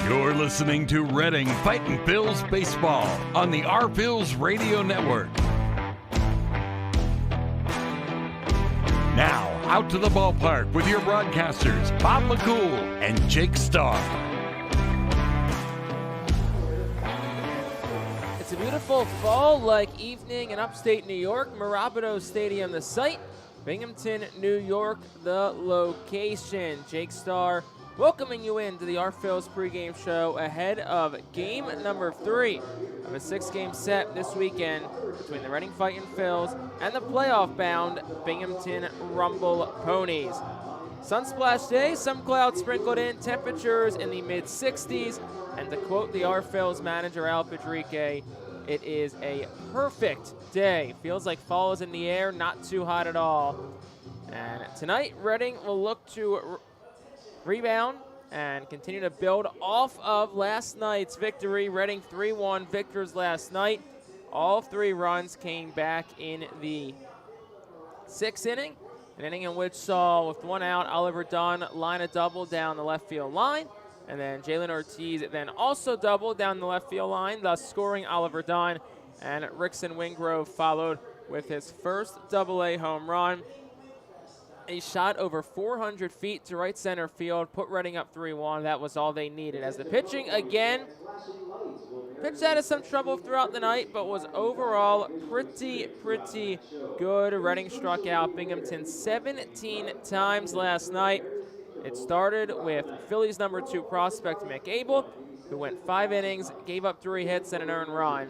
You're listening to Reading Fightin' Phillies Baseball on the Our Phillies Radio Network. Now, out to the ballpark with your broadcasters, Bob McCool and Jake Starr. It's a beautiful fall-like evening in upstate New York. Mirabito Stadium, the site. Binghamton, New York, the location. Jake Starr welcoming you into the Our Phillies pregame show ahead of game number 3 of a 6-game set this weekend between the Reading Fightin' Phillies and the playoff-bound Binghamton Rumble Ponies. Sunsplash day, some clouds sprinkled in, temperatures in the mid-60s, and to quote the Our Phillies manager Al Pedrique, it is a perfect day. Feels like fall is in the air, not too hot at all. And tonight, Reading will look to rebound and continue to build off of last night's victory. Reading 3-1 victors last night. All 3 runs came back in the 6th inning, an inning in which saw, with 1 out, Oliver Dunn line a double down the left field line, and then Jalen Ortiz then also doubled down the left field line, thus scoring Oliver Dunn, and Rickson Wingrove followed with his first Double-A home run. A shot over 400 feet to right center field, put Reading up 3-1. That was all they needed. As the pitching again, pitched out of some trouble throughout the night, but was overall pretty good. Reading struck out Binghamton 17 times last night. It started with Phillies number 2 prospect Mick Abel, who went 5 innings, gave up 3 hits and an earned run,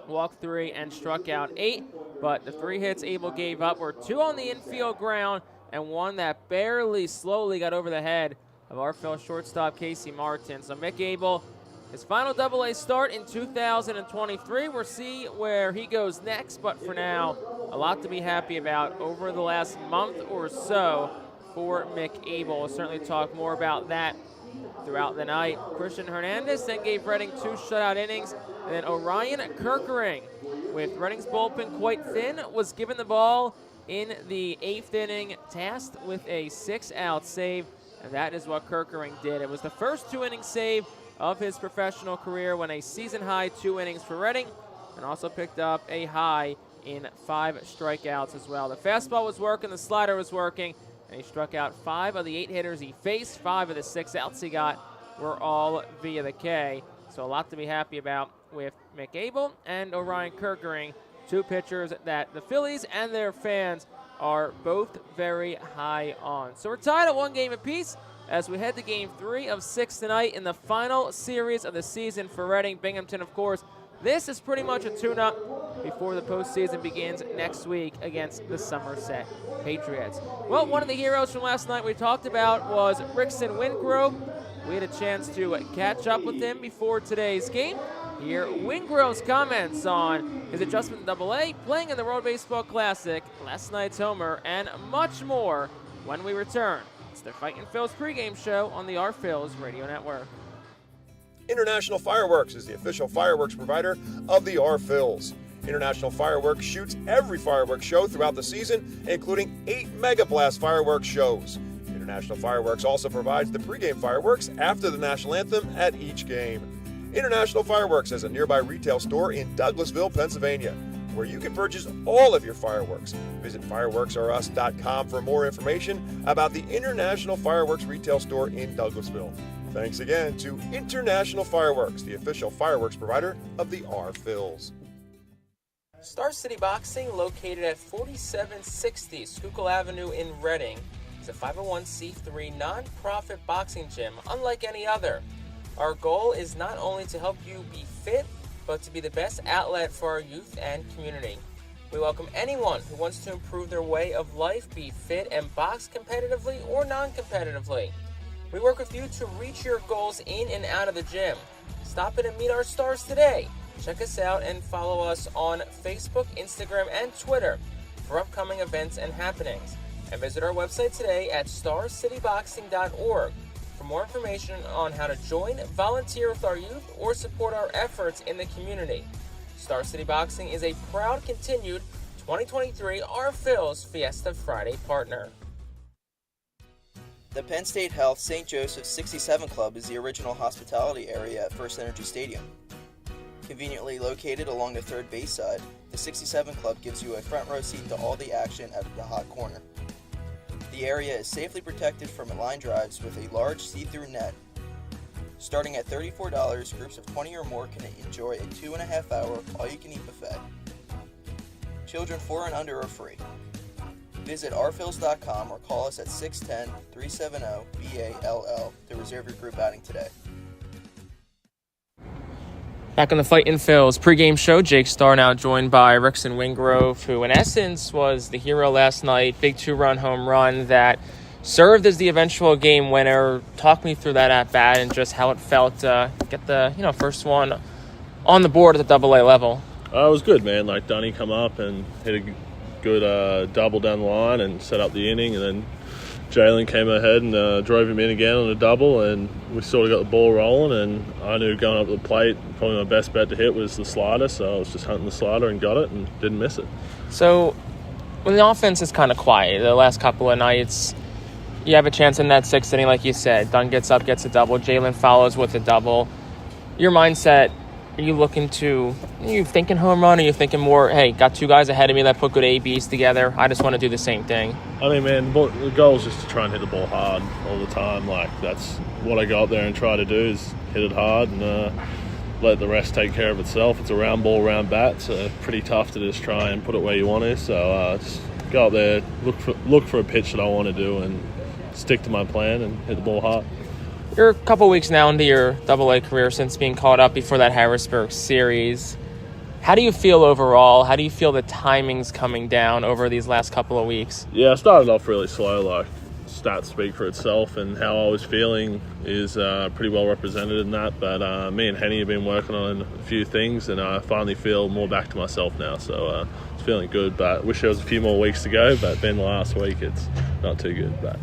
walked 3 and struck out 8. But the 3 hits Abel gave up were 2 on the infield ground and 1 that barely slowly got over the head of our Phillies shortstop Casey Martin. So Mick Abel, his final Double-A start in 2023. We'll see where he goes next, but for now, a lot to be happy about over the last month or so for Mick Abel. We'll certainly talk more about that throughout the night. Christian Hernandez then gave Reading 2 shutout innings, and then Orion Kerkering, with Reading's bullpen quite thin, was given the ball in the 8th inning, tasked with a 6-out save, and that is what Kerkering did. It was the first 2-inning save of his professional career, when a season-high 2 innings for Reading, and also picked up a high in 5 strikeouts as well. The fastball was working, the slider was working, and he struck out 5 of the 8 hitters he faced. 5 of the 6 outs he got were all via the K. So a lot to be happy about with Mick Abel and Orion Kerkering, 2 pitchers that the Phillies and their fans are both very high on. So we're tied at 1 game apiece as we head to game 3 of 6 tonight in the final series of the season for Reading. Binghamton, of course, this is pretty much a tune-up before the postseason begins next week against the Somerset Patriots. Well, one of the heroes from last night we talked about was Rickson Wingrove. We had a chance to catch up with him before today's game. Here, Wingrove's comments on his adjustment to Double-A, playing in the World Baseball Classic, last night's homer, and much more when we return. It's the Fightin' Phillies pregame show on the Our Phillies Radio Network. International Fireworks is the official fireworks provider of the Our Phillies. International Fireworks shoots every fireworks show throughout the season, including 8 Mega Blast fireworks shows. International Fireworks also provides the pregame fireworks after the national anthem at each game. International Fireworks has a nearby retail store in Douglasville, Pennsylvania, where you can purchase all of your fireworks. Visit fireworksorus.com for more information about the International Fireworks retail store in Douglasville. Thanks again to International Fireworks, the official fireworks provider of the Our Phillies. Star City Boxing, located at 4760 Schuylkill Avenue in Reading, is a 501c3 non-profit boxing gym unlike any other. Our goal is not only to help you be fit, but to be the best outlet for our youth and community. We welcome anyone who wants to improve their way of life, be fit, and box competitively or non-competitively. We work with you to reach your goals in and out of the gym. Stop in and meet our stars today. Check us out and follow us on Facebook, Instagram, and Twitter for upcoming events and happenings. And visit our website today at starcityboxing.org for more information on how to join, volunteer with our youth, or support our efforts in the community. Star City Boxing is a proud continued 2023 Our Phillies Fiesta Friday partner. The Penn State Health St. Joseph 67 Club is the original hospitality area at First Energy Stadium. Conveniently located along the third base side, the 67 Club gives you a front row seat to all the action at the hot corner. The area is safely protected from line drives with a large see-through net. Starting at $34, groups of 20 or more can enjoy a 2.5-hour all-you-can-eat buffet. Children 4 and under are free. Visit rphils.com or call us at 610-370-BALL to reserve your group outing today. Back on the Fightin' Phillies pregame show, Jake Starr now joined by Rickson Wingrove, who in essence was the hero last night. Big 2-run home run that served as the eventual game winner. Talk me through that at bat and just how it felt to get the first one on the board at the AA level. It was good, man. Like Dunny come up and hit a good double down the line and set up the inning, and then Jalen came ahead and drove him in again on a double, and we sort of got the ball rolling, and I knew going up to the plate, probably my best bet to hit was the slider, so I was just hunting the slider and got it and didn't miss it. So when the offense is kind of quiet the last couple of nights, you have a chance in that sixth inning, like you said. Dunn gets up, gets a double. Jalen follows with a double. Your mindset, are you thinking home run, or are you thinking more, hey, got two guys ahead of me that put good ABs together, I just want to do the same thing? I mean, man, the goal is just to try and hit the ball hard all the time. Like, that's what I go up there and try to do, is hit it hard and let the rest take care of itself. It's a round ball, round bat, so pretty tough to just try and put it where you want to. So just go up there, look for a pitch that I want to do and stick to my plan and hit the ball hard. You're a couple weeks now into your AA career since being called up before that Harrisburg series. How do you feel overall? How do you feel the timing's coming down over these last couple of weeks? Yeah, I started off really slow. Like, stats speak for itself, and how I was feeling is pretty well represented in that. But me and Henny have been working on a few things, and I finally feel more back to myself now. So it's feeling good, but wish there was a few more weeks to go. But then last week, it's not too good. But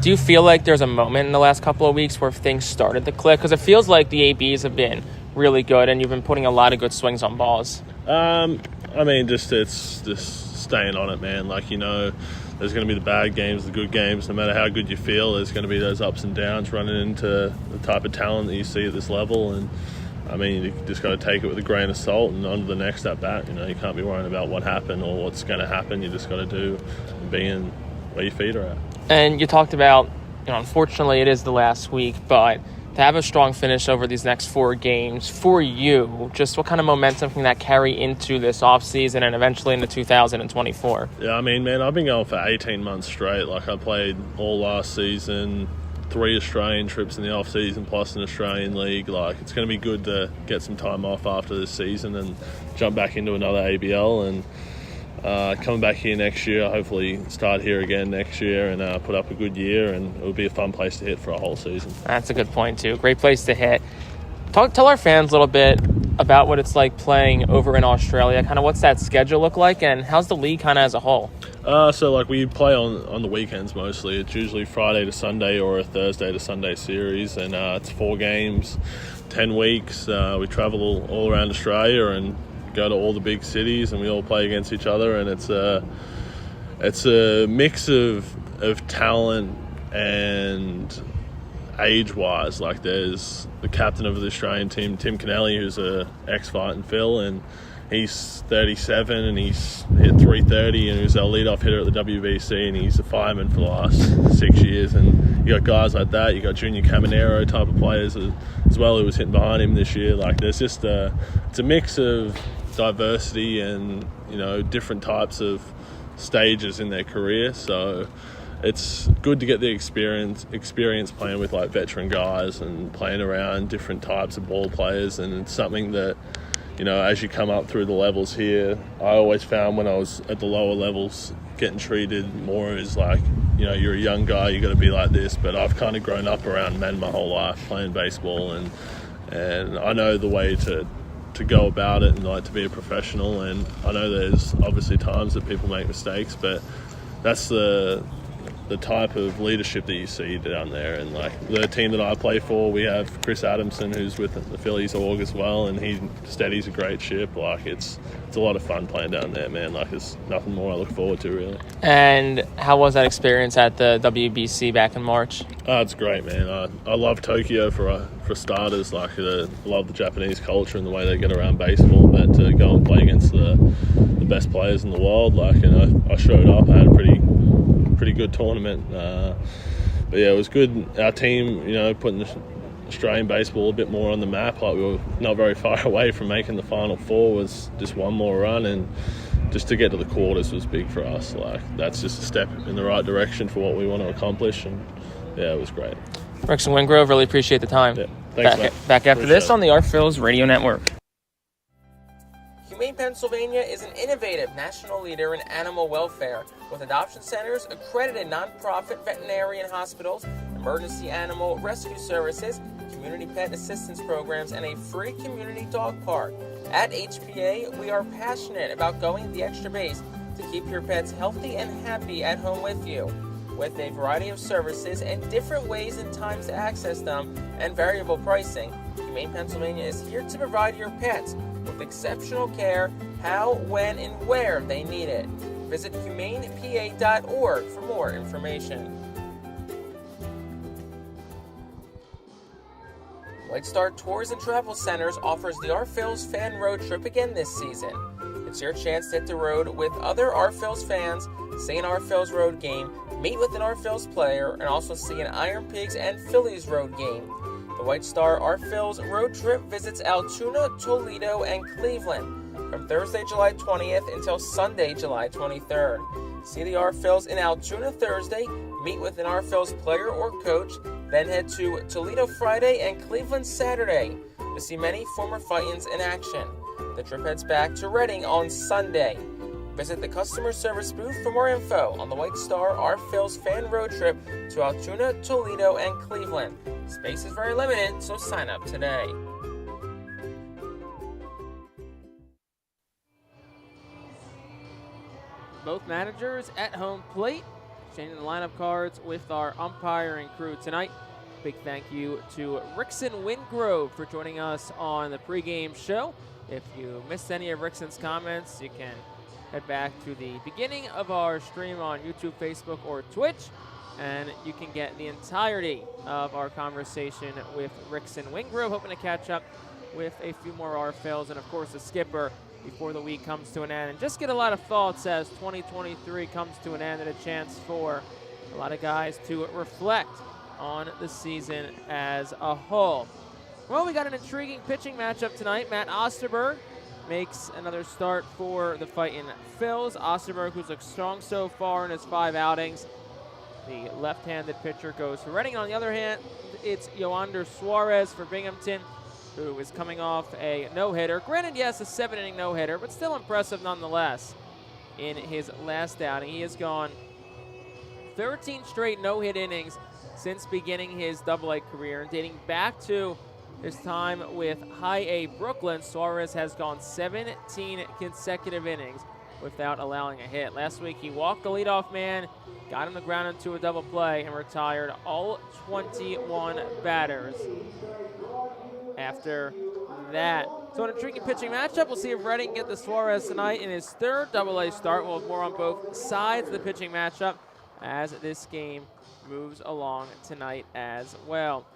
do you feel like there's a moment in the last couple of weeks where things started to click? Because it feels like the ABs have been really good, and you've been putting a lot of good swings on balls. I mean, it's just staying on it, man. Like, there's going to be the bad games, the good games. No matter how good you feel, there's going to be those ups and downs running into the type of talent that you see at this level. And, I mean, you just got to take it with a grain of salt and on to the next at bat. You can't be worrying about what happened or what's going to happen. You just got to do and be in where your feet are at. And you talked about, unfortunately it is the last week, but to have a strong finish over these next 4 games, for you, just what kind of momentum can that carry into this offseason and eventually into 2024? Yeah, I mean, man, I've been going for 18 months straight. Like, I played all last season, 3 Australian trips in the off-season plus an Australian league. Like, it's going to be good to get some time off after this season and jump back into another ABL, and coming back here next year, hopefully start here again next year and put up a good year, and it will be a fun place to hit for a whole season. That's a good point too. Great place to hit. Tell our fans a little bit about what it's like playing over in Australia. Kind of what's that schedule look like, and how's the league kind of as a whole? So like, we play on the weekends mostly. It's usually Friday to Sunday or a Thursday to Sunday series, and it's 4 games, 10 weeks. We travel all around Australia and go to all the big cities, and we all play against each other, and it's a mix of talent and age-wise. Like, there's the captain of the Australian team, Tim Kennelly, who's a ex-Fightin' Phil, and he's 37 and he's hit .330, and he was our leadoff hitter at the WBC, and he's a fireman for the last 6 years. And you got guys like that. You got Junior Caminero type of players as well, who was hitting behind him this year. Like, there's just it's a mix of diversity and different types of stages in their career. So it's good to get the experience playing with like veteran guys and playing around different types of ball players. And it's something that, as you come up through the levels here, I always found when I was at the lower levels, getting treated more as like, you're a young guy, you got to be like this. But I've kind of grown up around men my whole life playing baseball, and I know the way to go about it and like to be a professional. And I know there's obviously times that people make mistakes, but that's the the type of leadership that you see down there. And like the team that I play for, we have Chris Adamson, who's with the Phillies org as well, and he steadies a great ship. Like it's a lot of fun playing down there, man. Like there's nothing more I look forward to, really. And how was that experience at the WBC back in March? It's great, man. I love Tokyo for starters. Like I love the Japanese culture and the way they get around baseball. But to go and play against the best players in the world, like, and I showed up. I had a pretty good tournament. But yeah, it was good. Our team, putting Australian baseball a bit more on the map. Like we were not very far away from making the Final Four. Was just one more run, and just to get to the quarters was big for us. Like that's just a step in the right direction for what we want to accomplish. And yeah, it was great. Rickson Wingrove, really appreciate the time. Yeah, thanks, mate. Back after this on the Art Phil's Radio Network. Humane Pennsylvania is an innovative national leader in animal welfare with adoption centers, accredited nonprofit veterinarian hospitals, emergency animal rescue services, community pet assistance programs, and a free community dog park. At HPA, we are passionate about going the extra base to keep your pets healthy and happy at home with you. With a variety of services and different ways and times to access them and variable pricing, Humane Pennsylvania is here to provide your pets with exceptional care, how, when, and where they need it. Visit humanepa.org for more information. White Star Tours and Travel Centers offers the Art Phil's fan road trip again this season. It's your chance to hit the road with other Art Phil's fans, see an Art Phil's road game, meet with an Art Phil's player, and also see an Iron Pigs and Phillies road game. The White Star Art Phil's road trip visits Altoona, Toledo, and Cleveland from Thursday, July 20th until Sunday, July 23rd. See the Art Phil's in Altoona Thursday, meet with an Art Phil's player or coach, then head to Toledo Friday and Cleveland Saturday to see many former Fightins in action. The trip heads back to Reading on Sunday. Visit the customer service booth for more info on the White Star Art Phil's fan road trip to Altoona, Toledo, and Cleveland. Space is very limited, so sign up today. Both managers at home plate, changing the lineup cards with our umpiring crew tonight. Big thank you to Rickson Wingrove for joining us on the pregame show. If you missed any of Rickson's comments, you can head back to the beginning of our stream on YouTube, Facebook, or Twitch, and you can get the entirety of our conversation with Rickson Wingrove. Hoping to catch up with a few more RFLs and, of course, the skipper before the week comes to an end. And just get a lot of thoughts as 2023 comes to an end and a chance for a lot of guys to reflect on the season as a whole. Well, we got an intriguing pitching matchup tonight. Matt Osterberg makes another start for the Fightin Phils. Osterberg, who's looked strong so far in his 5 outings. The left-handed pitcher goes for Reading. On the other hand, it's Yoander Suarez for Binghamton, who is coming off a no-hitter. Granted, yes, a 7-inning no-hitter, but still impressive nonetheless. In his last outing, he has gone 13 straight no-hit innings since beginning his Double-A career, and dating back to his time with High A Brooklyn, Suarez has gone 17 consecutive innings without allowing a hit. Last week, he walked the leadoff man, got him the ground into a double play, and retired all 21 batters after that. So an intriguing pitching matchup. We'll see if Reading get the Suarez tonight in his 3rd Double-A start. We'll have more on both sides of the pitching matchup as this game moves along tonight as well.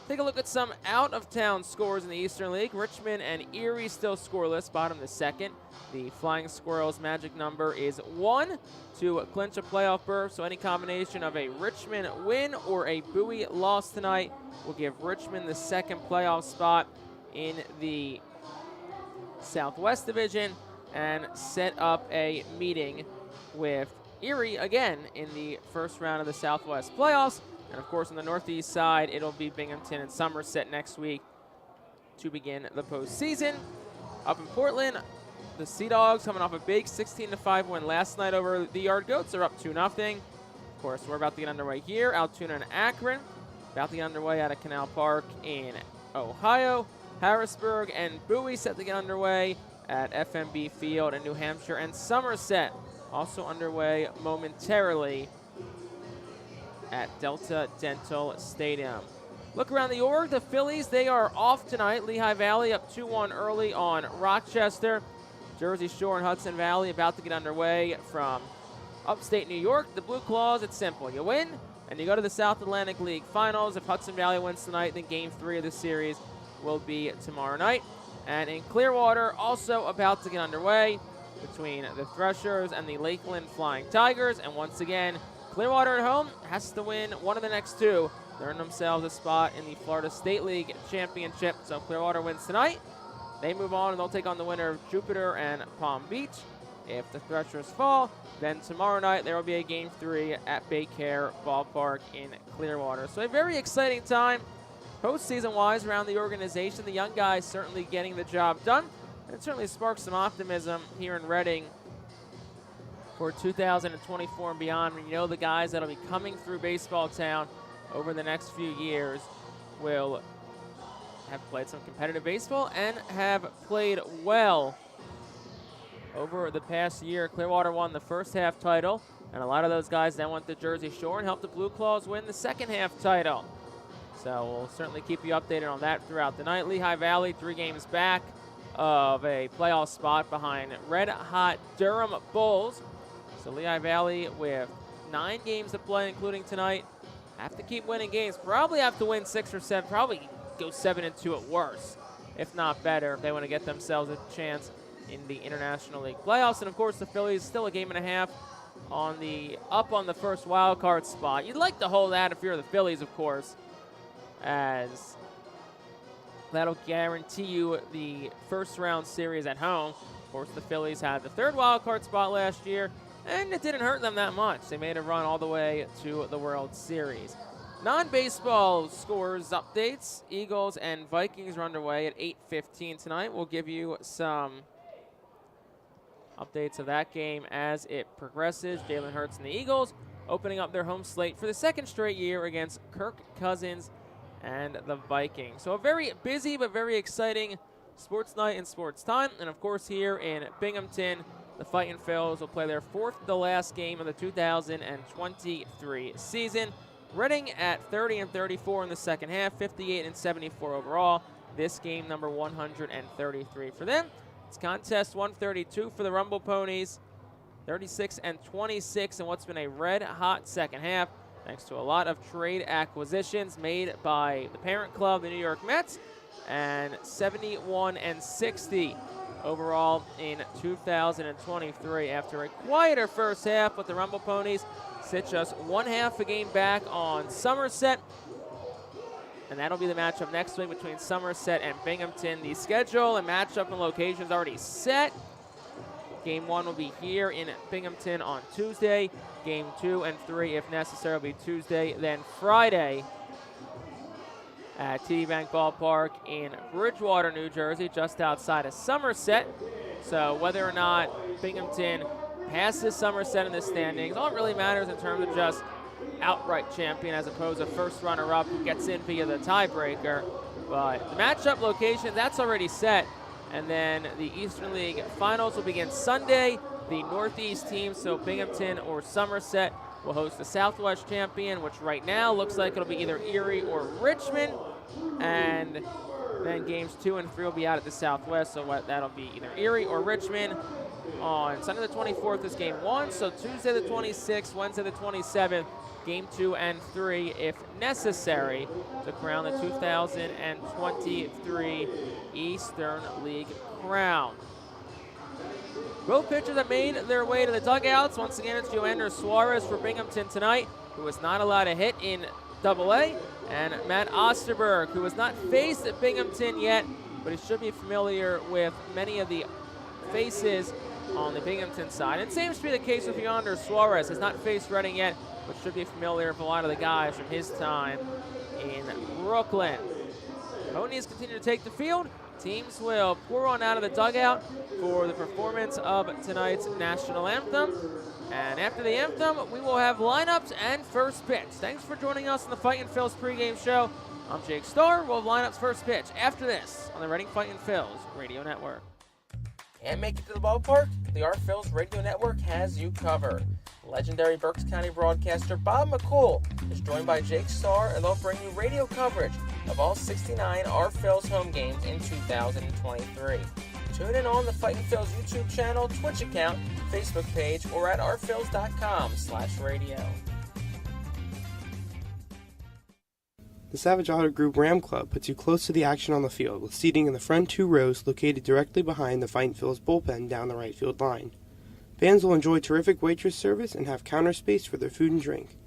Take a look at some out-of-town scores in the Eastern League. Richmond and Erie still scoreless, bottom to 2nd. The Flying Squirrels' magic number is 1 to clinch a playoff berth, so any combination of a Richmond win or a Bowie loss tonight will give Richmond the 2nd playoff spot in the Southwest Division and set up a meeting with Erie again in the first round of the Southwest playoffs. And, of course, on the Northeast side, it'll be Binghamton and Somerset next week to begin the postseason. Up in Portland, the Sea Dogs coming off a big 16-5 win last night over the Yard Goats. They're up 2-0. Of course, we're about to get underway here. Altoona and Akron about to get underway out of Canal Park in Ohio. Harrisburg and Bowie set to get underway at FMB Field in New Hampshire. And Somerset also underway momentarily at Delta Dental Stadium. Look around the org, the Phillies, they are off tonight. Lehigh Valley up 2-1 early on Rochester. Jersey Shore and Hudson Valley about to get underway from upstate New York. The Blue Claws, it's simple. You win, and you go to the South Atlantic League Finals. If Hudson Valley wins tonight, then Game 3 of the series will be tomorrow night. And in Clearwater, also about to get underway between the Threshers and the Lakeland Flying Tigers. And once again, Clearwater at home has to win one of the next two. They earn themselves a spot in the Florida State League Championship. So if Clearwater wins tonight, they move on and they'll take on the winner of Jupiter and Palm Beach. If the Threshers fall, then tomorrow night there will be a Game 3 at Baycare Ballpark in Clearwater. So a very exciting time postseason-wise around the organization. The young guys certainly getting the job done. And it certainly sparks some optimism here in Reading for 2024 and beyond. You know the guys that will be coming through Baseball Town over the next few years will have played some competitive baseball and have played well over the past year. Clearwater won the first half title, and a lot of those guys then went to Jersey Shore and helped the Blue Claws win the second half title. So we'll certainly keep you updated on that throughout the night. Lehigh Valley 3 games back of a playoff spot behind Red Hot Durham Bulls. So Lehigh Valley with 9 games to play, including tonight. Have to keep winning games. Probably have to win 6 or 7. Probably go 7-2 at worst, if not better, if they want to get themselves a chance in the International League playoffs. And of course, the Phillies still a game and a half on the first wild card spot. You'd like to hold that if you're the Phillies, of course, as that'll guarantee you the first round series at home. Of course, the Phillies had the third wild card spot last year, and it didn't hurt them that much. They made a run all the way to the World Series. Non-baseball scores updates. Eagles and Vikings are underway at 8:15 tonight. We'll give you some updates of that game as it progresses. Jalen Hurts and the Eagles opening up their home slate for the second straight year against Kirk Cousins and the Vikings. So a very busy but very exciting sports night and sports time. And of course here in Binghamton, the Fightin Phils will play their fourth to last game of the 2023 season. Reading at 30-34 in the second half, 58-74 overall. This game number 133 for them. It's contest 132 for the Rumble Ponies, 36-26 in what's been a red-hot second half, thanks to a lot of trade acquisitions made by the parent club, the New York Mets, and 71-60 overall in 2023. After a quieter first half with the Rumble Ponies, sit just 1/2 a game back on Somerset. And that'll be the matchup next week between Somerset and Binghamton. The schedule and matchup and location is already set. Game 1 will be here in Binghamton on Tuesday. Game 2 and 3, if necessary, will be Tuesday, then Friday at TD Bank Ballpark in Bridgewater, New Jersey, just outside of Somerset. So whether or not Binghamton passes Somerset in the standings, all it really matters in terms of just outright champion as opposed to first runner-up who gets in via the tiebreaker. But the matchup location, that's already set. And then the Eastern League Finals will begin Sunday. The Northeast team, so Binghamton or Somerset, will host the Southwest champion, which right now looks like it'll be either Erie or Richmond. And then games 2 and 3 will be out at the Southwest, so that'll be either Erie or Richmond. On Sunday the 24th is game 1, so Tuesday the 26th, Wednesday the 27th, game 2 and 3, if necessary, to crown the 2023 Eastern League crown. Both pitchers have made their way to the dugouts. Once again, it's Joander Suarez for Binghamton tonight, who was not allowed a hit in Double-A, and Matt Osterberg, who has not faced at Binghamton yet, but he should be familiar with many of the faces on the Binghamton side. And same should be the case with Joander Suarez. Has not faced Reading yet, but should be familiar with a lot of the guys from his time in Brooklyn. Ponies continue to take the field. Teams will pour on out of the dugout for the performance of tonight's national anthem. And after the anthem, we will have lineups and first pitch. Thanks for joining us on the Fightin Phils pregame show. I'm Jake Starr. We'll have lineups first pitch after this on the Reading Fightin Phils Radio Network. Can't make it to the ballpark? The Art Phil's Radio Network has you covered. Legendary Berks County broadcaster Bob McCool is joined by Jake Starr, and they'll bring you radio coverage of all 69 Our Phil's home games in 2023. Tune in on the Fightin' Phil's YouTube channel, Twitch account, Facebook page, or at ourphils.com/radio. The Savage Auto Group Ram Club puts you close to the action on the field with seating in the front 2 rows located directly behind the Fightin' Phil's bullpen down the right field line. Fans will enjoy terrific waitress service and have counter space for their food and drink.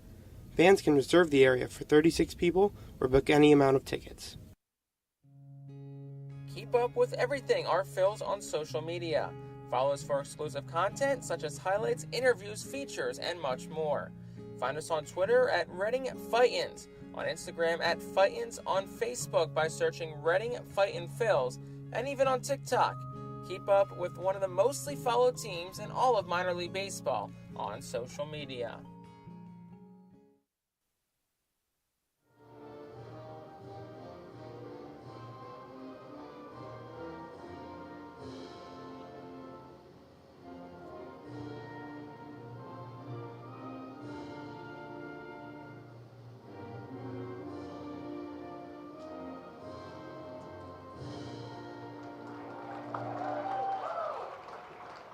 Fans can reserve the area for 36 people or book any amount of tickets. Keep up with everything Our Phil's on social media. Follow us for exclusive content such as highlights, interviews, features, and much more. Find us on Twitter at Reading Fightins, on Instagram at Fightins, on Facebook by searching Reading Fightin' Phil's, and even on TikTok. Keep up with one of the mostly followed teams in all of minor league baseball on social media.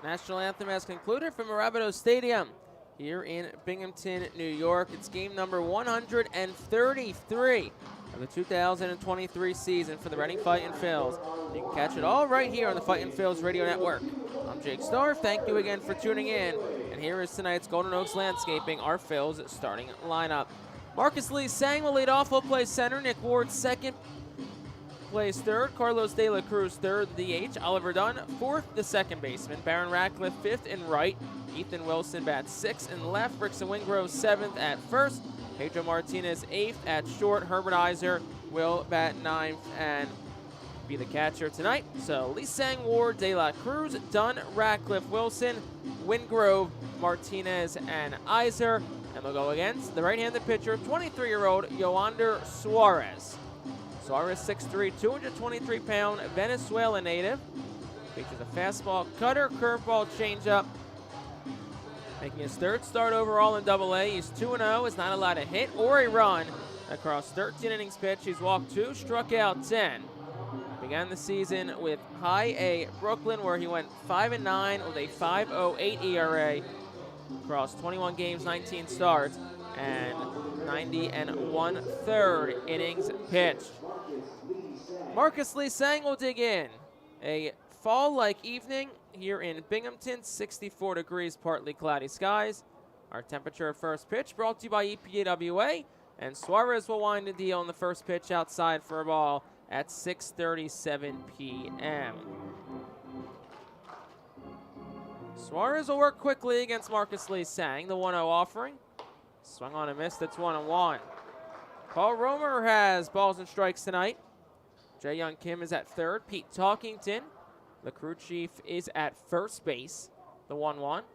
National anthem has concluded from Mirabito Stadium here in Binghamton, New York. It's game number 133 of the 2023 season for the Reading Fightin' Phil's. You can catch it all right here on the Fightin' Phil's radio network. I'm Jake Starr. Thank you again for tuning in. And here is tonight's Golden Oaks Landscaping, Our Phil's starting lineup. Marcus Lee Sang will lead off. He'll play center. Nick Ward second. Plays third. Carlos De La Cruz third, DH. Oliver Dunn fourth, the second baseman. Baron Ratcliffe fifth and right. Ethan Wilson bats sixth and left. Rickson Wingrove seventh at first. Pedro Martinez eighth at short. Herbert Iser will bat ninth and be the catcher tonight. So Lee Sang, Ward, De La Cruz, Dunn, Ratcliffe, Wilson, Wingrove, Martinez, and Iser. And they'll go against the right-handed pitcher, 23-year-old Yoander Suarez. Suarez, 6'3", 223-pound Venezuelan native. Features a fastball, cutter, curveball, changeup. Making his third start overall in Double-A. He's 2-0, is not allowed a hit or a run across 13 innings pitched. He's walked 2, struck out 10. Began the season with High A Brooklyn, where he went 5-9 with a 5.08 ERA across 21 games, 19 starts, and 90 1/3 innings pitched. Marcus Lee Sang will dig in. A fall-like evening here in Binghamton, 64 degrees, partly cloudy skies. Our temperature of first pitch brought to you by EPAWA, and Suarez will wind the deal on the first pitch outside for a ball at 6:37 p.m. Suarez will work quickly against Marcus Lee Sang, the 1-0 offering. Swung on a miss, that's 1-1. Paul Romer has balls and strikes tonight. Jae Young Kim is at third. Pete Talkington, the crew chief, is at first base, the 1-1.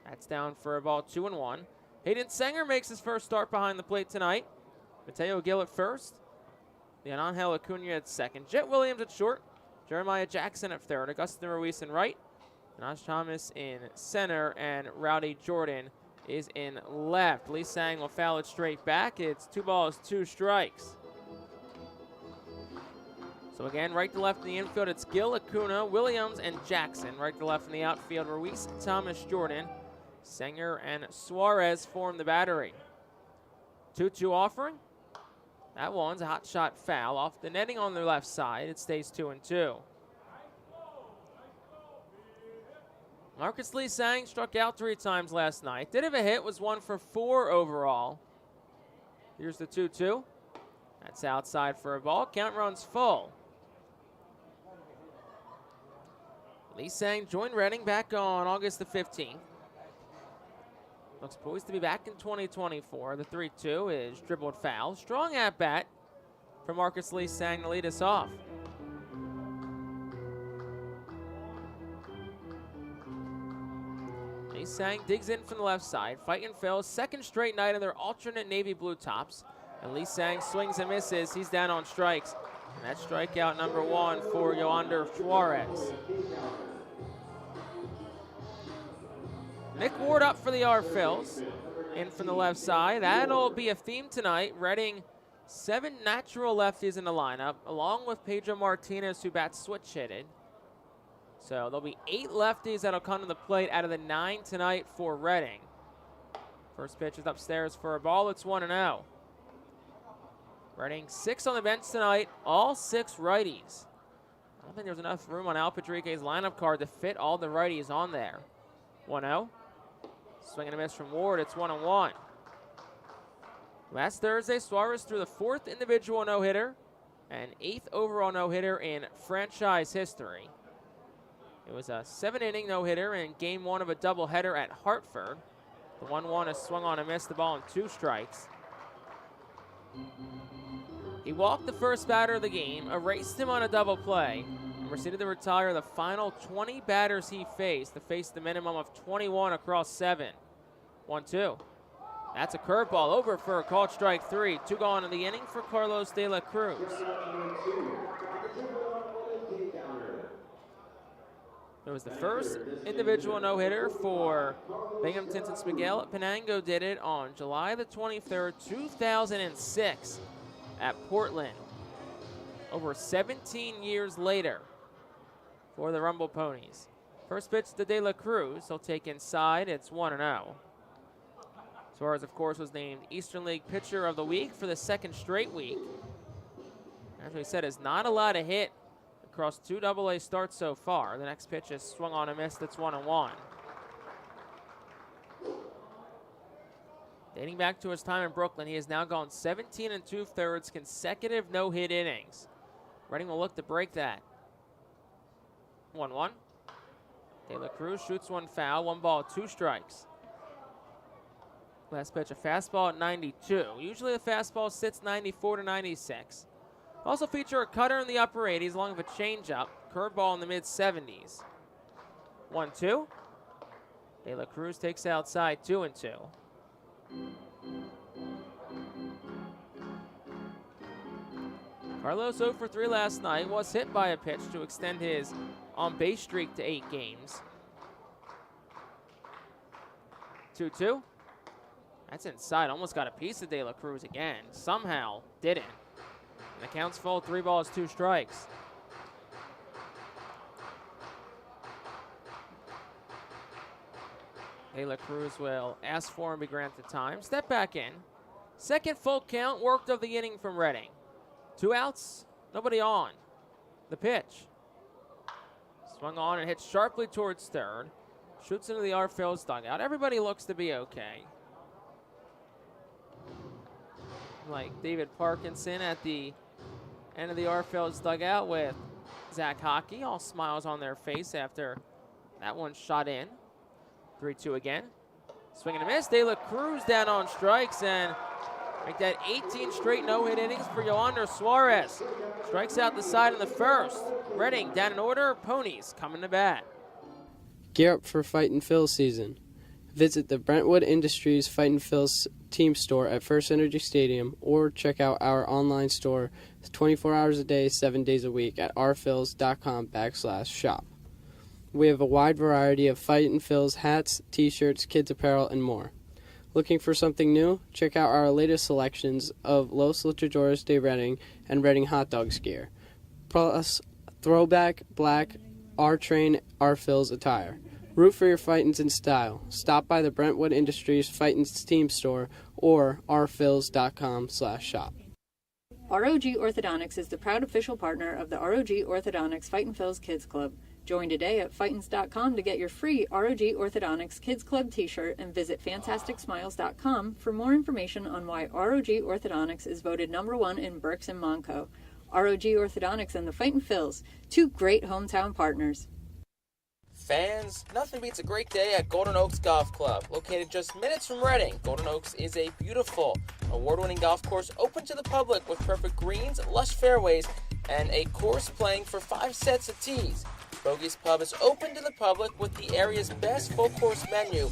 That's down for a ball, 2-1. Hayden Sanger makes his first start behind the plate tonight. Mateo Gill at first. Then Angel Acuna at second. Jet Williams at short. Jeremiah Jackson at third. Augustin Ruiz in right. Naj Thomas in center. And Rowdy Jordan is in left. Lee Sang will foul it straight back. It's 2 balls, 2 strikes. So again, right to left in the infield, it's Gill, Acuna, Williams, and Jackson. Right to left in the outfield, Ruiz, Thomas, Jordan. Sanger and Suarez form the battery. 2-2 offering. That one's a hot shot foul off the netting on the left side. It stays 2-2. Marcus Lee Sang struck out 3 times last night. Did have a hit, was 1 for 4 overall. Here's the 2-2. That's outside for a ball. Count runs full. Lee Sang joined Reading back on August the 15th. Looks poised to be back in 2024. The 3-2 is dribbled foul. Strong at bat for Marcus Lee Sang to lead us off. Lee Sang digs in from the left side. Fightin' Phil's second straight night in their alternate navy blue tops. And Lee Sang swings and misses. He's down on strikes. And that's strikeout number 1 for Yoander Suarez. Nick Ward up for the R-Phils. In from the left side. That'll be a theme tonight. Reading 7 natural lefties in the lineup, along with Pedro Martinez, who bats switch-hitted. So there'll be 8 lefties that'll come to the plate out of the 9 tonight for Reading. First pitch is upstairs for a ball. It's 1-0. Reading 6 on the bench tonight, all 6 righties. I don't think there's enough room on Al Padrique's lineup card to fit all the righties on there. 1-0. Swing and a miss from Ward. It's 1-1. Last Thursday, Suarez threw the 4th individual no-hitter and 8th overall no-hitter in franchise history. It was a 7-inning no-hitter in Game 1 of a doubleheader at Hartford. The 1-1 is swung on and missed, the ball in 2 strikes. He walked the first batter of the game, erased him on a double play, and proceeded to retire the final 20 batters he faced to face the minimum of 21 across 7. 1-2. That's a curveball over for a called strike 3. 2 gone in the inning for Carlos De La Cruz. It was the first individual no-hitter for Binghamton since Miguel Penango did it on July the 23rd, 2006 at Portland. Over 17 years later for the Rumble Ponies. First pitch to De La Cruz. He'll take inside. It's 1-0. Suarez, of course, was named Eastern League Pitcher of the Week for the 2nd straight week. As we said, has not allowed a hit across 2 AA starts so far. The next pitch is swung on and missed. It's 1-1. Dating back to his time in Brooklyn, he has now gone 17 2/3 consecutive no-hit innings. Reading will look to break that. 1-1. De La Cruz shoots one foul. 1 ball, 2 strikes. Last pitch, a fastball at 92. Usually the fastball sits 94 to 96. Also feature a cutter in the upper 80s along with a changeup. Curveball in the mid-70s. 1-2. De La Cruz takes outside 2-2. Carlos 0 for 3 last night, was hit by a pitch to extend his on-base streak to 8 games. 2-2. That's inside. Almost got a piece of De La Cruz again. Somehow didn't. And the count's full. 3 balls, 2 strikes. De La Cruz will ask for and be granted time. Step back in. Second full count worked of the inning from Reading. 2 outs, nobody on. The pitch. Swung on and hit sharply towards third. Shoots into the R-Phil's dugout. Everybody looks to be okay. Like David Parkinson at the end of the R-Phil's dugout with Zach Hockey. All smiles on their face after that one shot in. 3-2 again. Swing and a miss. De La Cruz down on strikes and make that 18 straight no-hit innings for Yoander Suarez. Strikes out the side in the first. Reading down in order. Ponies coming to bat. Gear up for Fightin' Phil's season. Visit the Brentwood Industries Fightin' Phil's team store at First Energy Stadium or check out our online store 24 hours a day, 7 days a week at rphils.com/shop. We have a wide variety of Fightin' Phil's hats, t-shirts, kids apparel, and more. Looking for something new? Check out our latest selections of Los Luchadores de Reading and Reading Hot Dogs gear, plus throwback black R-Train R-Phil's attire. Root for your Fightin's in style. Stop by the Brentwood Industries Fightin's team store or rphils.com/shop. ROG Orthodontics is the proud official partner of the ROG Orthodontics Fightin' Phil's Kids Club. Join today at Fightins.com to get your free ROG Orthodontics Kids Club t-shirt and visit FantasticSmiles.com for more information on why ROG Orthodontics is voted #1 in Berks and Monco. ROG Orthodontics and the Fightin' Phils, 2 great hometown partners. Fans, nothing beats a great day at Golden Oaks Golf Club. Located just minutes from Reading, Golden Oaks is a beautiful, award-winning golf course open to the public with perfect greens, lush fairways, and a course playing for 5 sets of tees. Bogey's Pub is open to the public with the area's best full-course menu,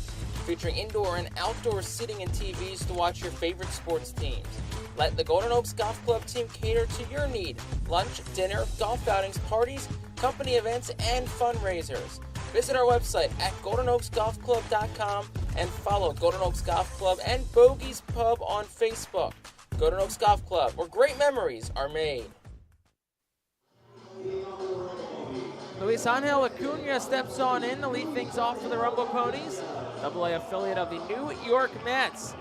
featuring indoor and outdoor seating and TVs to watch your favorite sports teams. Let the Golden Oaks Golf Club team cater to your need. Lunch, dinner, golf outings, parties, company events, and fundraisers. Visit our website at GoldenOaksGolfClub.com and follow Golden Oaks Golf Club and Bogey's Pub on Facebook. Golden Oaks Golf Club, where great memories are made. Luis Angel Acuna steps on in to lead things off for the Rumble Ponies, AA affiliate of the New York Mets,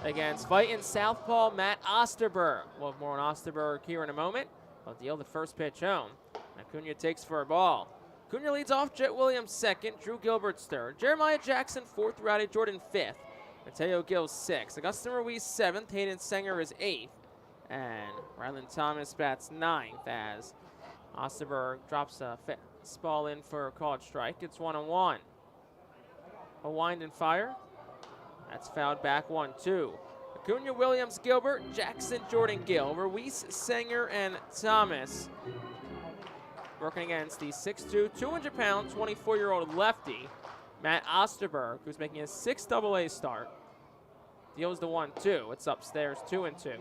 against Fightin southpaw Matt Osterberg. We'll have more on Osterberg here in a moment. I'll deal the first pitch home. Acuna takes for a ball. Acuna leads off, Jet Williams second, Drew Gilbert's third, Jeremiah Jackson fourth, Rowdy Jordan fifth, Mateo Gills sixth, Augustin Ruiz seventh, Hayden Sanger is eighth, and Ryland Thomas bats ninth as Osterberg drops a ball in for a called strike. It's 1-1. A wind and fire. That's fouled back 1-2. Acuna, Williams, Gilbert, Jackson, Jordan Gill, Ruiz, Sanger, and Thomas working against the 6'2", 200-pound, 24-year-old lefty, Matt Osterberg, who's making his sixth AA start. Deals the 1-2. It's upstairs, 2-2.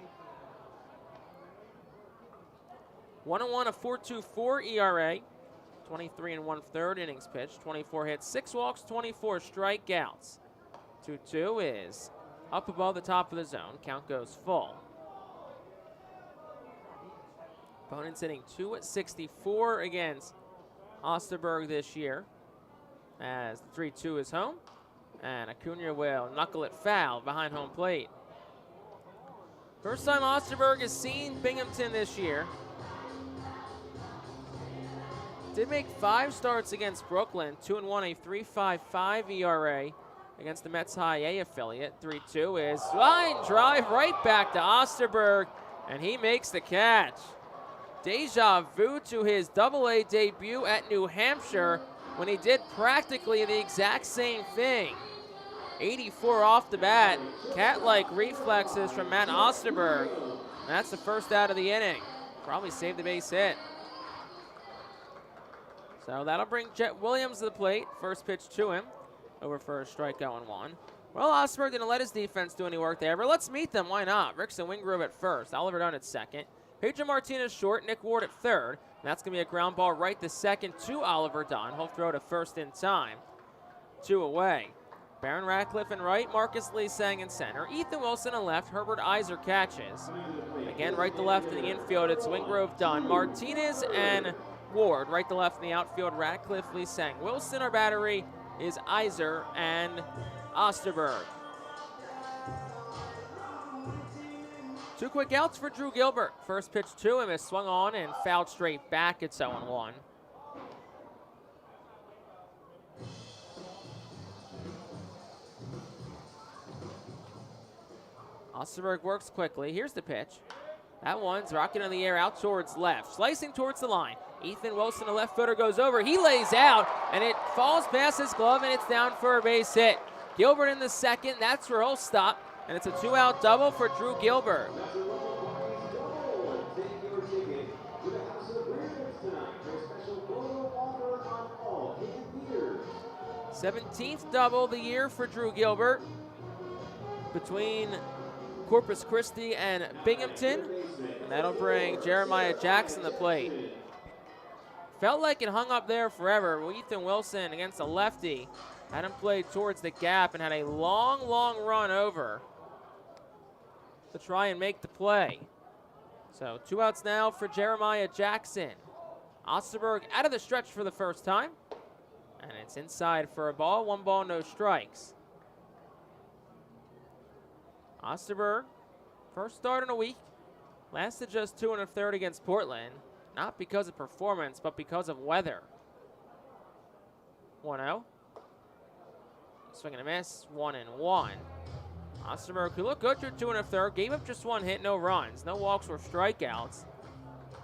1-1, a 4.24 ERA, 23 1/3 innings pitched, 24 hits, 6 walks, 24 strikeouts. 2-2 is up above the top of the zone. Count goes full. Opponent's hitting .264 against Osterberg this year, as the 3-2 is home, and Acuna will knuckle it foul behind home plate. First time Osterberg has seen Binghamton this year. Did make 5 starts against Brooklyn, 2-1, a 3.55 ERA against the Mets High A affiliate. 3-2 is line drive right back to Osterberg, and he makes the catch. Deja vu to his AA debut at New Hampshire when he did practically the exact same thing. 84 off the bat, cat-like reflexes from Matt Osterberg. And that's the first out of the inning. Probably saved the base hit. So that'll bring Jet Williams to the plate. First pitch to him, over for a strikeout and 1. Well, Osterberg didn't let his defense do any work there, but let's meet them. Why not? Rickson Wingrove at first, Oliver Dunn at second, Pedro Martinez short, Nick Ward at third. And that's going to be a ground ball right to second to Oliver Dunn. He'll throw to first in time. 2 away. Baron Ratcliffe in right, Marcus Lee Sang in center, Ethan Wilson in left, Herbert Iser catches. Again, right to left in the infield, it's Wingrove, Dunn, Martinez, and Ward. Right to left in the outfield, Ratcliffe, Lee Sang. Wilson, our battery, is Iser and Osterberg. 2 quick outs for Drew Gilbert. First pitch to him is swung on and fouled straight back. It's 0-1. Osterberg works quickly. Here's the pitch. That one's rocking in the air out towards left. Slicing towards the line. Ethan Wilson, a left footer, goes over. He lays out, and it falls past his glove, and it's down for a base hit. Gilbert in the second. That's where he'll stop, and it's a 2-out double for Drew Gilbert. 17th double the year for Drew Gilbert between Corpus Christi and Binghamton. And that'll bring Jeremiah Jackson to the plate. Felt like it hung up there forever. Ethan Wilson against a lefty had him played towards the gap and had a long, long run over to try and make the play. So 2 outs now for Jeremiah Jackson. Osterberg out of the stretch for the first time. And it's inside for a ball. 1 ball, no strikes. Osterberg, first start in a week. Lasted just 2 1/3 against Portland. Not because of performance, but because of weather. 1-0. Swing and a miss. 1-1. Osterberg, who looked good through 2 1/3, gave up just 1 hit, no runs. No walks or strikeouts.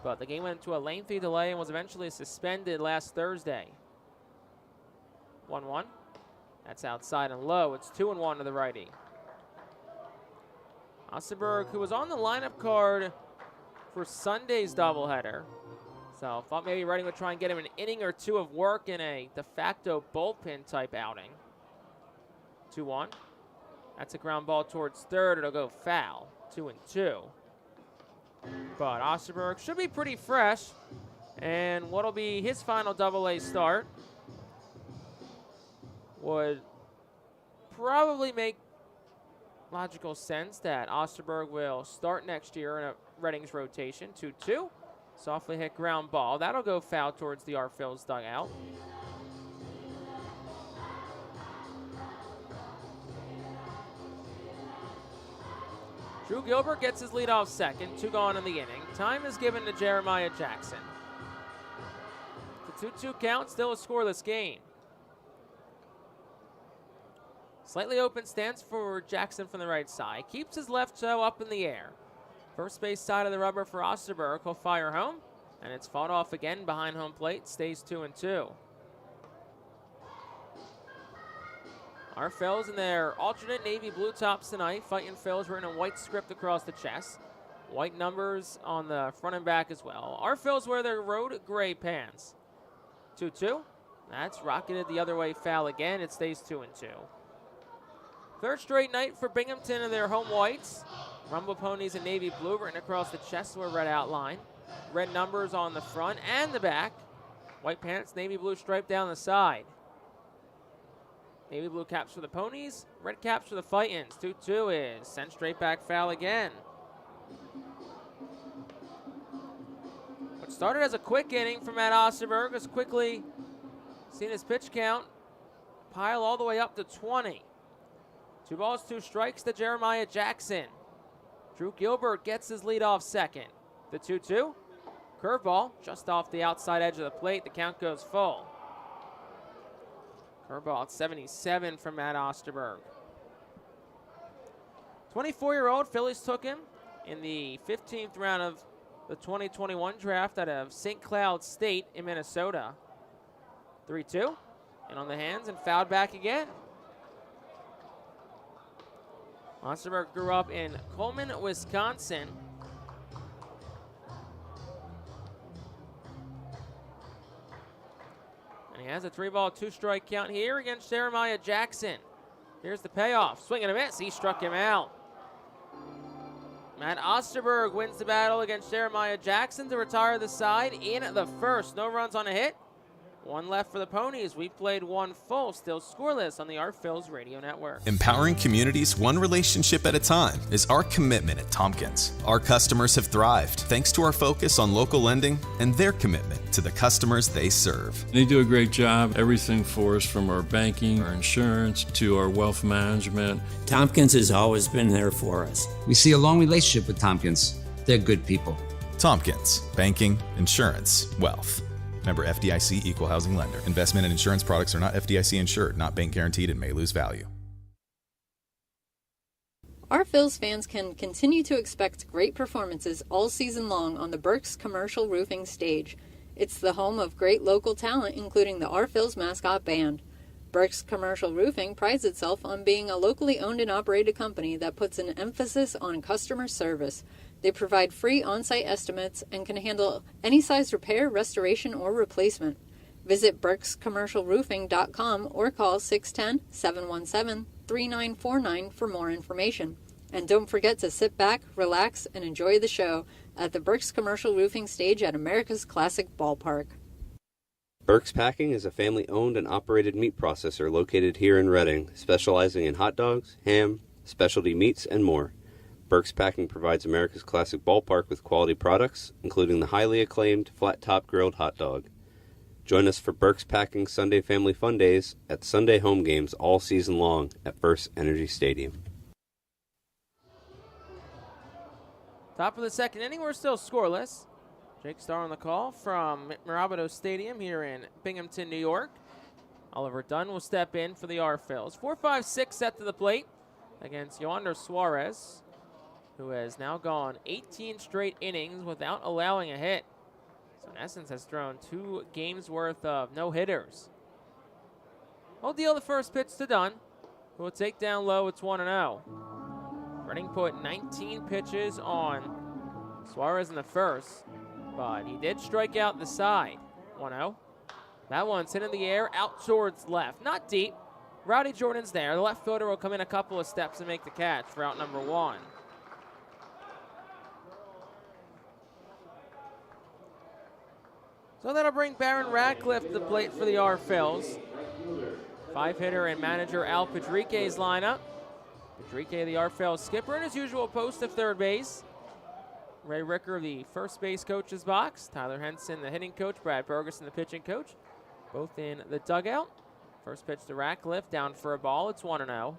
But the game went into a lengthy delay and was eventually suspended last Thursday. 1-1. That's outside and low. It's 2-1 to the righty. Osterberg, who was on the lineup card for Sunday's doubleheader. So thought maybe Reading would try and get him an inning or 2 of work in a de facto bullpen type outing. 2-1. That's a ground ball towards third. It'll go foul. 2-2. But Osterberg should be pretty fresh. And what'll be his final AA start would probably make logical sense that Osterberg will start next year in a Reading's rotation. 2-2. Softly hit ground ball. That'll go foul towards the Phils dugout. Drew Gilbert gets his leadoff second. 2 gone in the inning. Time is given to Jeremiah Jackson. The 2-2 count, still a scoreless game. Slightly open stance for Jackson from the right side. Keeps his left toe up in the air. First base side of the rubber for Osterberg. He'll fire home, and it's fought off again behind home plate. Stays 2-2. Our Phils in their alternate navy blue tops tonight. Fightin' Phils were in a white script across the chest. White numbers on the front and back as well. Our Phils wear their road gray pants. 2-2. That's rocketed the other way, foul again. It stays 2-2. Third straight night for Binghamton in their home whites. Rumble Ponies in navy blue written across the chest with a red outline. Red numbers on the front and the back. White pants, navy blue stripe down the side. Navy blue caps for the Ponies, red caps for the Fightins. 2-2 is sent straight back, foul again. What started as a quick inning from Matt Osterberg has quickly seen his pitch count pile all the way up to 20. 2 balls, 2 strikes to Jeremiah Jackson. Drew Gilbert gets his lead off second. The 2-2, curveball just off the outside edge of the plate. The count goes full. Curveball at 77 from Matt Osterberg. 24-year-old Phillies took him in the 15th round of the 2021 draft out of St. Cloud State in Minnesota. 3-2, and on the hands and fouled back again. Osterberg grew up in Coleman, Wisconsin. And he has a 3-ball, 2-strike count here against Jeremiah Jackson. Here's the payoff. Swing and a miss. He struck him out. Matt Osterberg wins the battle against Jeremiah Jackson to retire the side in the first. No runs on a hit. 1 left for the Ponies. We played 1 full, still scoreless on the Phils Radio Network. Empowering communities one relationship at a time is our commitment at Tompkins. Our customers have thrived thanks to our focus on local lending and their commitment to the customers they serve. They do a great job. Everything for us, from our banking, our insurance, to our wealth management. Tompkins has always been there for us. We see a long relationship with Tompkins. They're good people. Tompkins, banking, insurance, wealth. Member FDIC, equal housing lender. Investment and insurance products are not FDIC insured, not bank guaranteed, and may lose value. Our Phils fans can continue to expect great performances all season long on the Burke's Commercial Roofing stage. It's the home of great local talent, including the Our Phils mascot band. Burke's Commercial Roofing prides itself on being a locally owned and operated company that puts an emphasis on customer service. They provide free on-site estimates and can handle any size repair, restoration, or replacement. Visit burkscommercialroofing.com or call 610-717-3949 for more information. And don't forget to sit back, relax, and enjoy the show at the Burke's Commercial Roofing stage at America's Classic Ballpark. Burke's Packing is a family-owned and operated meat processor located here in Reading, specializing in hot dogs, ham, specialty meats, and more. Burke's Packing provides America's Classic Ballpark with quality products, including the highly acclaimed flat-top grilled hot dog. Join us for Burke's Packing Sunday Family Fun Days at Sunday home games all season long at First Energy Stadium. Top of the second inning, we're still scoreless. Jake Starr on the call from Mirabito Stadium here in Binghamton, New York. Oliver Dunn will step in for the Phils. 4-5-6 set to the plate against Yoander Suarez, who has now gone 18 straight innings without allowing a hit. So in essence has thrown 2 games worth of no-hitters. He'll deal the first pitch to Dunn, who will take down low. It's 1-0. Reading put 19 pitches on Suarez in the first, but he did strike out the side. 1-0. That one's hit in the air, out towards left. Not deep. Rowdy Jordan's there. The left fielder will come in a couple of steps and make the catch for out number 1. So that'll bring Baron Radcliffe to the plate for the Phils. 5-hitter and manager Al Padrique's lineup. Padrique, the RFL skipper, in his usual post of third base. Ray Ricker, the first base coach's box. Tyler Henson, the hitting coach. Brad Bergeson, the pitching coach. Both in the dugout. First pitch to Ratcliffe, down for a ball. It's 1-0.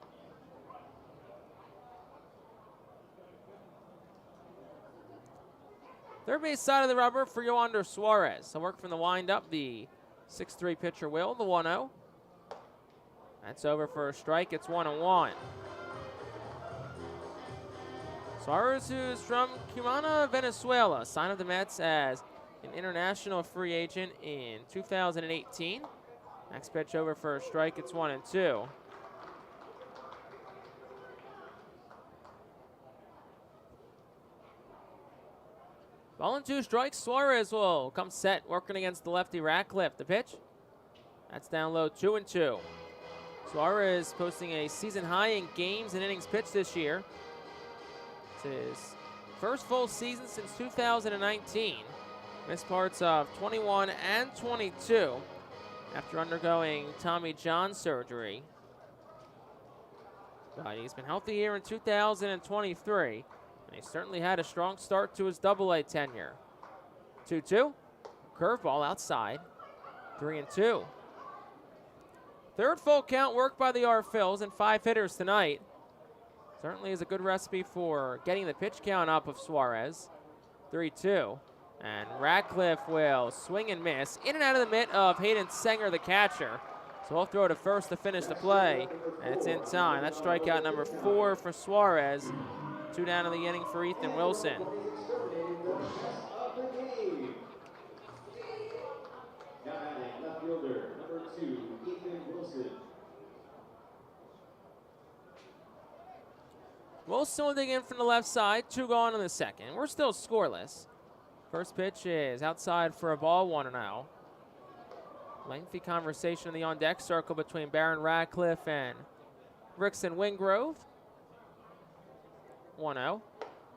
Third base side of the rubber for Yoander Suarez. A work from the windup, the 6'3 pitcher Will, the 1-0. That's over for a strike. It's 1-1. Suarez, who's from Cumana, Venezuela, signed with the Mets as an international free agent in 2018. Next pitch over for a strike. It's 1-2. Ball and 2 strikes. Suarez will come set, working against the lefty Ratcliffe. The pitch. That's down low, 2-2. Suarez posting a season high in games and innings pitched this year. It's his first full season since 2019. Missed parts of 21 and 22 after undergoing Tommy John surgery. But he's been healthy here in 2023, and he certainly had a strong start to his Double-A tenure. 2-2, curveball outside, 3-2. Third full count work by the R-Phils and 5 hitters tonight. Certainly is a good recipe for getting the pitch count up of Suarez. 3-2. And Ratcliffe will swing and miss. In and out of the mitt of Hayden Sanger, the catcher. So we'll throw to first to finish the play. And it's in time. That's strikeout number 4 for Suarez. 2 down in the inning for Ethan Wilson. Wilson will dig in from the left side. 2 gone in the second. We're still scoreless. First pitch is outside for a ball, 1-0. Lengthy conversation in the on-deck circle between Baron Ratcliffe and Rickson Wingrove. 1-0.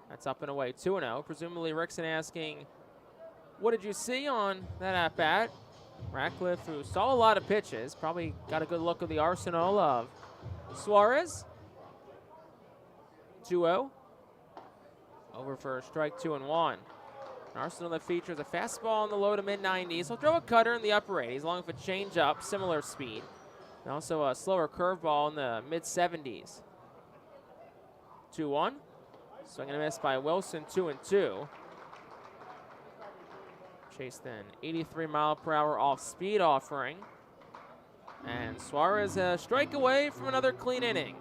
That's up and away, 2-0. Presumably Rickson asking, what did you see on that at-bat? Ratcliffe, who saw a lot of pitches, probably got a good look at the arsenal of Suarez. 2-0. Over for a strike, 2-1. An arsenal that features a fastball in the low to mid-90s. He'll throw a cutter in the upper 80s, along with a changeup, similar speed. And also a slower curveball in the mid-70s. 2-1. Swing and a miss by Wilson, 2-2. Chased an 83-mile-per-hour off-speed offering. And Suarez a strike away from another clean inning.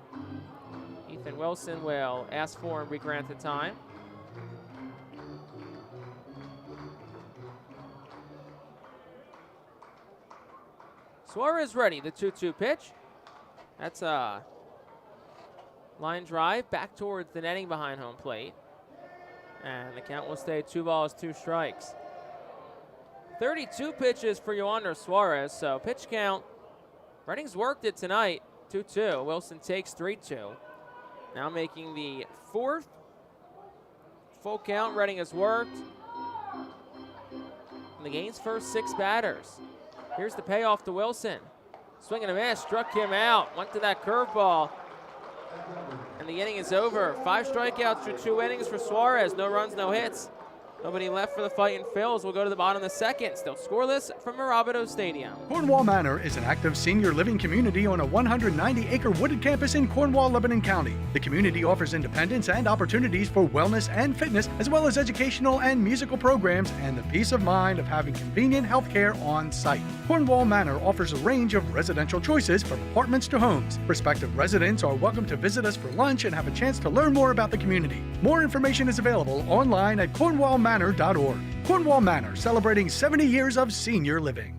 Ethan Wilson will ask for and be granted time. Suarez ready, the 2-2 pitch. That's a line drive back towards the netting behind home plate. And the count will stay 2 balls, 2 strikes. 32 pitches for Yoander Suarez, so pitch count. Redding's worked it tonight, 2-2. Wilson takes 3-2. Now making the 4th full count. Redding has worked. And the game's first 6 batters. Here's the payoff to Wilson. Swing and a miss, struck him out. Went to that curveball. And the inning is over. 5 strikeouts through 2 innings for Suarez. No runs, no hits. Nobody left for the Fightin' Phils. We'll go to the bottom of the second. Still scoreless from Mirabito Stadium. Cornwall Manor is an active senior living community on a 190-acre wooded campus in Cornwall, Lebanon County. The community offers independence and opportunities for wellness and fitness, as well as educational and musical programs, and the peace of mind of having convenient health care on site. Cornwall Manor offers a range of residential choices from apartments to homes. Prospective residents are welcome to visit us for lunch and have a chance to learn more about the community. More information is available online at cornwallmanor.org. Cornwall Manor, celebrating 70 years of senior living.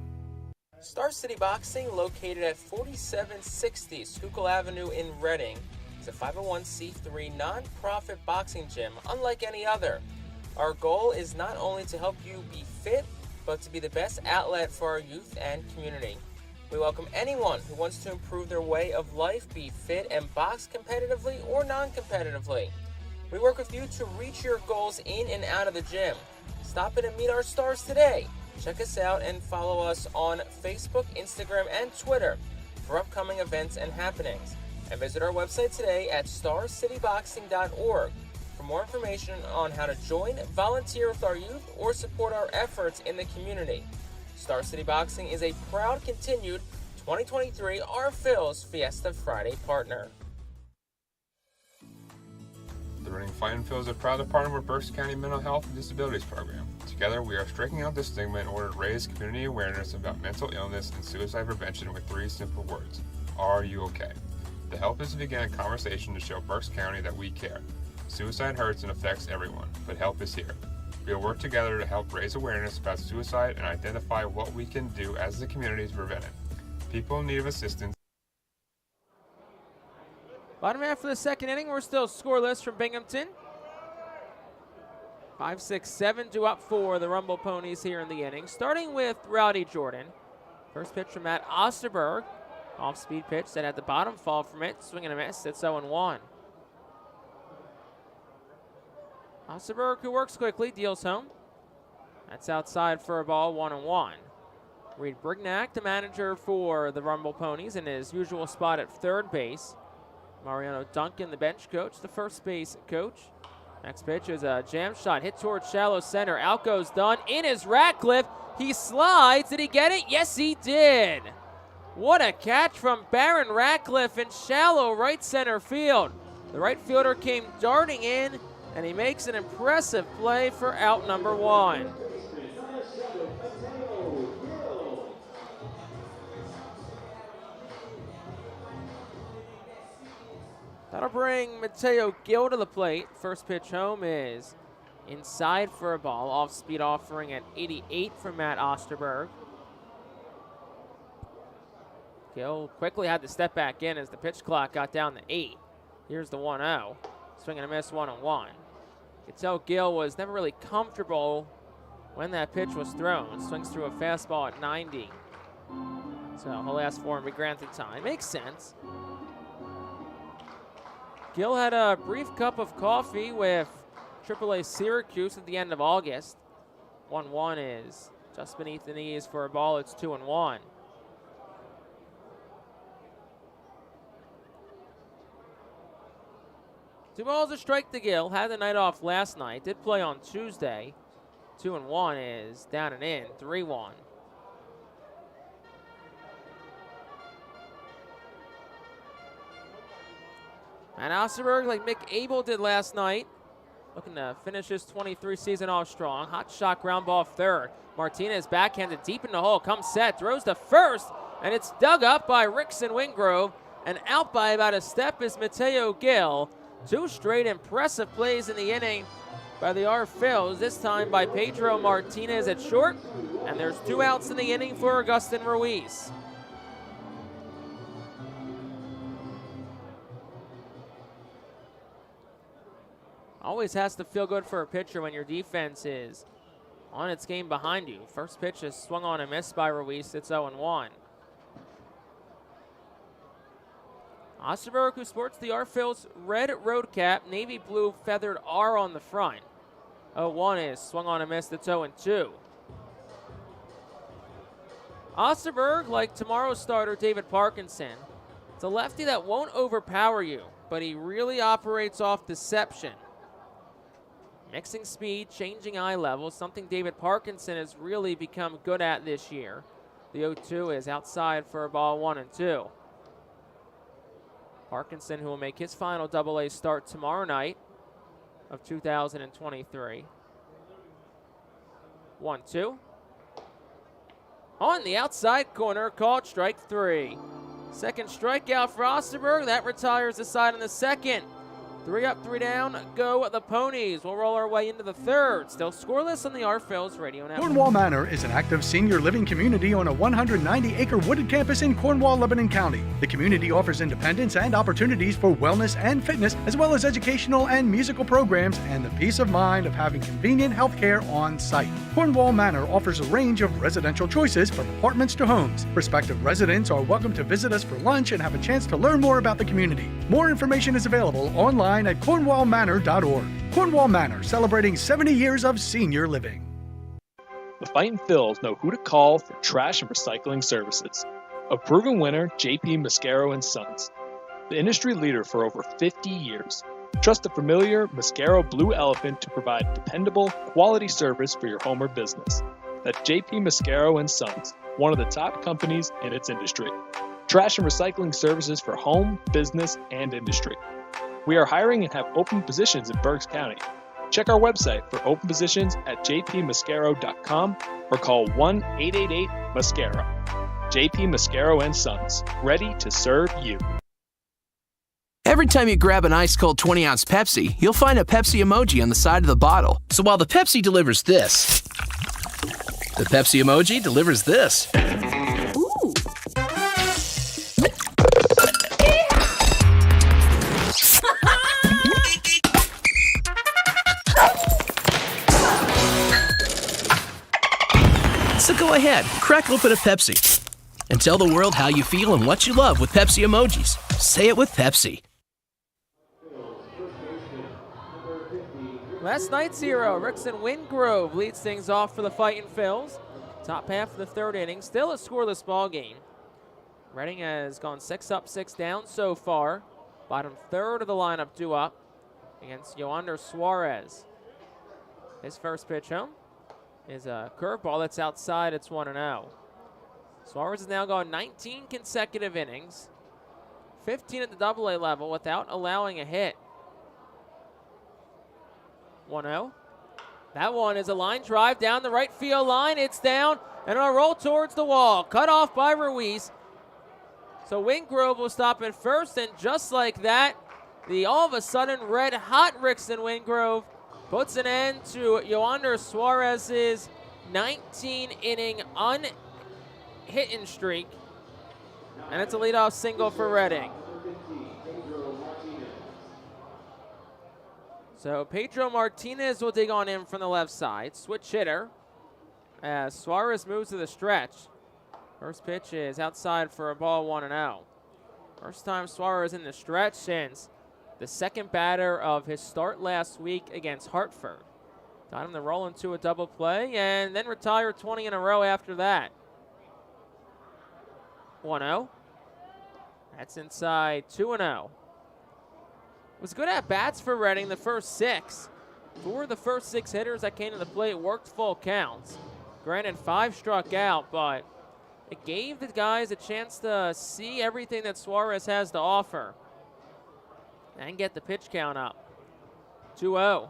Star City Boxing, located at 4760 Schuylkill Avenue in Reading, is a 501c3 non-profit boxing gym unlike any other. Our goal is not only to help you be fit, but to be the best outlet for our youth and community. We welcome anyone who wants to improve their way of life, be fit, and box competitively or non-competitively. We work with you to reach your goals in and out of the gym. Stop in and meet our stars today. Check us out and follow us on Facebook, Instagram, and Twitter for upcoming events and happenings. And visit our website today at starcityboxing.org for more information on how to join, volunteer with our youth, or support our efforts in the community. Star City Boxing is a proud continued 2023 Our Phil's Fiesta Friday partner. The Reading Fightin' Phillies are proud to partner with Berks County Mental Health and Disabilities Program. Together, we are striking out the stigma in order to raise community awareness about mental illness and suicide prevention with 3 simple words. Are you okay? The help is to begin a conversation to show Berks County that we care. Suicide hurts and affects everyone, but help is here. We will work together to help raise awareness about suicide and identify what we can do as a community to prevent it. People in need of assistance. Bottom half of the second inning, we're still scoreless from Binghamton. 5-6-7 up for the Rumble Ponies here in the inning. Starting with Rowdy Jordan. First pitch from Matt Osterberg. Off-speed pitch that had the bottom fall from it. Swing and a miss. It's 0-1. Osterberg, who works quickly, deals home. That's outside for a ball, 1-1. Reed Brignac, the manager for the Rumble Ponies, in his usual spot at third base. Mariano Duncan, the bench coach, the first base coach. Next pitch is a jam shot hit towards shallow center. Out goes Dunn. In is Ratcliffe. He slides. Did he get it? Yes, he did. What a catch from Baron Ratcliffe in shallow right center field. The right fielder came darting in, and he makes an impressive play for out number 1. That'll bring Mateo Gill to the plate. First pitch home is inside for a ball. Off-speed offering at 88 from Matt Osterberg. Gill quickly had to step back in as the pitch clock got down to 8. Here's the 1-0. Swing and a miss, 1-1. You can tell Gill was never really comfortable when that pitch was thrown. Swings through a fastball at 90. So he'll ask for him to be granted time. Makes sense. Gill had a brief cup of coffee with AAA Syracuse at the end of August. 1-1 is just beneath the knees for a ball. It's 2-1. Two balls a strike to Gill. Had the night off last night. Did play on Tuesday. 2-1 is down and in. 3-1. And Osterberg, like Mick Abel did last night, looking to finish his 23 season off strong. Hot shot ground ball third. Martinez backhanded deep in the hole. Comes set, throws to first, and it's dug up by Rickson Wingrove. And out by about a step is Mateo Gill. 2 straight impressive plays in the inning by the Our Phils, this time by Pedro Martinez at short. And there's 2 outs in the inning for Augustin Ruiz. Always has to feel good for a pitcher when your defense is on its game behind you. First pitch is swung on and missed by Ruiz. It's 0-1. Osterberg, who sports the Our Phil's red road cap, navy blue feathered R on the front. 0-1 is swung on and missed. It's 0-2. Osterberg, like tomorrow's starter David Parkinson, it's a lefty that won't overpower you, but he really operates off deception. Mixing speed, changing eye level, something David Parkinson has really become good at this year. The 0-2 is outside for a ball, 1-2. Parkinson, who will make his final AA start tomorrow night of 2023. 1-2. On the outside corner, called strike 3. Second strikeout for Osterberg. That retires the side in the second. 3 up, 3 down, go the Ponies. We'll roll our way into the third. Still scoreless on the Our Phil's Radio Network. Cornwall Manor is an active senior living community on a 190-acre wooded campus in Cornwall, Lebanon County. The community offers independence and opportunities for wellness and fitness, as well as educational and musical programs, and the peace of mind of having convenient health care on site. Cornwall Manor offers a range of residential choices from apartments to homes. Prospective residents are welcome to visit us for lunch and have a chance to learn more about the community. More information is available online at cornwallmanor.org. Cornwall Manor, celebrating 70 years of senior living. The Fightin' Phils know who to call for trash and recycling services. of proven winner J.P. Mascaro & Sons, the industry leader for over 50 years. Trust the familiar Mascaro Blue Elephant to provide dependable, quality service for your home or business. That's J.P. Mascaro & Sons, one of the top companies in its industry. Trash and recycling services for home, business, and industry. We are hiring and have open positions in Berks County. Check our website for open positions at jpmascaro.com or call 1-888-MASCARO. J.P. Mascaro & Sons, ready to serve you. Every time you grab an ice-cold 20-ounce Pepsi, you'll find a Pepsi emoji on the side of the bottle. So while the Pepsi delivers this, the Pepsi emoji delivers this. Ooh. So go ahead, crack open a Pepsi, and tell the world how you feel and what you love with Pepsi emojis. Say it with Pepsi. Last night's hero, Rickson Wingrove, leads things off for the Fightin' Phils. Top half of the third inning, still a scoreless ball game. Reading has gone 6 up, 6 down so far. Bottom third of the lineup due up against Yoander Suarez. His first pitch home is a curveball that's outside. It's 1-0. Suarez has now gone 19 consecutive innings, 15 at the AA level without allowing a hit. 1-0. That one is a line drive down the right field line. It's down and a roll towards the wall. Cut off by Ruiz. So Wingrove will stop at first, and just like that, the all of a sudden red hot Rickson Wingrove puts an end to Yoander Suarez's 19-inning unhitting streak. And it's a leadoff single for Reading. So Pedro Martinez will dig on in from the left side. Switch hitter as Suarez moves to the stretch. First pitch is outside for a ball, 1-0. First time Suarez in the stretch since the second batter of his start last week against Hartford. Got him to roll into a double play and then retire 20 in a row after that. 1-0. That's inside, 2-0. It was good at bats for Reading the first 6. 4 of the first 6 hitters that came to the plate worked full counts. Granted, 5 struck out, but it gave the guys a chance to see everything that Suarez has to offer and get the pitch count up. 2-0.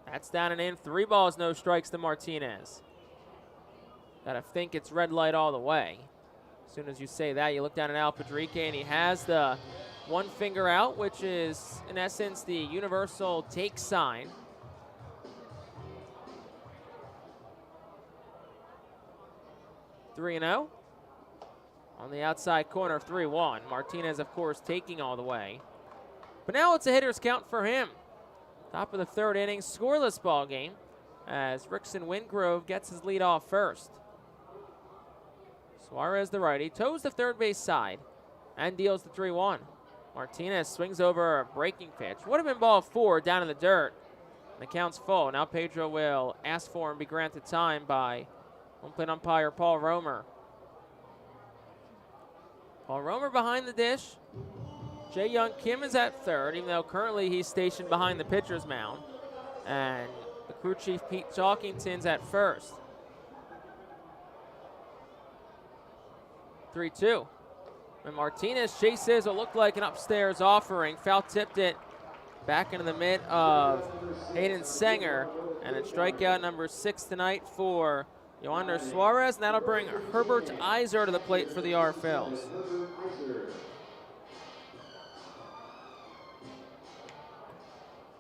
That's down and in. 3 balls, no strikes to Martinez. Gotta think it's red light all the way. As soon as you say that, you look down at Al Padrique, and he has the one finger out, which is, in essence, the universal take sign. (3-0) on the outside corner, 3-1. Martinez, of course, taking all the way. But now it's a hitter's count for him. Top of the third inning, scoreless ball game as Rickson Wingrove gets his lead off first. Suarez, the righty, toes the third base side and deals the 3-1. Martinez swings over a breaking pitch. Would have been ball 4 down in the dirt. The count's full. Now Pedro will ask for and be granted time by home plate umpire Paul Romer. Paul Romer behind the dish. Jae Young Kim is at third, even though currently he's stationed behind the pitcher's mound. And the crew chief Pete Chalkington's at first. 3-2. And Martinez chases what looked like an upstairs offering. Foul tipped it back into the mitt of Hayden Sanger. And it's strikeout number 6 tonight for Yoander Suarez. And that'll bring Herbert Iser to the plate for the R-Phils.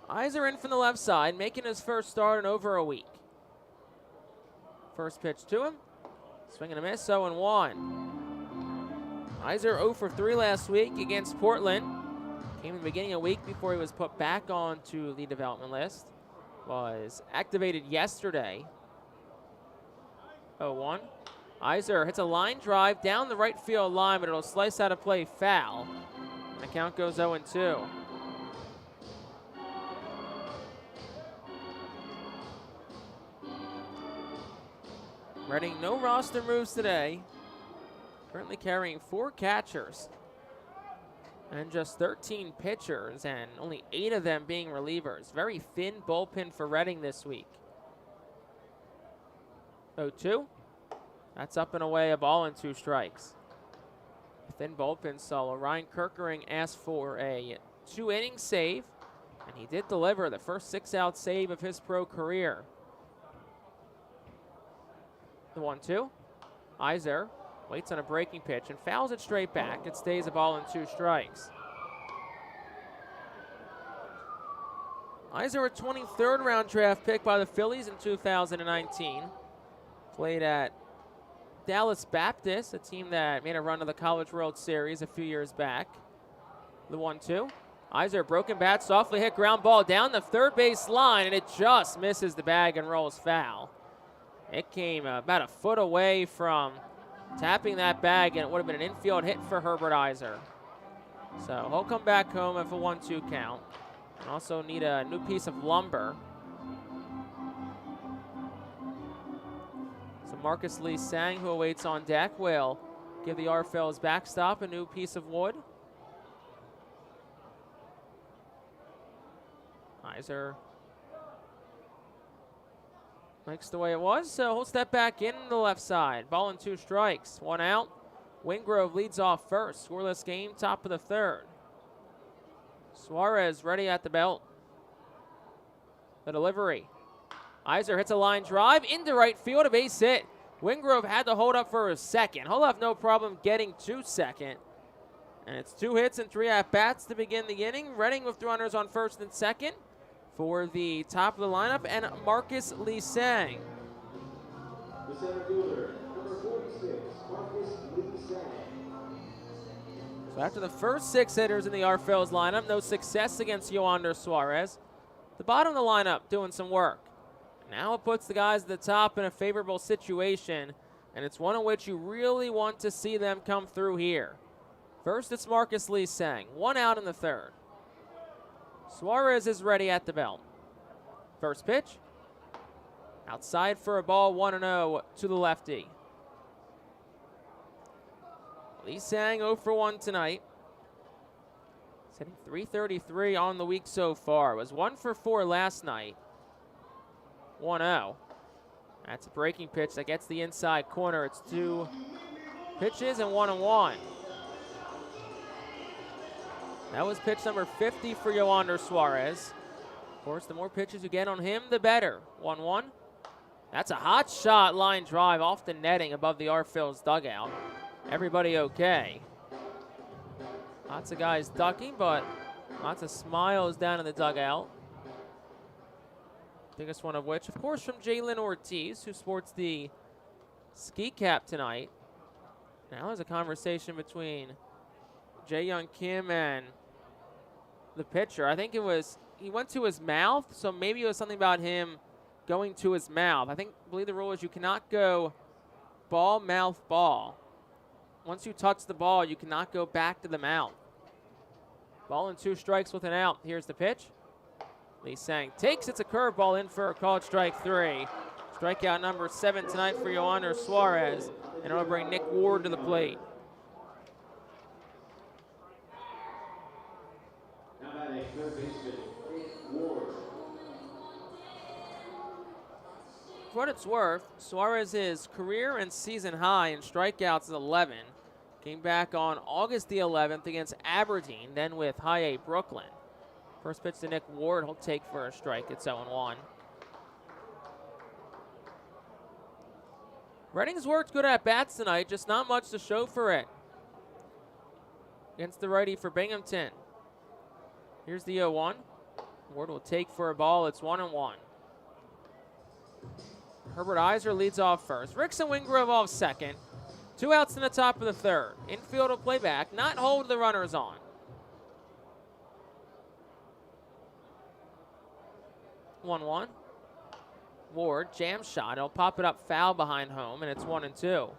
Iser in from the left side, making his first start in over a week. First pitch to him. Swing and a miss, 0-1. Iser 0 for 3 last week against Portland. Came in the beginning of the week before he was put back onto the development list. Was activated yesterday. 0-1. Iser hits a line drive down the right field line, but it'll slice out of play foul. And the count goes 0-2. Reading no roster moves today. currently carrying 4 catchers and just 13 pitchers, and only 8 of them being relievers. Very thin bullpen for Reading this week. 0-2. That's up and away, a ball and 2 strikes. Thin bullpen solo. Ryan Kirkering asked for a 2-inning save, and he did deliver the first 6-out save of his pro career. The 1-2. Iser waits on a breaking pitch and fouls it straight back. It stays a ball and 2 strikes. Iser, a 23rd round draft pick by the Phillies in 2019. Played at Dallas Baptist, a team that made a run to the College World Series a few years back. The 1-2. Iser, broken bat, softly hit ground ball down the third base line, and it just misses the bag and rolls foul. It came about a foot away from tapping that bag, and it would have been an infield hit for Herbert Iser. So he'll come back home with a 1-2 count. And also need a new piece of lumber. So Marcus Lee Sang, who awaits on deck, will give the R-Phil's backstop a new piece of wood. Iser likes the way it was, so he'll step back in the left side. Ball and 2 strikes, 1 out. Wingrove leads off first. Scoreless game, top of the 3rd. Suarez ready at the belt. The delivery. Iser hits a line drive into right field, a base hit. Wingrove had to hold up for a second. He'll have no problem getting to second. And it's 2 hits and 3 at-bats to begin the inning. Reading with 2 runners on first and second for the top of the lineup, and Marcus Lee Sang. The center fielder, number 46, Marcus Lee Sang. So after the first 6 hitters in the R-Phil's lineup, no success against Yoander Suarez. The bottom of the lineup doing some work. Now it puts the guys at the top in a favorable situation, and it's one in which you really want to see them come through here. First, it's Marcus Lee Sang, 1 out in the 3rd. Suarez is ready at the belt. First pitch. Outside for a ball, 1-0 to the lefty. Lee Sang 0 for 1 tonight. He's hitting .333 on the week so far. Was 1 for 4 last night. 1-0. That's a breaking pitch that gets the inside corner. It's 2 pitches and 1-1. That was pitch number 50 for Yoander Suarez. Of course, the more pitches you get on him, the better. 1-1. That's a hot shot, line drive off the netting above the R-Phil's dugout. Everybody okay. Lots of guys ducking, but lots of smiles down in the dugout. Biggest one of which, of course, from Jalen Ortiz, who sports the ski cap tonight. Now there's a conversation between Jae-Young Kim and the pitcher. I think he went to his mouth, so maybe it was something about him going to his mouth. I believe the rule is you cannot go ball, mouth, ball. Once you touch the ball, you cannot go back to the mouth. Ball and 2 strikes with an out. Here's the pitch. Lee Sang takes. It's a curveball in for a called strike 3. Strikeout number 7 tonight for Yoander Suarez, and it'll bring Nick Ward to the plate. For what it's worth, Suarez's career and season high in strikeouts is 11. Came back on August the 11th against Aberdeen, then with High A Brooklyn. First pitch to Nick Ward, he'll take for a strike. It's 0-1. Reading's worked good at bats tonight, just not much to show for it. Against the righty for Binghamton. Here's the 0-1. Ward will take for a ball. It's 1-1. Herbert Iser leads off first. Rickson Wingrove off second. 2 outs in the top of the 3rd. Infield will play back, not hold the runners on. 1-1. Ward, jam shot. He'll pop it up foul behind home, and it's 1-2.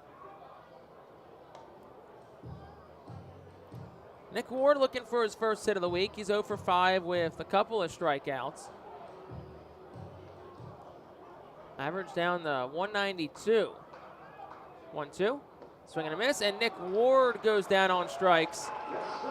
Nick Ward looking for his first hit of the week. He's 0 for 5 with a couple of strikeouts. Average down to 192. 1-2. Swing and a miss, and Nick Ward goes down on strikes.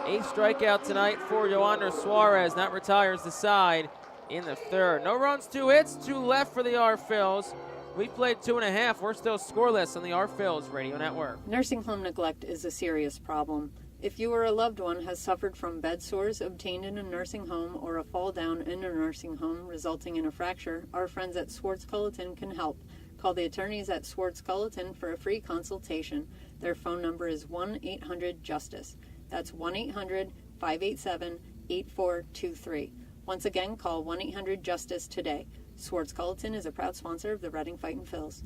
8th strikeout tonight for Yoander Suarez. That retires the side in the 3rd. No runs, 2 hits, 2 left for the R-Phils. We played 2.5. We're still scoreless on the R-Phils Radio Network. Nursing home neglect is a serious problem. If you or a loved one has suffered from bed sores obtained in a nursing home or a fall down in a nursing home resulting in a fracture, our friends at Swartz Culleton can help. Call the attorneys at Swartz Culleton for a free consultation. Their phone number is 1-800-JUSTICE. That's 1-800-587-8423. Once again, call 1-800-JUSTICE today. Swartz Culleton is a proud sponsor of the Reading Fightin' Phils.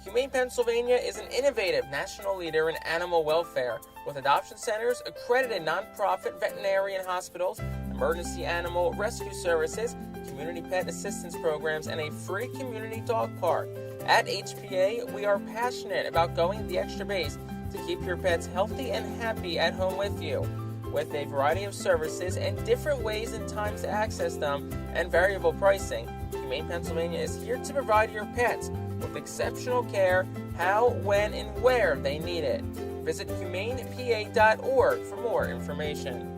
Humane Pennsylvania is an innovative national leader in animal welfare with adoption centers, accredited nonprofit veterinarian hospitals, emergency animal rescue services, community pet assistance programs, and a free community dog park. At HPA, we are passionate about going the extra base to keep your pets healthy and happy at home with you. With a variety of services and different ways and times to access them and variable pricing, Humane Pennsylvania is here to provide your pets with exceptional care how, when, and where they need it. Visit humanepa.org for more information.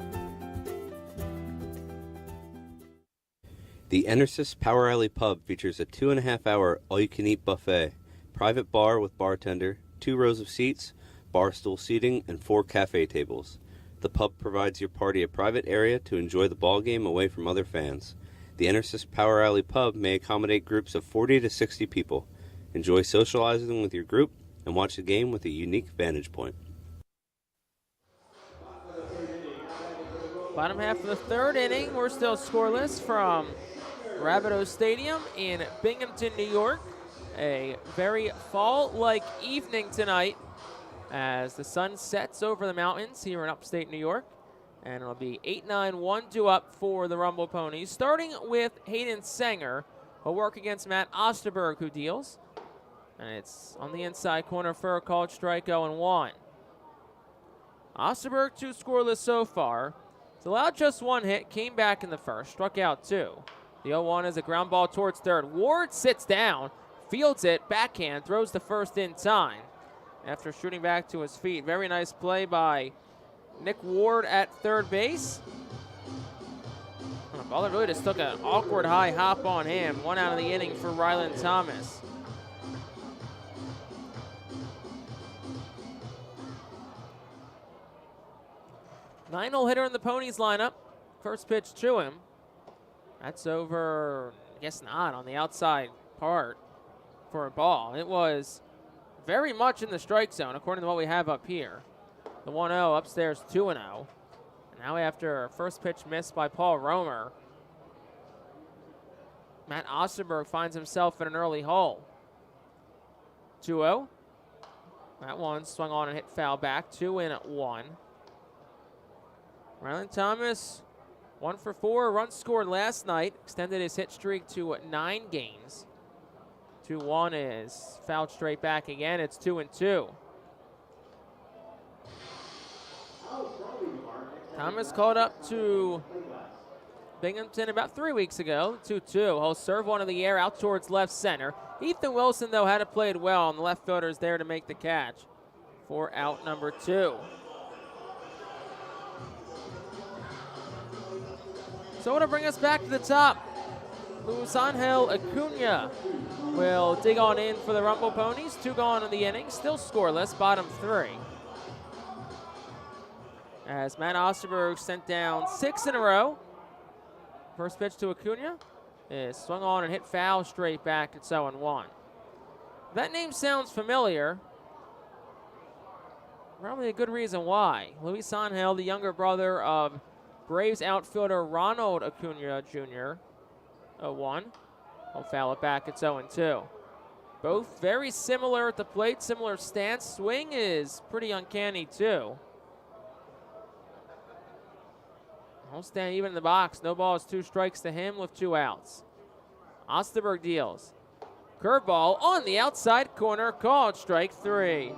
The Enersys Power Alley Pub features a 2.5-hour all-you-can-eat buffet, private bar with bartender, 2 rows of seats, bar stool seating, and 4 cafe tables. The pub provides your party a private area to enjoy the ball game away from other fans. The Enersys Power Alley Pub may accommodate groups of 40 to 60 people. Enjoy socializing with your group and watch the game with a unique vantage point. Bottom half of the 3rd inning, we're still scoreless from Mirabito Stadium in Binghamton, New York. A very fall-like evening tonight as the sun sets over the mountains here in upstate New York. And it'll be 8-9-1 due up for the Rumble Ponies. Starting with Hayden Sanger, who'll work against Matt Osterberg, who deals. And it's on the inside corner for a called strike 0-1. Osterberg 2 scoreless so far. He's allowed just 1 hit, came back in the 1st, struck out 2. The 0-1 is a ground ball towards 3rd. Ward sits down, fields it, backhand, throws the 1st in time after shooting back to his feet. Very nice play by Nick Ward at 3rd base. The baller really just took an awkward high hop on him. 1 out of the inning for Ryland Thomas. Nine-hole hitter in the Ponies lineup. First pitch to him. That's over, I guess not, on the outside part for a ball. It was very much in the strike zone, according to what we have up here. The 1-0 upstairs 2-0. And now after first pitch missed by Paul Romer, Matt Osterberg finds himself in an early hole. 2-0. That one swung on and hit foul back. 2-1. Ryland Thomas, 1 for 4. Runs scored last night. Extended his hit streak to 9 games. 2-1 is fouled straight back again. It's 2-2. Thomas called up to Binghamton about 3 weeks ago. 2-2. He'll serve one in the air out towards left center. Ethan Wilson, though, had it played well, and the left fielder is there to make the catch for out number 2. So to bring us back to the top, Luis Angel Acuna will dig on in for the Rumble Ponies. 2 gone in the inning, still scoreless, bottom 3. As Matt Osterberg sent down 6 in a row. First pitch to Acuna is swung on and hit foul straight back. It's 0-1. That name sounds familiar. Probably a good reason why. Luis Angel, the younger brother of Braves outfielder Ronald Acuna Jr. 0-1. He'll foul it back. It's 0-2. Both very similar at the plate, similar stance. Swing is pretty uncanny, too. He'll stand even in the box. No balls, 2 strikes to him with 2 outs. Osterberg deals. Curveball on the outside corner, called strike 3.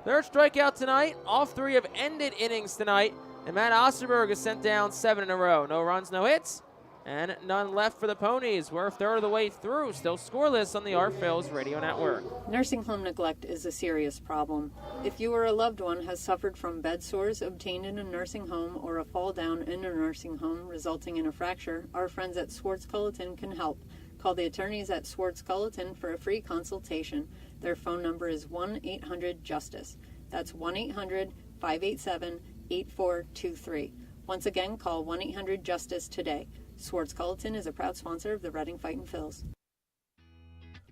3rd strikeout tonight. All 3 have ended innings tonight. And Matt Osterberg is sent down 7 in a row. No runs, no hits. and none left for the Ponies. We're a third of the way through, still scoreless on the Our Phil's Radio Network. Nursing home neglect is a serious problem. If you or a loved one has suffered from bed sores obtained in a nursing home or a fall down in a nursing home resulting in a fracture, our friends at Swartz Culleton can help. Call the attorneys at Swartz Culleton for a free consultation. Their phone number is 1-800-JUSTICE. That's 1-800-587-8423. Once again, call 1-800-JUSTICE today. Swartz Culleton is a proud sponsor of the Reading Fightin' Phils.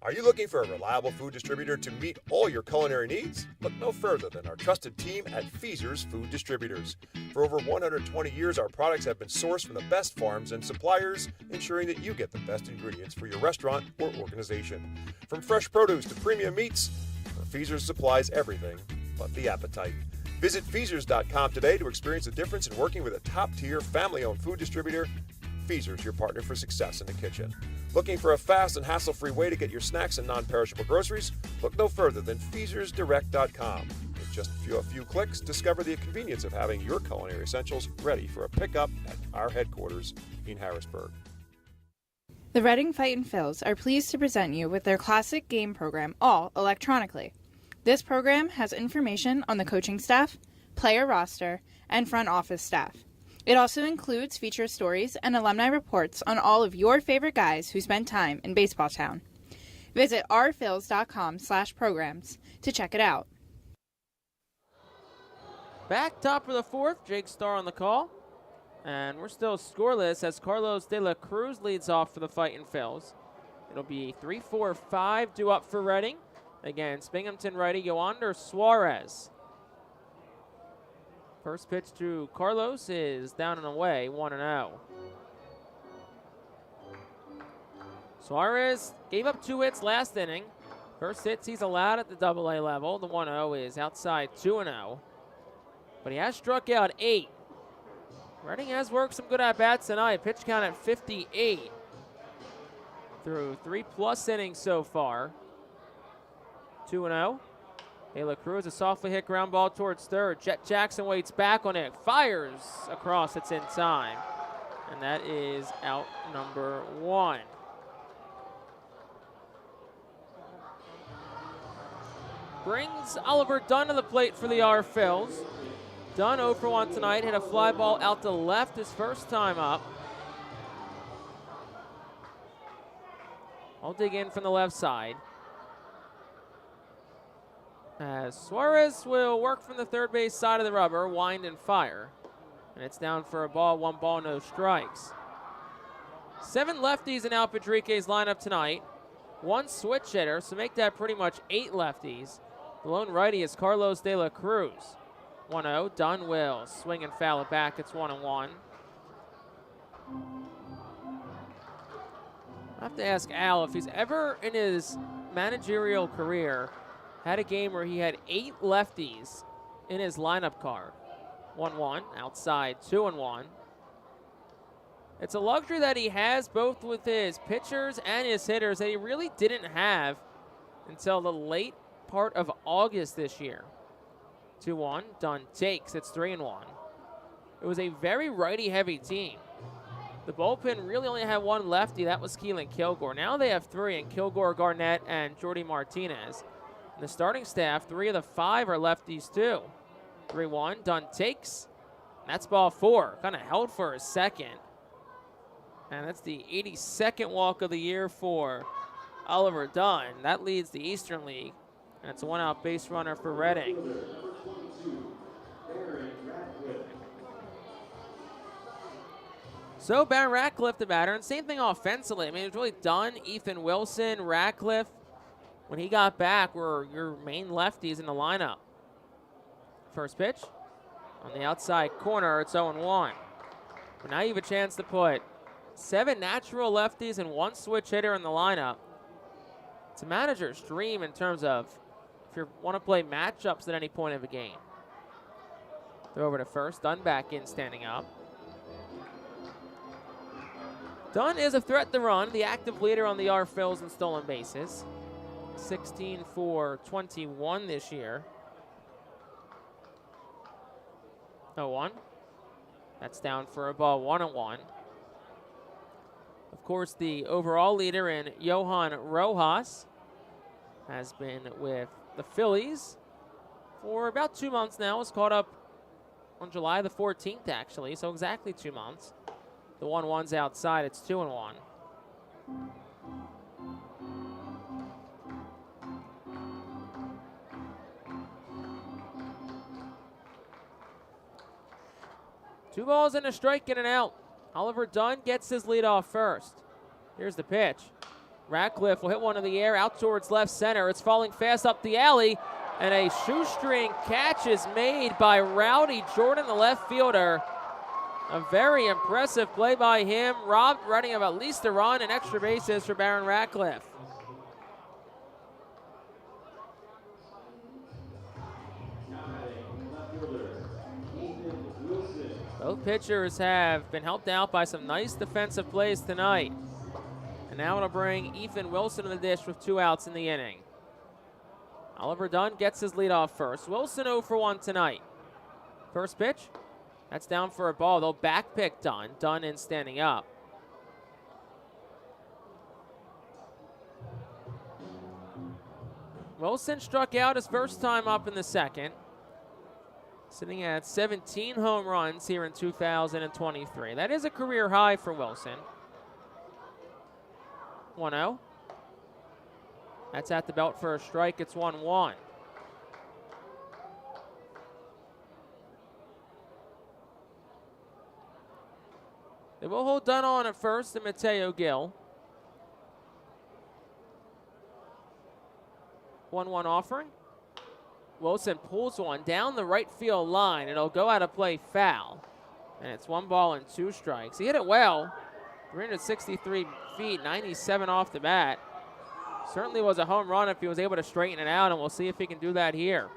Are you looking for a reliable food distributor to meet all your culinary needs? Look no further than our trusted team at Feaser's Food Distributors. For over 120 years, our products have been sourced from the best farms and suppliers, ensuring that you get the best ingredients for your restaurant or organization. From fresh produce to premium meats, Feaser's supplies everything but the appetite. Visit Feasers.com today to experience the difference in working with a top-tier, family-owned food distributor. Feaser's, your partner for success in the kitchen. Looking for a fast and hassle-free way to get your snacks and non-perishable groceries? Look no further than FeasersDirect.com. With just a few clicks, discover the convenience of having your culinary essentials ready for a pickup at our headquarters in Harrisburg. The Reading Fightin' Phils are pleased to present you with their classic game program, all electronically. This program has information on the coaching staff, player roster, and front office staff. It also includes feature stories and alumni reports on all of your favorite guys who spent time in Baseball Town. Visit ourphils.com/programs to check it out. Back top of the fourth, Jake Starr on the call. And we're still scoreless as Carlos De La Cruz leads off for the Fightin' Phils. It'll be 3-4-5 due up for Reading against Binghamton righty Yoander Suarez. First pitch to Carlos is down and away, 1-0. Suarez gave up 2 hits last inning. First hits he's allowed at the AA level. The 1-0 is outside 2-0. But he has struck out 8. Reading has worked some good at-bats tonight. Pitch count at 58. Through 3+ innings so far. 2-0. De La Cruz, a softly hit ground ball towards third. Jet Jackson waits back on it. Fires across. It's in time. And that is out number 1. Brings Oliver Dunn to the plate for the Our Phils. Dunn 0 for 1 tonight. Hit a fly ball out to left his first time up. I'll dig in from the left side. As Suarez will work from the third base side of the rubber, wind and fire. And it's down for a ball, 1 ball, no strikes. 7 lefties in Al Padrique's lineup tonight. 1 switch hitter, so make that pretty much 8 lefties. The lone righty is Carlos De La Cruz. 1-0, Dunn will swing and foul it back. It's 1-1. I have to ask Al if he's ever in his managerial career had a game where he had 8 lefties in his lineup card. 1-1, outside 2-1. It's a luxury that he has both with his pitchers and his hitters that he really didn't have until the late part of August this year. 2-1, Dunn takes, it's 3-1. It was a very righty-heavy team. The bullpen really only had 1 lefty, that was Keelan Kilgore. Now they have 3 in Kilgore, Garnett, and Jordy Martinez. In the starting staff, 3 of the 5 are lefties too. 3-1, Dunn takes. That's ball 4. Kind of held for a second. And that's the 82nd walk of the year for Oliver Dunn. That leads the Eastern League. And it's a 1-out base runner for Reading. So Baron Ratcliffe the batter, and same thing offensively. I mean, it was really Dunn, Ethan Wilson, Ratcliffe, when he got back, were your main lefties in the lineup. First pitch on the outside corner, it's 0-1. But now you have a chance to put 7 natural lefties and 1 switch hitter in the lineup. It's a manager's dream in terms of if you want to play matchups at any point of a game. Throw over to first, Dunn back in, standing up. Dunn is a threat to run, the active leader on the Our Phils in stolen bases. 16 for 21 this year. 0-1. That's down for a ball, 1-1. Of course, the overall leader in Johan Rojas has been with the Phillies for about 2 months now. Was caught up on July the 14th, actually, so exactly 2 months. The 1-1's outside. It's 2-1. Two balls and a strike and an out. Oliver Dunn gets his lead off first. Here's the pitch. Ratcliffe will hit one in the air out towards left center. It's falling fast up the alley, and a shoestring catch is made by Rowdy Jordan, the left fielder. A very impressive play by him. Robbed Reading of at least a run and extra bases for Baron Ratcliffe. Both pitchers have been helped out by some nice defensive plays tonight. And now it'll bring Ethan Wilson to the dish with 2 outs in the inning. Oliver Dunn gets his lead off first. Wilson 0 for 1 tonight. First pitch, that's down for a ball. They'll back pick Dunn. Dunn in standing up. Wilson struck out his first time up in the second. Sitting at 17 home runs here in 2023. That is a career high for Wilson. 1-0. That's at the belt for a strike. It's 1-1. They will hold Dunn on at first and Mateo Gill. 1-1 offering. Wilson pulls one down the right field line. It'll go out of play foul. And it's 1 ball and 2 strikes. He hit it well. 363 feet, 97 off the bat. Certainly was a home run if he was able to straighten it out, and we'll see if he can do that here.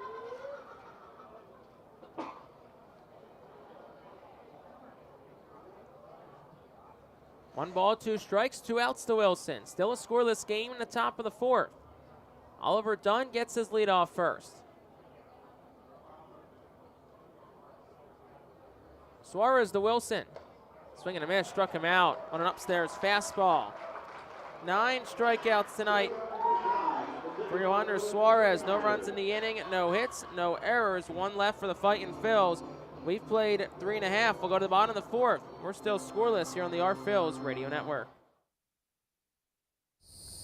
One ball, 2 strikes, 2 outs to Wilson. Still a scoreless game in the top of the 4th. Oliver Dunn gets his lead off first. Suarez to Wilson. Swing and a miss, struck him out on an upstairs fastball. 9 strikeouts tonight for Yohander Suarez. No runs in the inning, no hits, no errors. 1 left for the Fightin' Phils. We've played 3.5. We'll go to the bottom of the 4th. We're still scoreless here on the Our Phils Radio Network.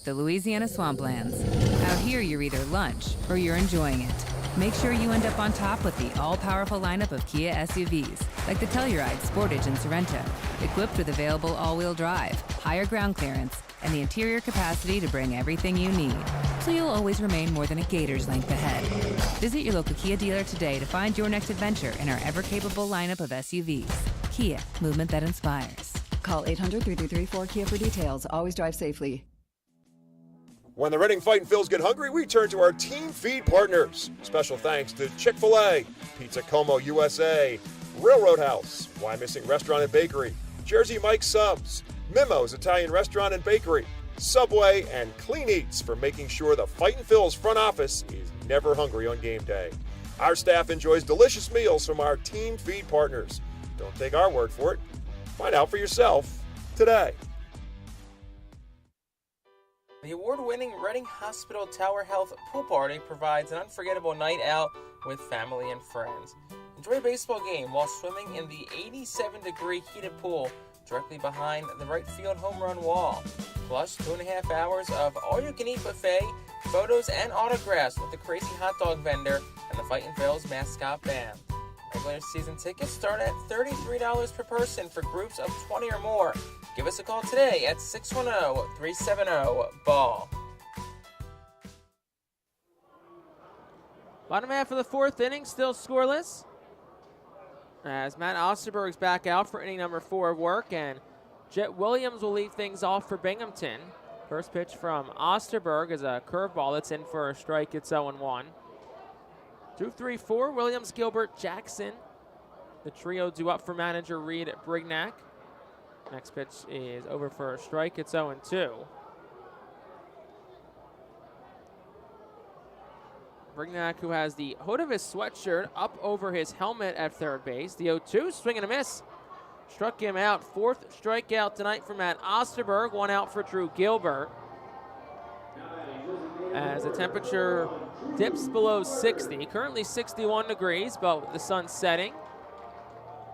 The Louisiana Swamplands. Out here, you're either lunch or you're enjoying it. Make sure you end up on top with the all-powerful lineup of Kia SUVs, like the Telluride, Sportage, and Sorrento, equipped with available all-wheel drive, higher ground clearance, and the interior capacity to bring everything you need, so you'll always remain more than a gator's length ahead. Visit your local Kia dealer today to find your next adventure in our ever-capable lineup of SUVs. Kia, movement that inspires. Call 800-3334-KIA for details. Always drive safely. When the Reading Fightin' Phils get hungry, we turn to our team feed partners. Special thanks to Chick-fil-A, Pizza Como USA, Railroad House, Why Missing Restaurant and Bakery, Jersey Mike's Subs, Mimo's Italian Restaurant and Bakery, Subway, and Clean Eats for making sure the Fightin' Phils front office is never hungry on game day. Our staff enjoys delicious meals from our team feed partners. Don't take our word for it. Find out for yourself today. The award-winning Reading Hospital Tower Health Pool Party provides an unforgettable night out with family and friends. Enjoy a baseball game while swimming in the 87-degree heated pool directly behind the right field home run wall. Plus 2.5 hours of all-you-can-eat buffet, photos, and autographs with the crazy hot dog vendor and the Fightin' Phils mascot band. Regular season tickets start at $33 per person for groups of 20 or more. Give us a call today at 610-370-BALL. Bottom half of the 4th inning, still scoreless. As Matt Osterberg's back out for inning number 4 of work, and Jet Williams will lead things off for Binghamton. First pitch from Osterberg is a curveball that's in for a strike. It's 0-1. 2-3-4, Williams, Gilbert, Jackson. The trio due up for manager Reed Brignac. Next pitch is over for a strike. It's 0-2. Brignac, who has the hood of his sweatshirt up over his helmet at third base. The 0-2, swing and a miss. struck him out. 4th strikeout tonight for Matt Osterberg. 1 out for Drew Gilbert. As the temperature dips below 60, currently 61 degrees, but with the sun setting.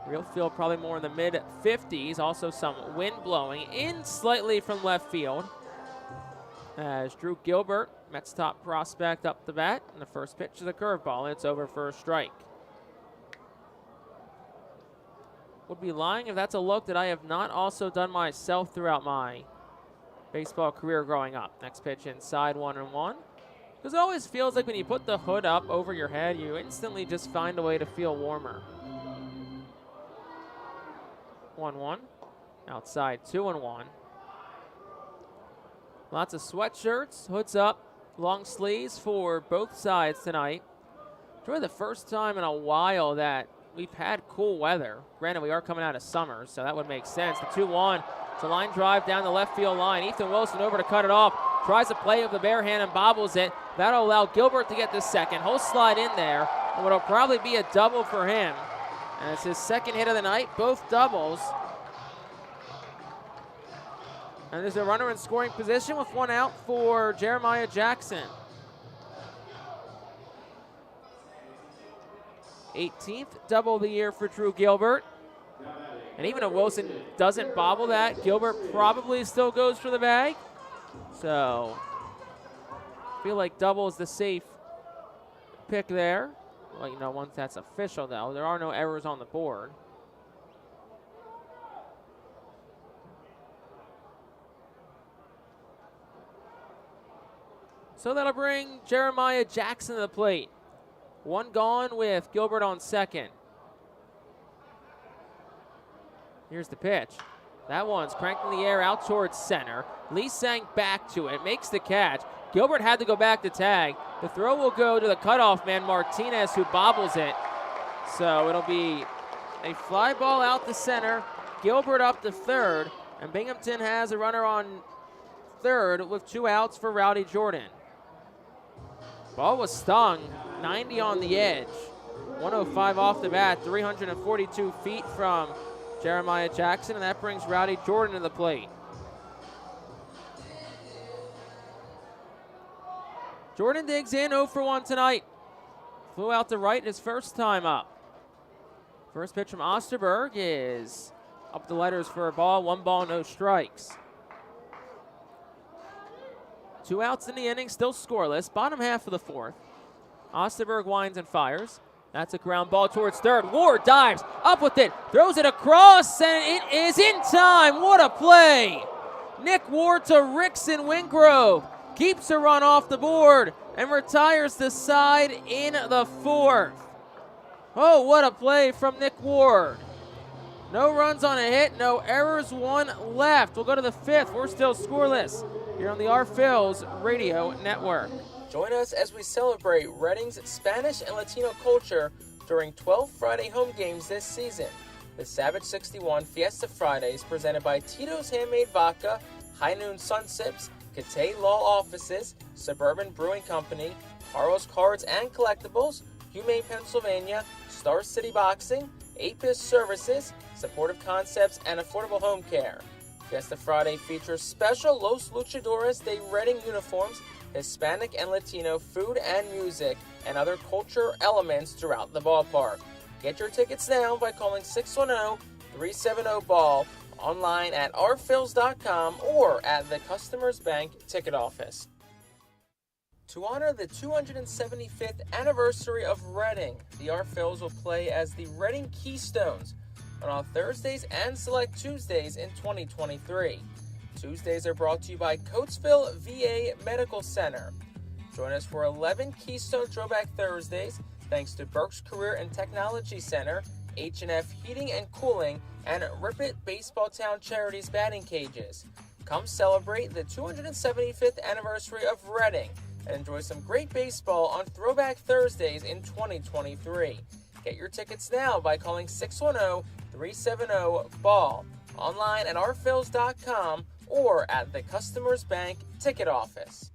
Real feel probably more in the mid-50s. Also some wind blowing in slightly from left field. As Drew Gilbert, Mets top prospect, up the bat. And the first pitch is a curveball. It's over for a strike. Would be lying if that's a look that I have not also done myself throughout my baseball career growing up. Next pitch inside, 1-1. Because it always feels like when you put the hood up over your head, you instantly just find a way to feel warmer. 1-1. Outside, 2-1. Lots of sweatshirts, hoods up, long sleeves for both sides tonight. It's really the first time in a while that we've had cool weather. Granted, we are coming out of summer, so that would make sense. The 2-1, it's a line drive down the left field line. Ethan Wilson over to cut it off. Tries to play with the bare hand and bobbles it. That'll allow Gilbert to get the second. He'll slide in there, and what'll probably be a double for him. And it's his second hit of the night, both doubles. And there's a runner in scoring position with 1 out for Jeremiah Jackson. 18th double of the year for Drew Gilbert. And even if Wilson doesn't bobble that, Gilbert probably still goes for the bag. So I feel like double is the safe pick there. Well, you know, once that's official, though, there are no errors on the board. So that'll bring Jeremiah Jackson to the plate. 1 gone with Gilbert on second. Here's the pitch. That one's cranked in the air out towards center. Lee Sang back to it, makes the catch. Gilbert had to go back to tag. The throw will go to the cutoff man, Martinez, who bobbles it. So it'll be a fly ball out the center, Gilbert up to third, and Binghamton has a runner on third with 2 outs for Rowdy Jordan. Ball was stung, 90 on the edge. 105 off the bat, 342 feet from Jeremiah Jackson, and that brings Rowdy Jordan to the plate. Jordan digs in, 0 for 1 tonight. Flew out to right his first time up. First pitch from Osterberg is up the letters for a ball, 1 ball, no strikes. 2 outs in the inning, still scoreless. Bottom half of the 4th. Osterberg winds and fires. That's a ground ball towards third. Ward dives up with it, throws it across, and it is in time. What a play! Nick Ward to Rickson Wingrove. Keeps a run off the board and retires the side in the 4th. Oh, what a play from Nick Ward. No runs on a hit, no errors, 1 left. We'll go to the 5th. We're still scoreless here on the Our Phillies Radio Network. Join us as we celebrate Reading's Spanish and Latino culture during 12 Friday home games this season. The Savage 61 Fiesta Fridays presented by Tito's Handmade Vodka, High Noon Sun Sips, Catay Law Offices, Suburban Brewing Company, Carlos Cards and Collectibles, Humane Pennsylvania, Star City Boxing, Apis Services, Supportive Concepts, and Affordable Home Care. Fiesta Friday features special Los Luchadores de Reading uniforms, Hispanic and Latino food and music, and other culture elements throughout the ballpark. Get your tickets now by calling 610-370-BALL, online at ourphils.com or at the Customers Bank ticket office. To honor the 275th anniversary of Reading, the Our Phils will play as the Reading Keystones on Thursdays and select Tuesdays in 2023. Tuesdays are brought to you by Coatesville VA Medical Center. Join us for 11 Keystone Throwback Thursdays thanks to Burke's Career and Technology Center, H&F Heating and Cooling, and Rip It Baseball Town Charities batting cages. Come celebrate the 275th anniversary of Reading and enjoy some great baseball on Throwback Thursdays in 2023. Get your tickets now by calling 610-370-BALL, online at ourphils.com or at the Customers Bank ticket office.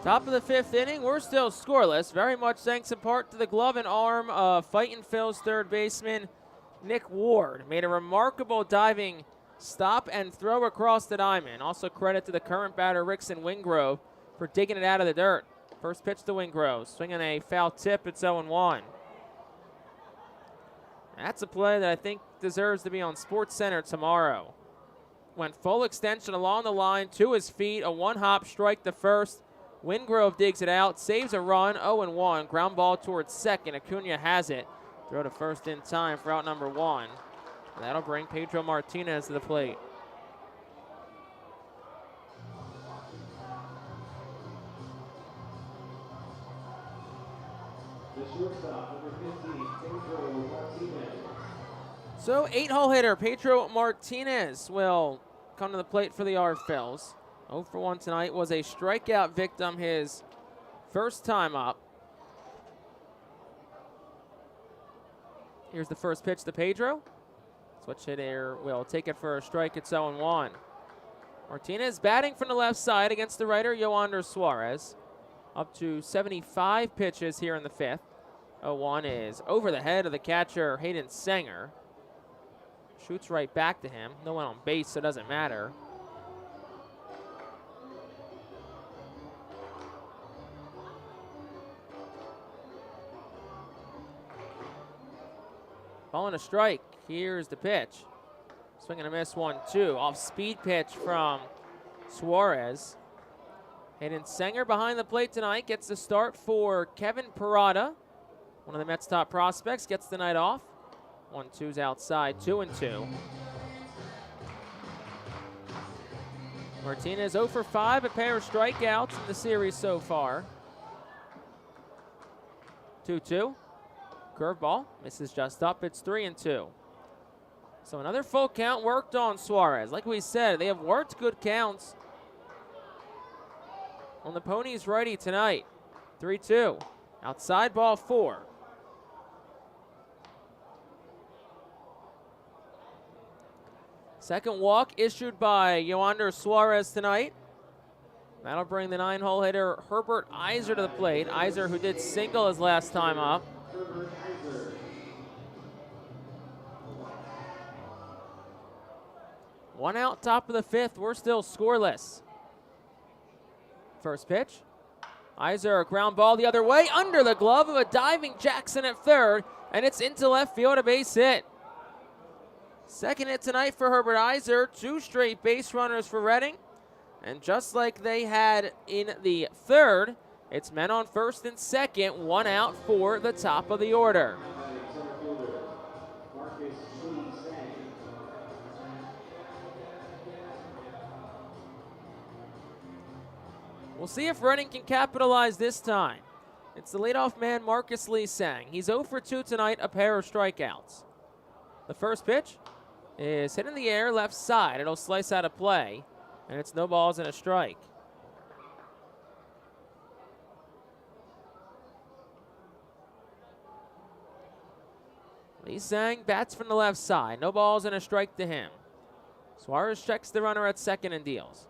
Top of the 5th inning, we're still scoreless, very much thanks in part to the glove and arm of Fightin Phil's third baseman Nick Ward. Made a remarkable diving stop and throw across the diamond. Also credit to the current batter Rickson Wingrove for digging it out of the dirt. First pitch to Wingrove, swinging a foul tip, it's 0-1. That's a play that I think deserves to be on SportsCenter tomorrow. Went full extension along the line to his feet, a one-hop strike to first. Wingrove digs it out, saves a run, 0-1. Ground ball towards second. Acuna has it. Throw to first in time for out number 1. That'll bring Pedro Martinez to the plate. So 8-hole hitter Pedro Martinez will come to the plate for the Phils. 0 for 1 tonight, was a strikeout victim his first time up. Here's the first pitch to Pedro. Switch hitter will take it for a strike. It's 0-1. Martinez batting from the left side against the righter Yoander Suarez. Up to 75 pitches here in the 5th. 0-1 is over the head of the catcher Hayden Sanger. Shoots right back to him. No one on base, so it doesn't matter. Ball and a strike. Here's the pitch. Swing and a miss, 1-2. Off speed pitch from Suarez. Hayden Sanger behind the plate tonight. Gets the start for Kevin Parada. One of the Mets' top prospects. Gets the night off. 1-2's outside, 2-2. Martinez 0 for 5, a pair of strikeouts in the series so far. 2-2. Curveball, misses just up, it's 3-2. So another full count worked on Suarez. Like we said, they have worked good counts on the Ponies righty tonight. 3-2. Outside ball 4. Second walk issued by Yoander Suarez tonight. That'll bring the 9-hole hitter Herbert Iser to the plate. Iser, who did single his last time up. One out, top of the 5th. We're still scoreless. First pitch. Iser, a ground ball the other way, under the glove of a diving Jackson at third, and it's into left field, a base hit. Second hit tonight for Herbert Iser. 2 straight base runners for Reading. And just like they had in the 3rd, it's men on first and second. 1 out for the top of the order. We'll see if Reading can capitalize this time. It's the leadoff man, Marcus Lee Sang. He's 0 for 2 tonight, a pair of strikeouts. The first pitch is hit in the air, left side. It'll slice out of play, and it's no balls and a strike. Lee Sang bats from the left side. No balls and a strike to him. Suarez checks the runner at second and deals.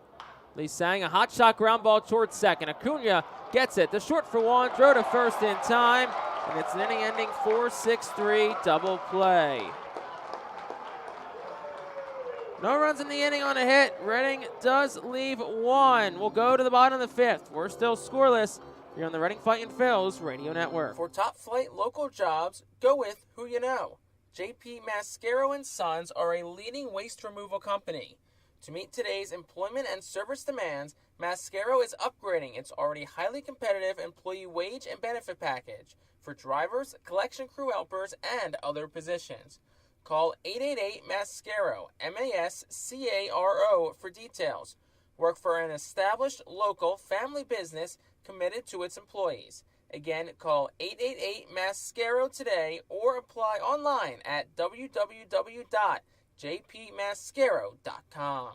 Lee Sang, a hot shot ground ball towards second. Acuna gets it. The short for 1, throw to first in time, and it's an inning-ending 4-6-3 double play. No runs in the inning on a hit. Reading does leave 1. We'll go to the bottom of the 5th. We're still scoreless here on the Reading Fightin Phil's Radio Network. For top flight local jobs, go with who you know. JP Mascaro & Sons are a leading waste removal company. To meet today's employment and service demands, Mascaro is upgrading its already highly competitive employee wage and benefit package for drivers, collection crew helpers, and other positions. Call 888-MASCARO, M-A-S-C-A-R-O, for details. Work for an established local family business committed to its employees. Again, call 888-MASCARO today or apply online at www.jpmascaro.com.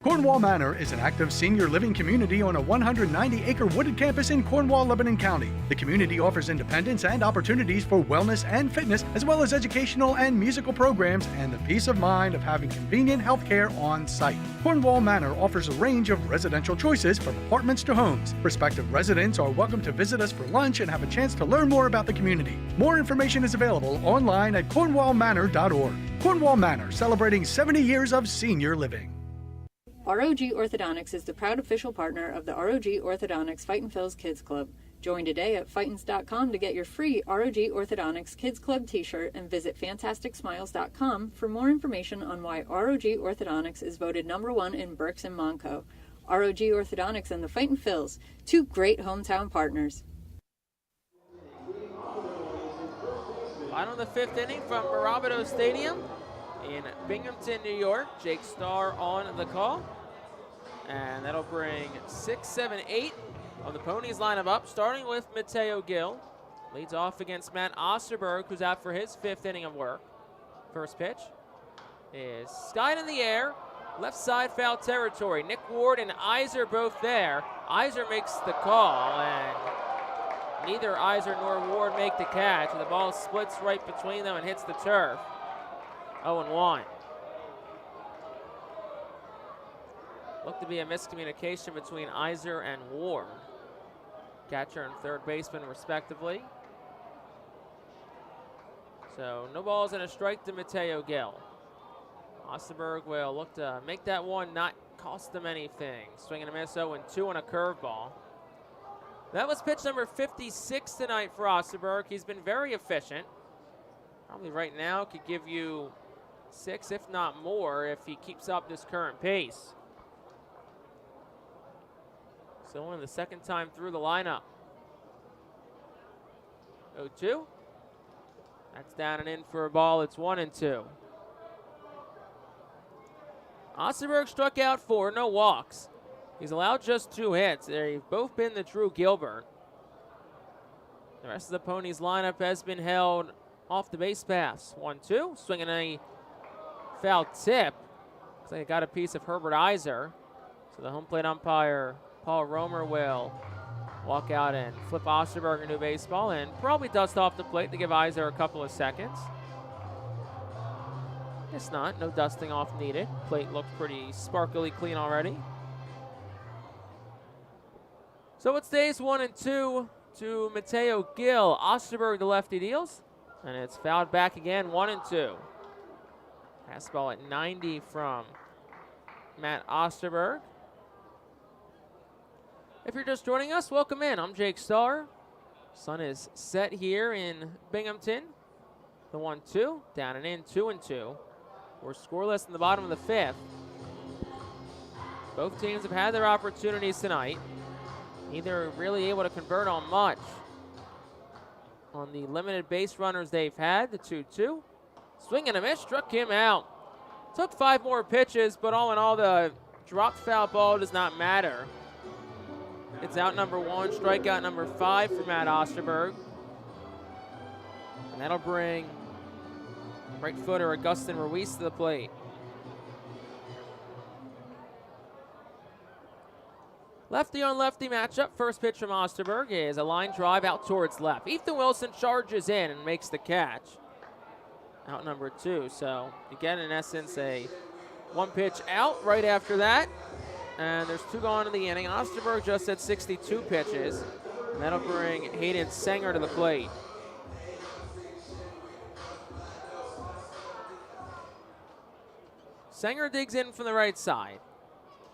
Cornwall Manor is an active senior living community on a 190-acre wooded campus in Cornwall, Lebanon County. The community offers independence and opportunities for wellness and fitness, as well as educational and musical programs and the peace of mind of having convenient health care on site. Cornwall Manor offers a range of residential choices from apartments to homes. Prospective residents are welcome to visit us for lunch and have a chance to learn more about the community. More information is available online at cornwallmanor.org. Cornwall Manor, celebrating 70 years of senior living. ROG Orthodontics is the proud official partner of the ROG Orthodontics Fightin Phil's Kids Club. Join today at Fightins.com to get your free ROG Orthodontics Kids Club t-shirt and visit FantasticSmiles.com for more information on why ROG Orthodontics is voted #1 in Berks and Monco. ROG Orthodontics and the Fightin Phils, two great hometown partners. Bottom of the fifth inning from Mirabito Stadium in Binghamton, New York. Jake Starr on the call. And that'll bring 6, 7, 8 of the Ponies lineup up, starting with Mateo Gill. Leads off against Matt Osterberg, who's out for his fifth inning of work. First pitch is skied in the air, left side foul territory. Nick Ward and Iser both there. Iser makes the call, and neither Iser nor Ward make the catch. The ball splits right between them and hits the turf. 0-1. Looked to be a miscommunication between Iser and Ward. Catcher and third baseman, respectively. So no balls and a strike to Mateo Gill. Osterberg will look to make that one not cost them anything. Swing and a miss, 0-2 on a curveball. That was pitch number 56 tonight for Osterberg. He's been very efficient. Probably right now could give you 6, if not more, if he keeps up this current pace. So only the second time through the lineup. 0-2. That's down and in for a ball. It's 1-2. Osterberg struck out 4, no walks. He's allowed just 2 hits. They've both been the Drew Gilbert. The rest of the Ponies lineup has been held off the base pass. 1-2. Swinging a foul tip. Looks like it got a piece of Herbert Iser. So the home plate umpire, Paul Romer, will walk out and flip Osterberg a new baseball and probably dust off the plate to give Iser a couple of seconds. Guess not. No dusting off needed. Plate looks pretty sparkly clean already. So it stays 1-2 to Mateo Gill. Osterberg, the lefty, deals. And it's fouled back again, 1-2. Fastball at 90 from Matt Osterberg. If you're just joining us, welcome in. I'm Jake Starr. Sun is set here in Binghamton. The 1-2, down and in, 2-2. We're scoreless in the bottom of the fifth. Both teams have had their opportunities tonight. Neither really able to convert on much. On the limited base runners they've had, the 2-2. Swing and a miss, struck him out. Took 5 more pitches, but all in all, the dropped foul ball does not matter. It's out number 1, strikeout number 5 for Matt Osterberg. And that'll bring right footer Augustin Ruiz to the plate. Lefty on lefty matchup. First pitch from Osterberg is a line drive out towards left. Ethan Wilson charges in and makes the catch. Out number 2. So you get, in essence, a 1 pitch out right after that. And there's 2 gone in the inning. Osterberg just had 62 pitches. And that'll bring Hayden Sanger to the plate. Sanger digs in from the right side.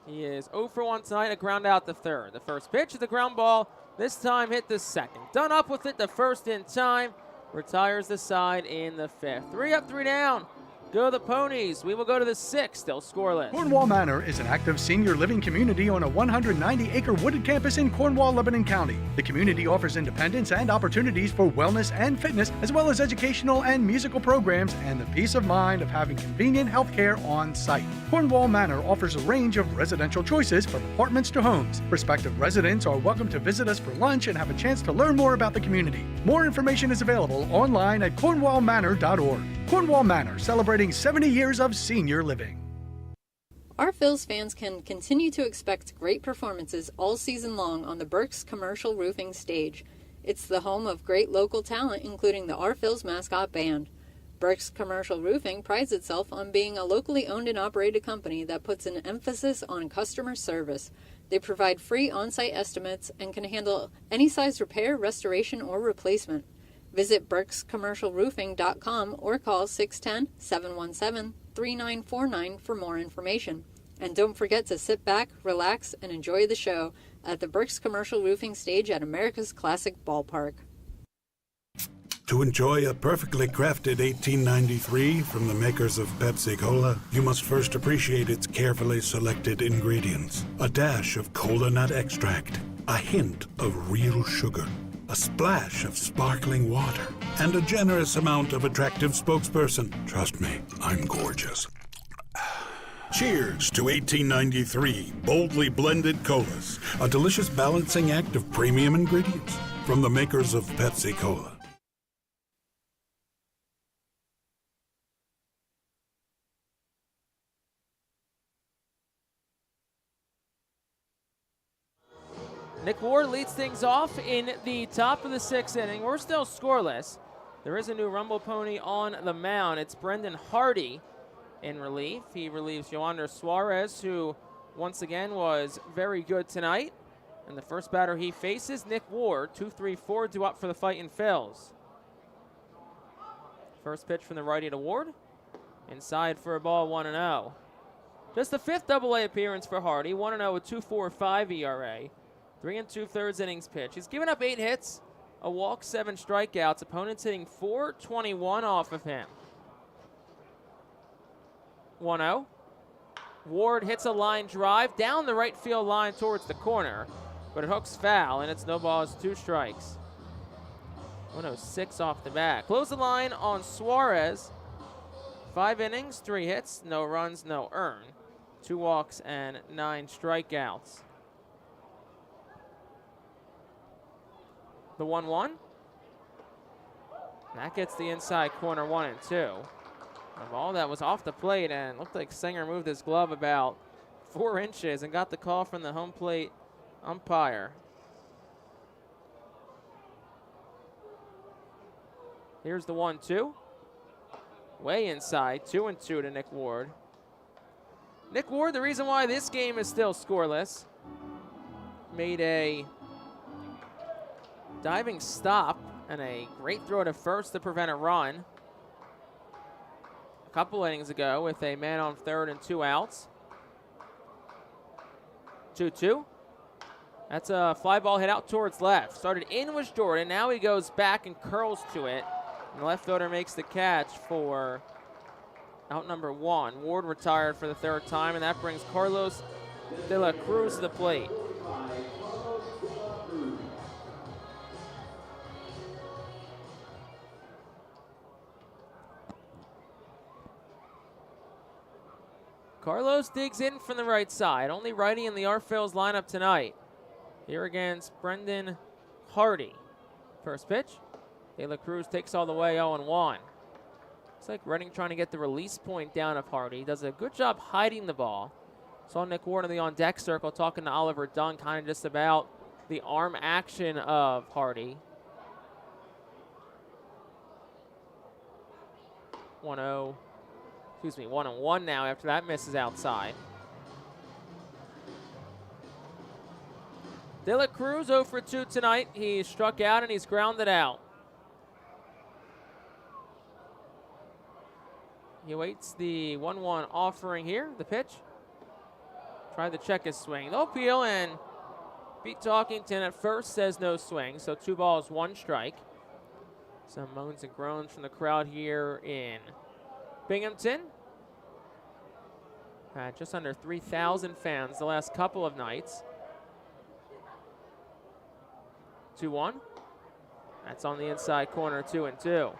He is 0 for 1 tonight, a ground out to third. The first pitch is the ground ball. This time hit the second. Done up with it, the first in time. Retires the side in the fifth. 3 up, 3 down. Go the Ponies. We will go to the 6th, still scoreless. Cornwall Manor is an active senior living community on a 190-acre wooded campus in Cornwall, Lebanon County. The community offers independence and opportunities for wellness and fitness, as well as educational and musical programs and the peace of mind of having convenient health care on site. Cornwall Manor offers a range of residential choices from apartments to homes. Prospective residents are welcome to visit us for lunch and have a chance to learn more about the community. More information is available online at cornwallmanor.org. Cornwall Manor, celebrating 70 years of senior living. Our Phillies fans can continue to expect great performances all season long on the Burke's Commercial Roofing stage. It's the home of great local talent, including the Our Phillies mascot band. Burke's Commercial Roofing prides itself on being a locally owned and operated company that puts an emphasis on customer service. They provide free on-site estimates and can handle any size repair, restoration, or replacement. Visit burkscommercialroofing.com or call 610-717-3949 for more information. And don't forget to sit back, relax, and enjoy the show at the Burke's Commercial Roofing stage at America's Classic Ballpark. To enjoy a perfectly crafted 1893 from the makers of Pepsi Cola, you must first appreciate its carefully selected ingredients. A dash of cola nut extract, a hint of real sugar, a splash of sparkling water, and a generous amount of attractive spokesperson. Trust me, I'm gorgeous. Cheers to 1893 boldly blended colas, a delicious balancing act of premium ingredients from the makers of Pepsi Cola. Nick Ward leads things off in the top of the 6th inning. We're still scoreless. There is a new Rumble Pony on the mound. It's Brendan Hardy in relief. He relieves Yoander Suarez, who once again was very good tonight. And the first batter he faces, Nick Ward, 2-3-4 due up for the Fightin Phils. First pitch from the righty to Ward. Inside for a ball, 1-0. Just the 5th AA appearance for Hardy, 1-0 with 2.45 ERA. 3 2/3 innings pitch. He's given up 8 hits, a walk, 7 strikeouts. Opponents hitting .421 off of him. 1-0. Ward hits a line drive down the right field line towards the corner, but it hooks foul, and it's no balls, 2 strikes. 106 off the bat. Close the line on Suarez. 5 innings, 3 hits, no runs, no earn. 2 walks and 9 strikeouts. The 1-1. That gets the inside corner, 1-2. A ball that was off the plate and looked like Singer moved his glove about 4 inches and got the call from the home plate umpire. Here's the 1-2. Way inside, 2-2 to Nick Ward. Nick Ward, the reason why this game is still scoreless, made a diving stop and a great throw to first to prevent a run a couple innings ago with a man on third and 2 outs. 2-2. That's a fly ball hit out towards left. Started in was Jordan. Now he goes back and curls to it. And the left fielder makes the catch for out number 1. Ward retired for the 3rd time, and that brings Carlos De La Cruz to the plate. Carlos digs in from the right side. Only righty in the Our Phillies lineup tonight. Here against Brendan Hardy. First pitch. De La Cruz takes all the way 0-1. Looks like Redding trying to get the release point down of Hardy. He does a good job hiding the ball. Saw Nick Ward in the on-deck circle talking to Oliver Dunn kind of just about the arm action of Hardy. 1-0. Excuse me, 1-1 now after that misses outside. De La Cruz 0 for 2 tonight. He struck out and he's grounded out. He awaits the 1-1 offering here, the pitch. Tried to check his swing. No appeal, and Pete Talkington at first says no swing, so 2 balls, 1 strike. Some moans and groans from the crowd here in Binghamton. Had just under 3,000 fans the last couple of nights. 2-1. That's on the inside corner, 2-2.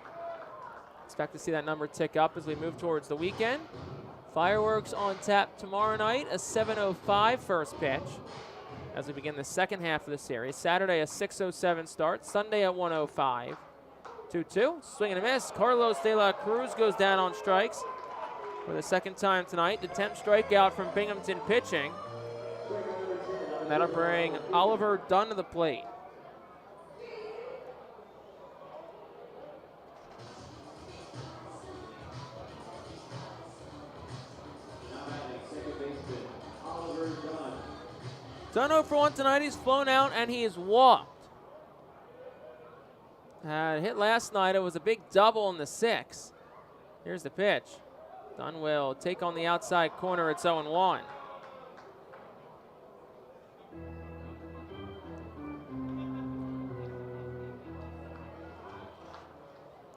Expect to see that number tick up as we move towards the weekend. Fireworks on tap tomorrow night, a 7:05 first pitch as we begin the second half of the series. Saturday, a 6:07 start. Sunday at 1:05. 2-2, swing and a miss. Carlos De La Cruz goes down on strikes. for the second time tonight. The 10th strikeout from Binghamton pitching. And that'll bring Oliver Dunn to the plate. Dunn 0 for 1 tonight. He's flown out and he is walked. Had hit last night. It was a big double in the 6th. Here's the pitch. Dunn will take on the outside corner. It's 0-1.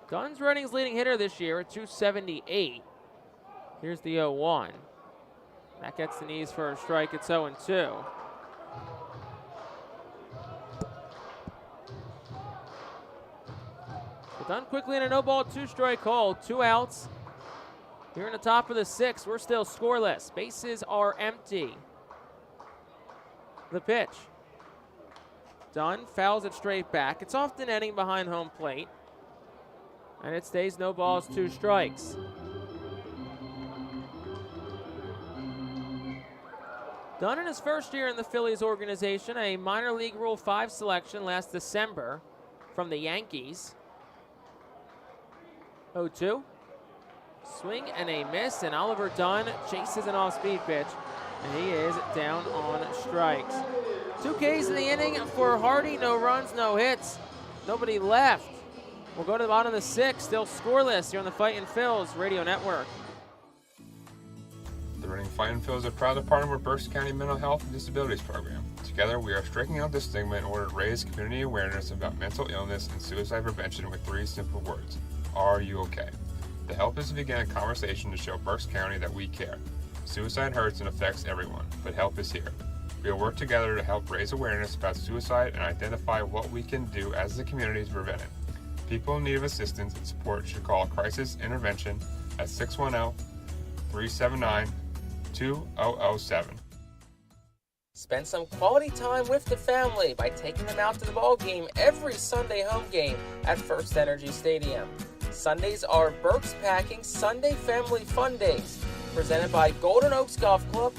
Dunn's Reading's leading hitter this year at 278. Here's the 0-1. That gets the knees for a strike. It's 0-2. Dunn quickly in a no-ball, 2-strike hold, 2 outs. Here in the top of the 6th, we're still scoreless. Bases are empty. The pitch. Dunn fouls it straight back. It's off the netting behind home plate. And it stays no balls, 2 strikes. Dunn in his first year in the Phillies organization, a minor league Rule 5 selection last December from the Yankees. 0-2. Swing and a miss, and Oliver Dunn chases an off-speed pitch, and he is down on strikes. 2 Ks in the inning for Hardy. No runs, no hits. Nobody left. We'll go to the bottom of the 6th, still scoreless here on the Fightin' Phil's Radio Network. The Reading Fightin' Phillies are proud to partner with Berks County Mental Health and Disabilities Program. Together, we are striking out the stigma in order to raise community awareness about mental illness and suicide prevention with 3 simple words. Are you okay? The help is to begin a conversation to show Berks County that we care. Suicide hurts and affects everyone, but help is here. We will work together to help raise awareness about suicide and identify what we can do as a community to prevent it. People in need of assistance and support should call Crisis Intervention at 610-379-2007. Spend some quality time with the family by taking them out to the ball game every Sunday home game at First Energy Stadium. Sundays are Berks Packing Sunday Family Fun Days, presented by Golden Oaks Golf Club,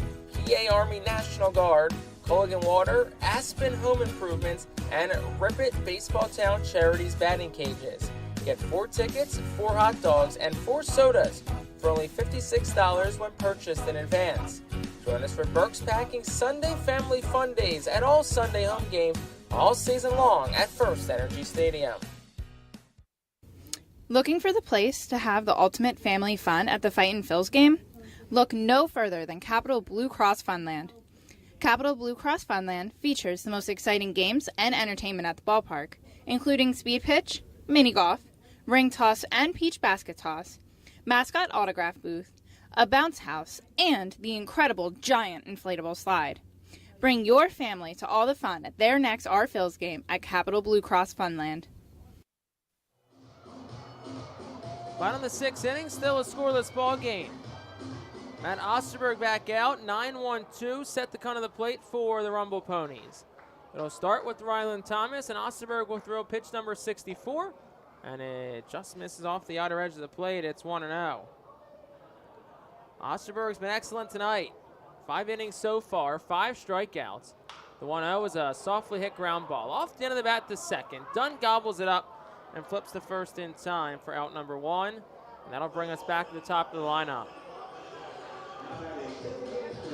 PA Army National Guard, Culligan Water, Aspen Home Improvements, and Rip It Baseball Town Charities batting cages. Get 4 tickets, 4 hot dogs, and 4 sodas for only $56 when purchased in advance. Join us for Berks Packing Sunday Family Fun Days at all Sunday home games all season long at First Energy Stadium. Looking for the place to have the ultimate family fun at the Fightin' Phil's game? Look no further than Capital Blue Cross Funland. Capital Blue Cross Funland features the most exciting games and entertainment at the ballpark, including speed pitch, mini golf, ring toss and peach basket toss, mascot autograph booth, a bounce house, and the incredible giant inflatable slide. Bring your family to all the fun at their next Our Phil's game at Capital Blue Cross Funland. Bottom of the 6th inning, still a scoreless ball game. Matt Osterberg back out, 9-1-2, set to come to the plate for the Rumble Ponies. It'll start with Ryland Thomas, and Osterberg will throw pitch number 64, and it just misses off the outer edge of the plate. It's 1-0. Osterberg's been excellent tonight. 5 innings so far, 5 strikeouts. The 1-0 is a softly hit ground ball. Off the end of the bat to second. Dunn gobbles it up and flips the first in time for out number 1. And that'll bring us back to the top of the lineup.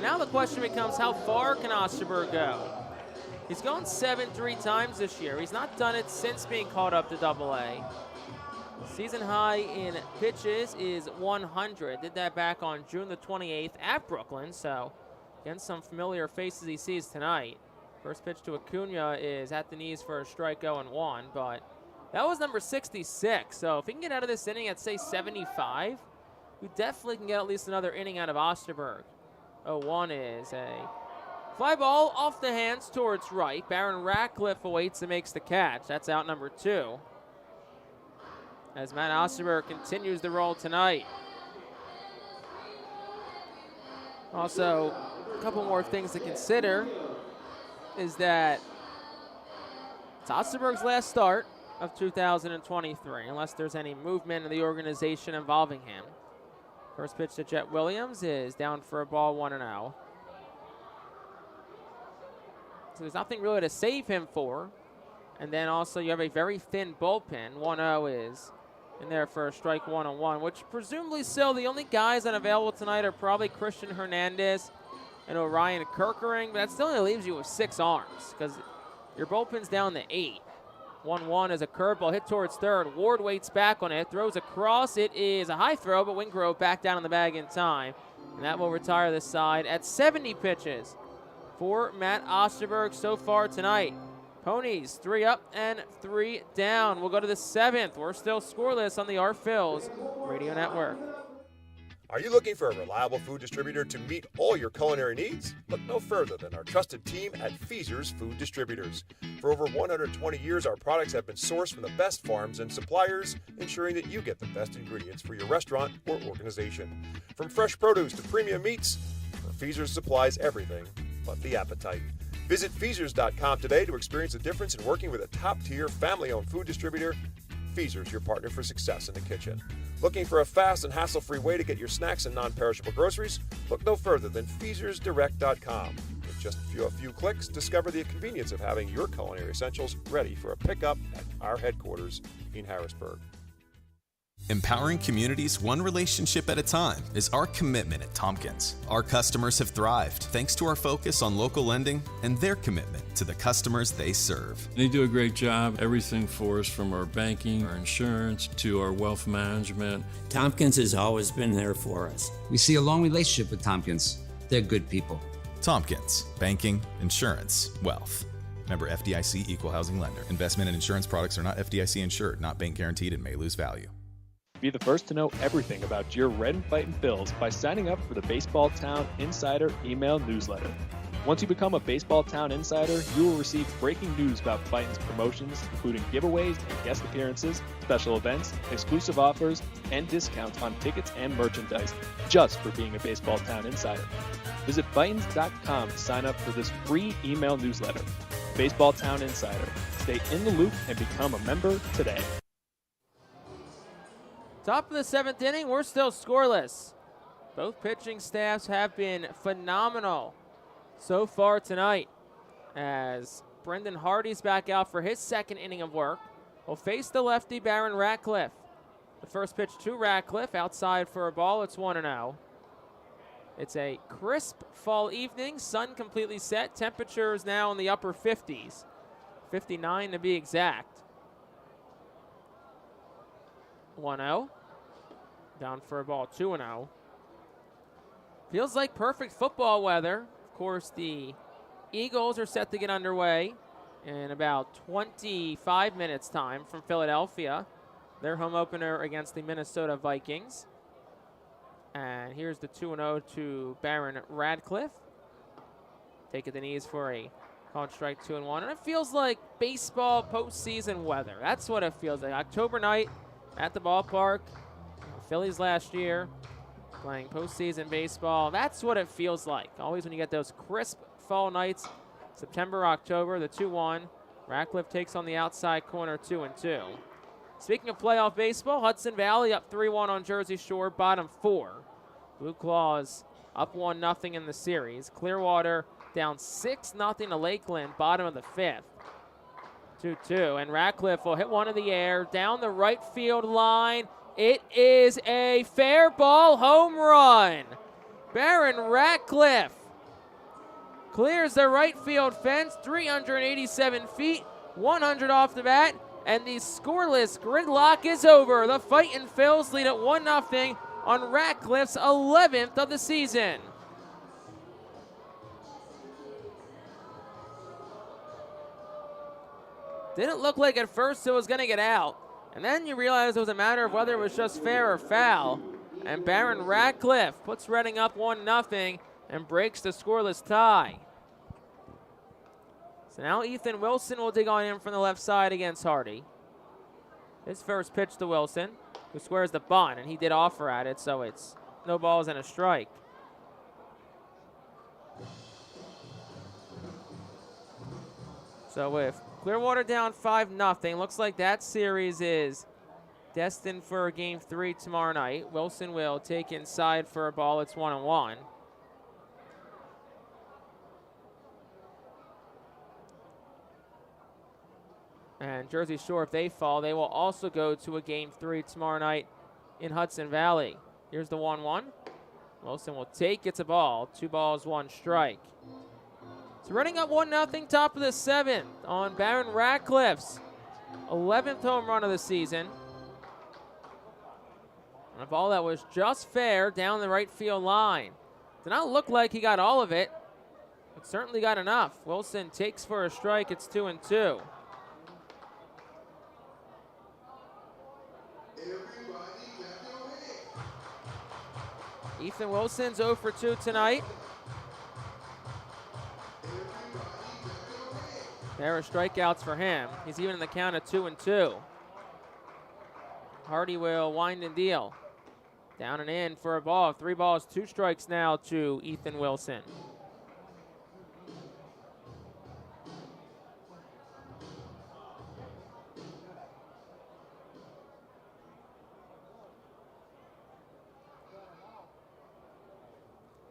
Now the question becomes, how far can Osterberg go? He's gone 7 3 times this year. He's not done it since being called up to AA. Season high in pitches is 100. Did that back on June the 28th at Brooklyn. So, again, some familiar faces he sees tonight. First pitch to Acuna is at the knees for a strike 0-1, but that was number 66. So if he can get out of this inning at, say, 75, we definitely can get at least another inning out of Osterberg. 0-1 is a fly ball off the hands towards right. Baron Ratcliffe awaits and makes the catch. That's out number 2. As Matt Osterberg continues the roll tonight. Also, a couple more things to consider is that it's Osterberg's last start of 2023, unless there's any movement in the organization involving him. First pitch to Jet Williams is down for a ball, 1-0. So there's nothing really to save him for. And then also you have a very thin bullpen. 1-0 is in there for a strike 1-1, which presumably still the only guys unavailable tonight are probably Christian Hernandez and Orion Kirkering, but that still only leaves you with 6 arms because your bullpen's down to 8. 1-1 is a curveball hit towards third. Ward waits back on it, throws across. It is a high throw, but Wingrove back down in the bag in time. And that will retire this side at 70 pitches for Matt Osterberg so far tonight. Ponies 3 up and 3 down. We'll go to the 7th. We're still scoreless on the Phillies Radio Network. Are you looking for a reliable food distributor to meet all your culinary needs? Look no further than our trusted team at Feaser's Food Distributors. For over 120 years, our products have been sourced from the best farms and suppliers, ensuring that you get the best ingredients for your restaurant or organization. From fresh produce to premium meats, Feaser's supplies everything but the appetite. Visit Feasers.com today to experience the difference in working with a top-tier, family-owned food distributor. Feasers, your partner for success in the kitchen. Looking for a fast and hassle-free way to get your snacks and non-perishable groceries? Look no further than FeasersDirect.com. With just a few clicks, discover the convenience of having your culinary essentials ready for a pickup at our headquarters in Harrisburg. Empowering communities one relationship at a time is our commitment at Tompkins. Our customers have thrived thanks to our focus on local lending and their commitment to the customers they serve. They do a great job. Everything for us, from our banking, our insurance, to our wealth management. Tompkins has always been there for us. We see a long relationship with Tompkins. They're good people. Tompkins, banking, insurance, wealth. Member FDIC Equal Housing Lender. Investment and insurance products are not FDIC insured, not bank guaranteed, and may lose value. Be the first to know everything about your Red and Fightin' Phils by signing up for the Baseball Town Insider email newsletter. Once you become a Baseball Town Insider, you will receive breaking news about Fightin's promotions, including giveaways and guest appearances, special events, exclusive offers, and discounts on tickets and merchandise, just for being a Baseball Town Insider. Visit Fightins.com to sign up for this free email newsletter. Baseball Town Insider. Stay in the loop and become a member today. Top of the 7th inning, we're still scoreless. Both pitching staffs have been phenomenal so far tonight, as Brendan Hardy's back out for his 2nd inning of work. Will face the lefty Baron Ratcliffe. The first pitch to Ratcliffe, outside for a ball. It's 1-0. It's a crisp fall evening, sun completely set. Temperatures now in the upper 50s, 59 to be exact. 1-0. Down for a ball, 2-0. Feels like perfect football weather. Of course, the Eagles are set to get underway in about 25 minutes' time from Philadelphia. Their home opener against the Minnesota Vikings. And here's the 2-0 to Baron Radcliffe. Take at the knees for a called strike 2-1. And it feels like baseball postseason weather. That's what it feels like. October night at the ballpark. Phillies last year playing postseason baseball. That's what it feels like. Always when you get those crisp fall nights. September, October, the 2-1. Ratcliffe takes on the outside corner, 2-2. Speaking of playoff baseball, Hudson Valley up 3-1 on Jersey Shore, bottom 4. Blue Claws up 1-0 in the series. Clearwater down 6-0 to Lakeland, bottom of the 5th. 2-2, and Ratcliffe will hit one in the air down the right field line. It is a fair ball home run. Baron Ratcliffe clears the right field fence, 387 feet, 100 off the bat, and the scoreless gridlock is over. The Fightin' Phils lead at 1-0 on Ratcliffe's 11th of the season. Didn't look like at first it was going to get out. And then you realize it was a matter of whether it was just fair or foul. And Baron Ratcliffe puts Reading up 1-0 and breaks the scoreless tie. So now Ethan Wilson will dig on in from the left side against Hardy. His first pitch to Wilson, who squares the bunt, and he did offer at it, so it's no balls and a strike. So with Clearwater down 5-0, looks like that series is destined for Game 3 tomorrow night. Wilson will take inside for a ball. It's 1-1. And Jersey Shore, if they fall, they will also go to a Game 3 tomorrow night in Hudson Valley. Here's the 1-1. Wilson will take, gets a ball. 2 balls, 1 strike. So running up 1-0, top of the 7th on Baron Ratcliffe's 11th home run of the season. And a ball that was just fair down the right field line. Did not look like he got all of it, but certainly got enough. Wilson takes for a strike. It's 2-2. Ethan Wilson's 0 for 2 tonight. There are strikeouts for him. He's even in the count of 2-2. Hardy will wind and deal. Down and in for a ball. 3 balls, 2 strikes now to Ethan Wilson.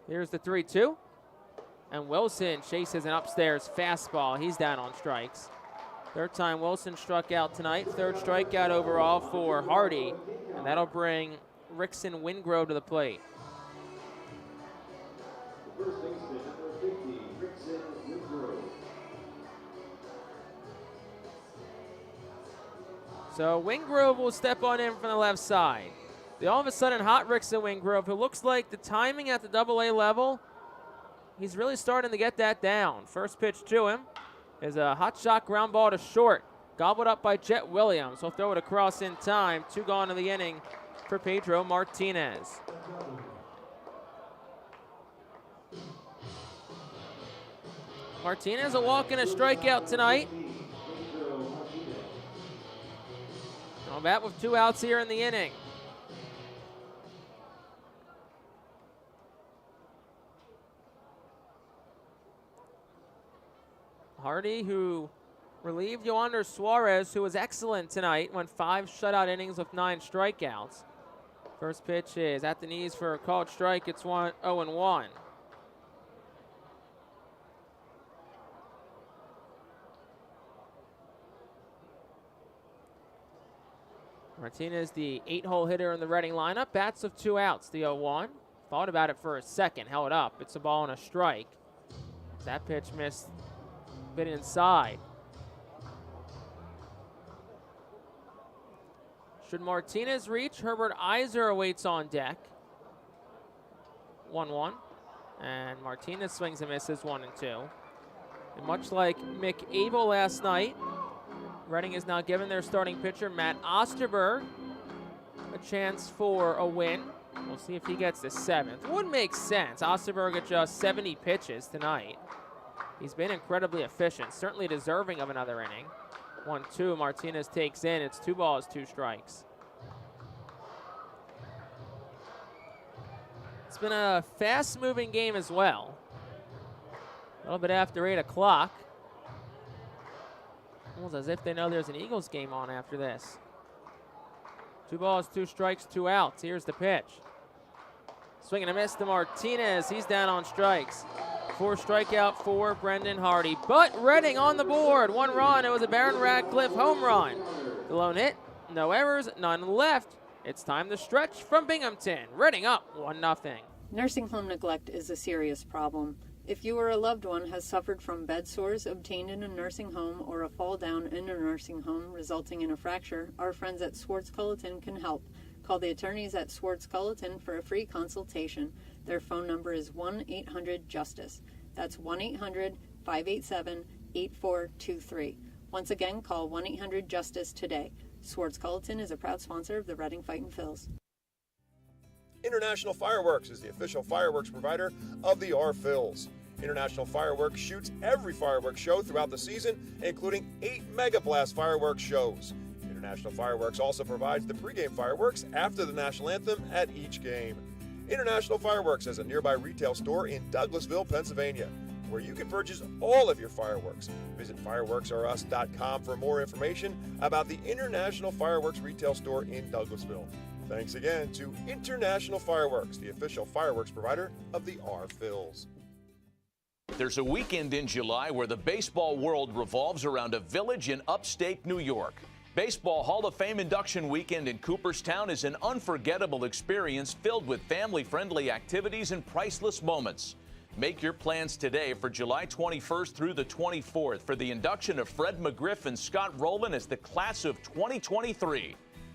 Here's the 3-2. And Wilson chases an upstairs fastball. He's down on strikes. Third time Wilson struck out tonight. 3rd strikeout overall for Hardy. And that'll bring Rickson Wingrove to the plate. First baseman, number 50, Rickson Wingrove. So Wingrove will step on in from the left side. The all of a sudden hot Rickson Wingrove, who looks like the timing at the AA level, he's really starting to get that down. First pitch to him is a hot shot ground ball to short. Gobbled up by Jet Williams. He'll throw it across in time. 2 gone in the inning for Pedro Martinez. Martinez a walk and a strikeout tonight. On bat with 2 outs here in the inning. Hardy, who relieved Yoander Suarez, who was excellent tonight, went 5 shutout innings with 9 strikeouts. First pitch is at the knees for a called strike. It's 0-1. Martinez, the 8-hole hitter in the Reading lineup, bats with 2 outs, the 0-1. Thought about it for a second, held up. It's a ball and a strike. That pitch missed a bit inside. Should Martinez reach, Herbert Iser awaits on deck. 1-1. And Martinez swings and misses 1-2. And much like Mick Abel last night, Reading is now giving their starting pitcher, Matt Osterberg, a chance for a win. We'll see if he gets the 7th. Would make sense. Osterberg at just 70 pitches tonight. He's been incredibly efficient, certainly deserving of another inning. 1-2, Martinez takes in. It's 2 balls, 2 strikes. It's been a fast-moving game as well. A little bit after 8 o'clock. Almost as if they know there's an Eagles game on after this. 2 balls, 2 strikes, 2 outs. Here's the pitch. Swing and a miss to Martinez. He's down on strikes. 4 strikeout for Brendan Hardy. But Reading on the board. 1 run. It was a Baron Ratcliffe home run. The lone hit. No errors. None left. It's time to stretch from Binghamton. Reading up 1-0. Nursing home neglect is a serious problem. If you or a loved one has suffered from bed sores obtained in a nursing home or a fall down in a nursing home resulting in a fracture, our friends at Swartz Culleton can help. Call the attorneys at Swartz Culleton for a free consultation. Their phone number is 1-800-JUSTICE. That's 1-800-587-8423. Once again, call 1-800-JUSTICE today. Swartz Culleton is a proud sponsor of the Reading Fightin' Phils. International Fireworks is the official fireworks provider of the Phillies. International Fireworks shoots every fireworks show throughout the season, including 8 Mega Blast fireworks shows. International Fireworks also provides the pregame fireworks after the national anthem at each game. International Fireworks has a nearby retail store in Douglasville, Pennsylvania. where you can purchase all of your fireworks. Visit fireworksrus.com for more information about the International Fireworks Retail Store in Douglasville. Thanks again to International Fireworks, the official fireworks provider of the R-Phils. There's a weekend in July where the baseball world revolves around a village in upstate New York. Baseball Hall of Fame induction weekend in Cooperstown is an unforgettable experience filled with family-friendly activities and priceless moments. Make your plans today for July 21st through the 24th for the induction of Fred McGriff and Scott Rowland as the class of 2023.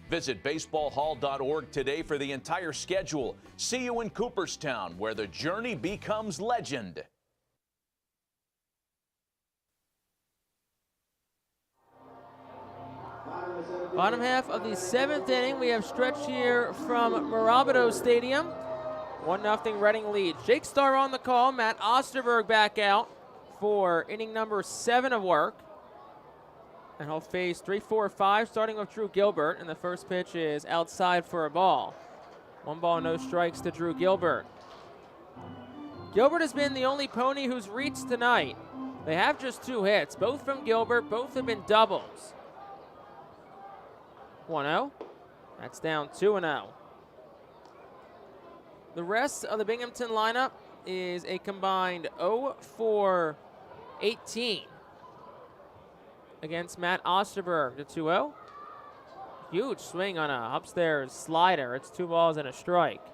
Visit baseballhall.org today for the entire schedule. See you in Cooperstown, where the journey becomes legend. Bottom half of the 7th inning, we have stretch here from Mirabito Stadium. 1-0 Reading lead. Jake Starr on the call. Matt Osterberg back out for inning number 7 of work. And he'll face 3-4-5, starting with Drew Gilbert. And the first pitch is outside for a ball. 1 ball, no strikes to Drew Gilbert. Gilbert has been the only Pony who's reached tonight. They have just 2 hits, both from Gilbert. Both have been doubles. 1-0. That's down 2-0. The rest of the Binghamton lineup is a combined 0 for 18 against Matt Osterberg. The 2-0. Huge swing on a upstairs slider. It's 2 balls and a strike.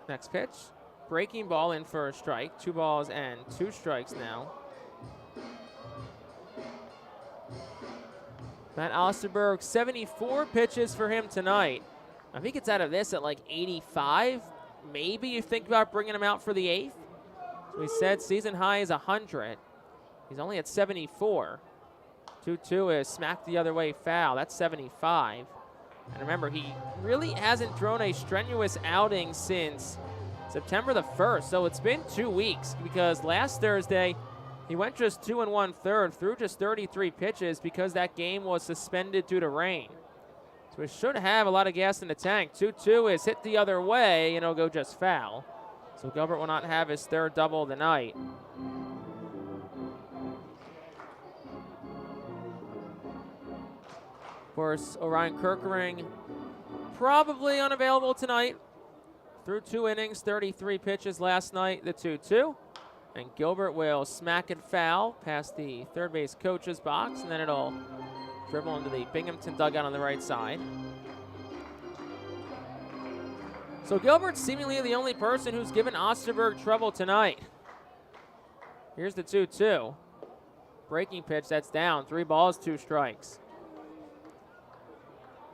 Next pitch. Breaking ball in for a strike. 2 balls and 2 strikes now. Matt Osterberg, 74 pitches for him tonight. I think it's out of this at like 85. Maybe you think about bringing him out for the 8th. So we said season high is 100. He's only at 74. 2-2 is smacked the other way foul. That's 75. And remember, he really hasn't thrown a strenuous outing since September the 1st. So it's been 2 weeks, because last Thursday he went just 2 1/3, threw just 33 pitches because that game was suspended due to rain. So he should have a lot of gas in the tank. 2-2 is hit the other way, and it'll go just foul. So Gilbert will not have his 3rd double of the night. Of course, Orion Kirkering probably unavailable tonight. Through 2 innings, 33 pitches last night, the 2-2. And Gilbert will smack it foul past the third base coach's box, and then it'll dribble into the Binghamton dugout on the right side. So Gilbert's seemingly the only person who's given Osterberg trouble tonight. Here's the 2-2. Breaking pitch, that's down. 3 balls, 2 strikes.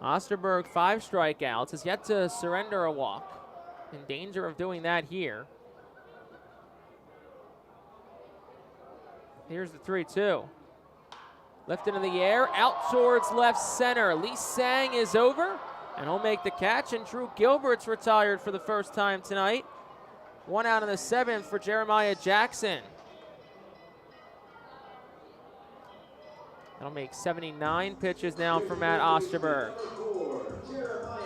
Osterberg, 5 strikeouts, has yet to surrender a walk. In danger of doing that here. Here's the 3-2. Lifted in the air, out towards left center. Lee Sang is over, and he'll make the catch, and Drew Gilbert's retired for the first time tonight. 1 out in the 7th for Jeremiah Jackson. That'll make 79 pitches now for Matt Osterberg.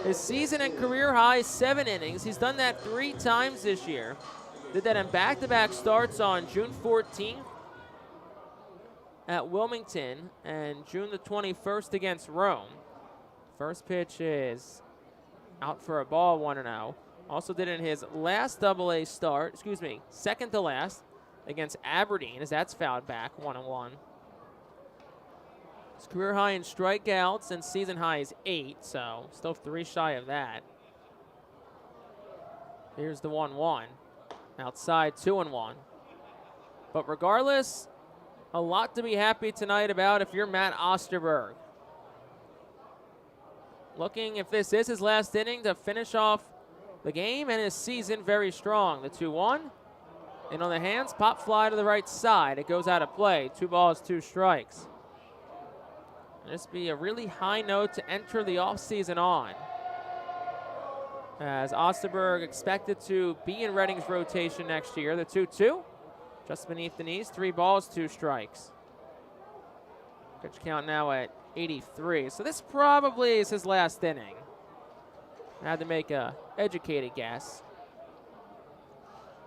His season and career high 7 innings. He's done that 3 times this year. Did that in back-to-back starts on June 14th at Wilmington and June the 21st against Rome. First pitch is out for a ball, 1-0. Also did it in his last Double-A start, second to last against Aberdeen, as that's fouled back, 1-1. His career high in strikeouts and season high is 8, so still 3 shy of that. Here's the 1-1. Outside, 2-1. But regardless, a lot to be happy tonight about if you're Matt Osterberg. Looking, if this is his last inning, to finish off the game and his season very strong. The 2-1. And on the hands, pop fly to the right side. It goes out of play. 2 balls, 2 strikes. This be a really high note to enter the offseason on, as Osterberg expected to be in Reading's rotation next year. The 2-2, just beneath the knees, 3 balls, 2 strikes. Pitch count now at 83. So this probably is his last inning. I had to make a educated guess.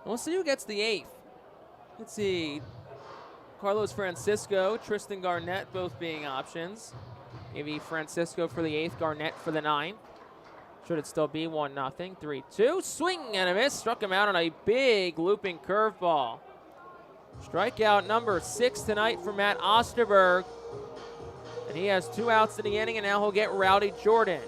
We'll see who gets the 8th. Let's see. Carlos Francisco, Tristan Garnett both being options. Maybe Francisco for the 8th, Garnett for the 9th. Should it still be 1-0, 3-2. Swing and a miss. Struck him out on a big looping curveball. Strikeout number 6 tonight for Matt Osterberg. And he has 2 outs in the inning, and now he'll get Rowdy Jordan.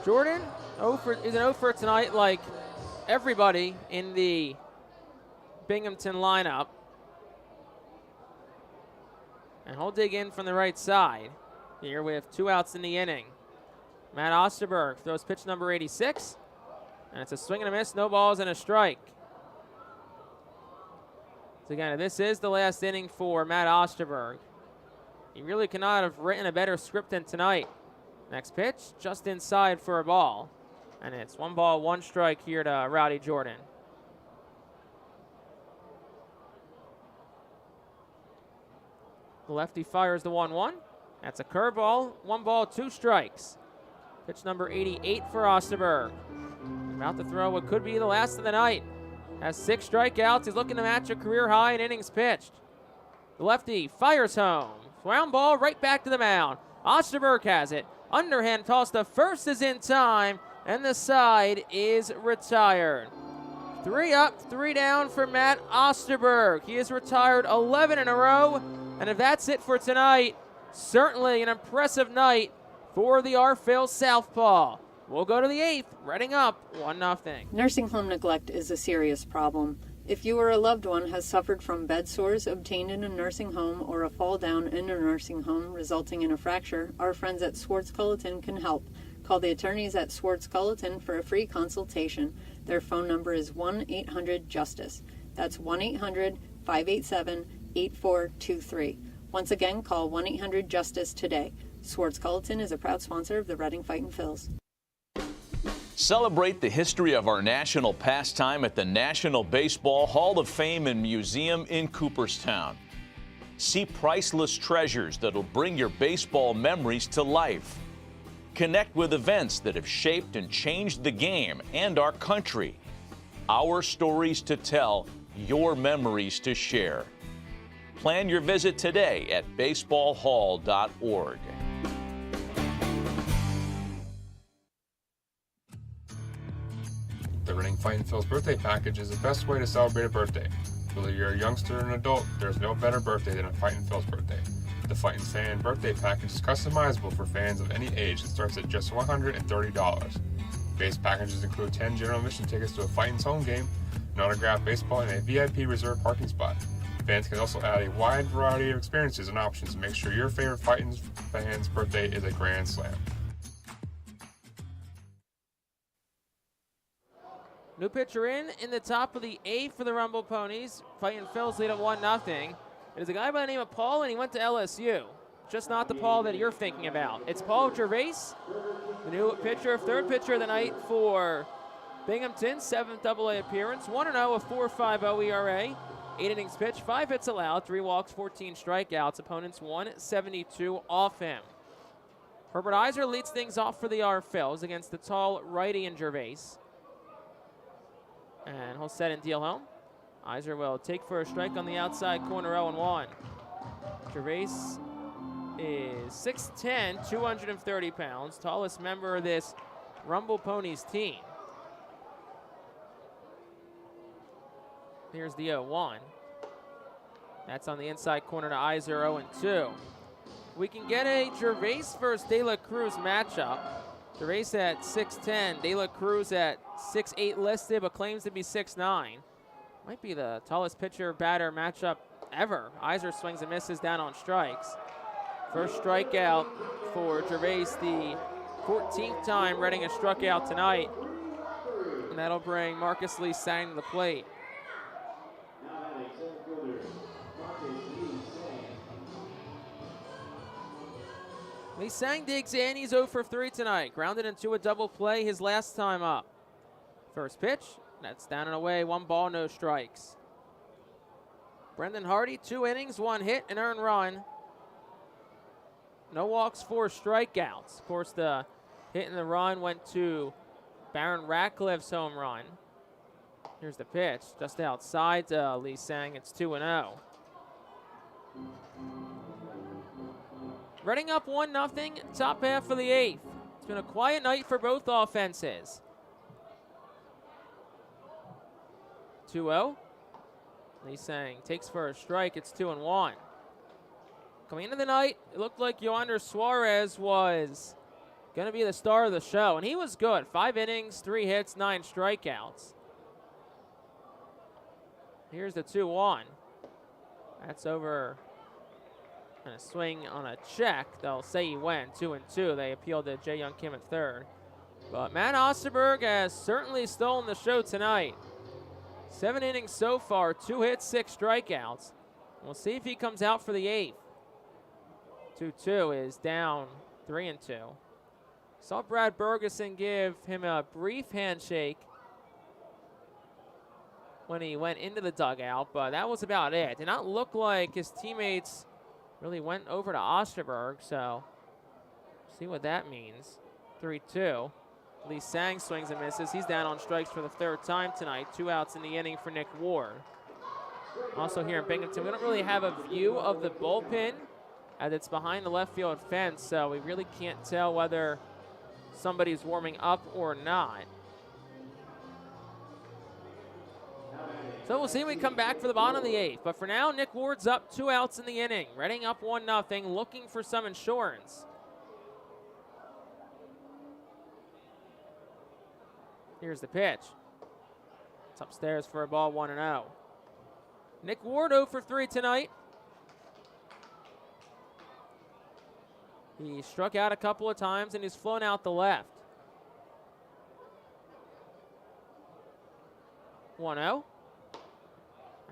Jordan is an 0 for tonight, like everybody in the Binghamton lineup. And he'll dig in from the right side here with 2 outs in the inning. Matt Osterberg throws pitch number 86. And it's a swing and a miss, no balls and a strike. So again, this is the last inning for Matt Osterberg. He really cannot have written a better script than tonight. Next pitch, just inside for a ball. And it's 1 ball, 1 strike here to Rowdy Jordan. The lefty fires the 1-1. That's a curveball, 1 ball, 2 strikes. Pitch number 88 for Osterberg. About to throw what could be the last of the night. Has 6 strikeouts. He's looking to match a career high in innings pitched. The lefty fires home. Ground ball right back to the mound. Osterberg has it. Underhand toss to first is in time, and the side is retired. 3 up, 3 down for Matt Osterberg. He has retired 11 in a row, and if that's it for tonight, certainly an impressive night for the Arphil Southpaw. We'll go to the 8th, Reading up 1-0. Nursing home neglect is a serious problem. If you or a loved one has suffered from bed sores obtained in a nursing home or a fall down in a nursing home resulting in a fracture, our friends at Swartz Culleton can help. Call the attorneys at Swartz Culleton for a free consultation. Their phone number is 1-800-JUSTICE. That's 1-800-587-8423. Once again, call 1-800-JUSTICE today. Swartz Culleton is a proud sponsor of the Reading Fightin' Phils. Celebrate the history of our national pastime at the National Baseball Hall of Fame and Museum in Cooperstown. See priceless treasures that'll bring your baseball memories to life. Connect with events that have shaped and changed the game and our country. Our stories to tell, your memories to share. Plan your visit today at baseballhall.org. The Reading Fightin' Phil's birthday package is the best way to celebrate a birthday. Whether you're a youngster or an adult, there's no better birthday than a Fightin' Phil's birthday. The Fightin' Fan birthday package is customizable for fans of any age and starts at just $130. Base packages include 10 general admission tickets to a Fightin's home game, an autographed baseball, and a VIP reserved parking spot. Fans can also add a wide variety of experiences and options to make sure your favorite Fightin's fan's birthday is a grand slam. New pitcher in the top of the 8th for the Rumble Ponies. Fightin' Phil's lead at 1-0. It is a guy by the name of Paul, and he went to LSU. Just not the Paul that you're thinking about. It's Paul Gervais, the new pitcher, 3rd pitcher of the night for Binghamton, 7th AA appearance, 1-0, a 4.50 ERA, 8 innings pitched, 5 hits allowed, 3 walks, 14 strikeouts. Opponents 172 off him. Herbert Iser leads things off for the Arphils against the tall righty in Gervais. And he'll set and deal home. Iser will take for a strike on the outside corner, 0-1. Gervais is 6'10", 230 pounds, tallest member of this Rumble Ponies team. Here's the 0-1. That's on the inside corner to Iser, 0-2. We can get a Gervais versus De La Cruz matchup. Gervais at 6'10", De La Cruz at 6'8" listed, but claims to be 6'9". Might be the tallest pitcher-batter matchup ever. Iser swings and misses down on strikes. First strikeout for Gervais, the 14th time Reading has struck out tonight. And that'll bring Marcus Lee Sang to the plate. Lee Sang digs in. He's 0 for 3 tonight. Grounded into a double play his last time up. First pitch, That's down and away. 1 ball, no strikes. Brendan Hardy, 2 innings, 1 hit, an earned run. No walks, 4 strikeouts. Of course, the hit and the run went to Baron Ratcliffe's home run. Here's the pitch, just outside to Lee Sang. It's 2-0. Reading up 1-0, top half of the 8th. It's been a quiet night for both offenses. 2-0. Lee Sang takes for a strike. It's 2-1. Coming into the night, it looked like Yoander Suarez was going to be the star of the show, and he was good. 5 innings, 3 hits, 9 strikeouts. Here's the 2-1. That's over and a swing on a check. They'll say he went 2-2. They appealed to Jae Young Kim at third. But Matt Osterberg has certainly stolen the show tonight. 7 innings so far, 2 hits, 6 strikeouts. We'll see if he comes out for the 8th. 2-2 is down 3-2. Saw Brad Bergeson give him a brief handshake when he went into the dugout, but that was about it. Did not look like his teammates really went over to Osterberg, so see what that means. 3-2. Lee Sang swings and misses. He's down on strikes for the 3rd time tonight. 2 outs in the inning for Nick Ward. Also here in Binghamton, we don't really have a view of the bullpen as it's behind the left field fence, so we really can't tell whether somebody's warming up or not. So we'll see when we come back for the bottom of the 8th. But for now, Nick Ward's up 2 outs in the inning. Reading up 1-0, looking for some insurance. Here's the pitch. It's upstairs for a ball, 1-0. Nick Ward 0 for 3 tonight. He struck out a couple of times and he's flown out the left. 1-0.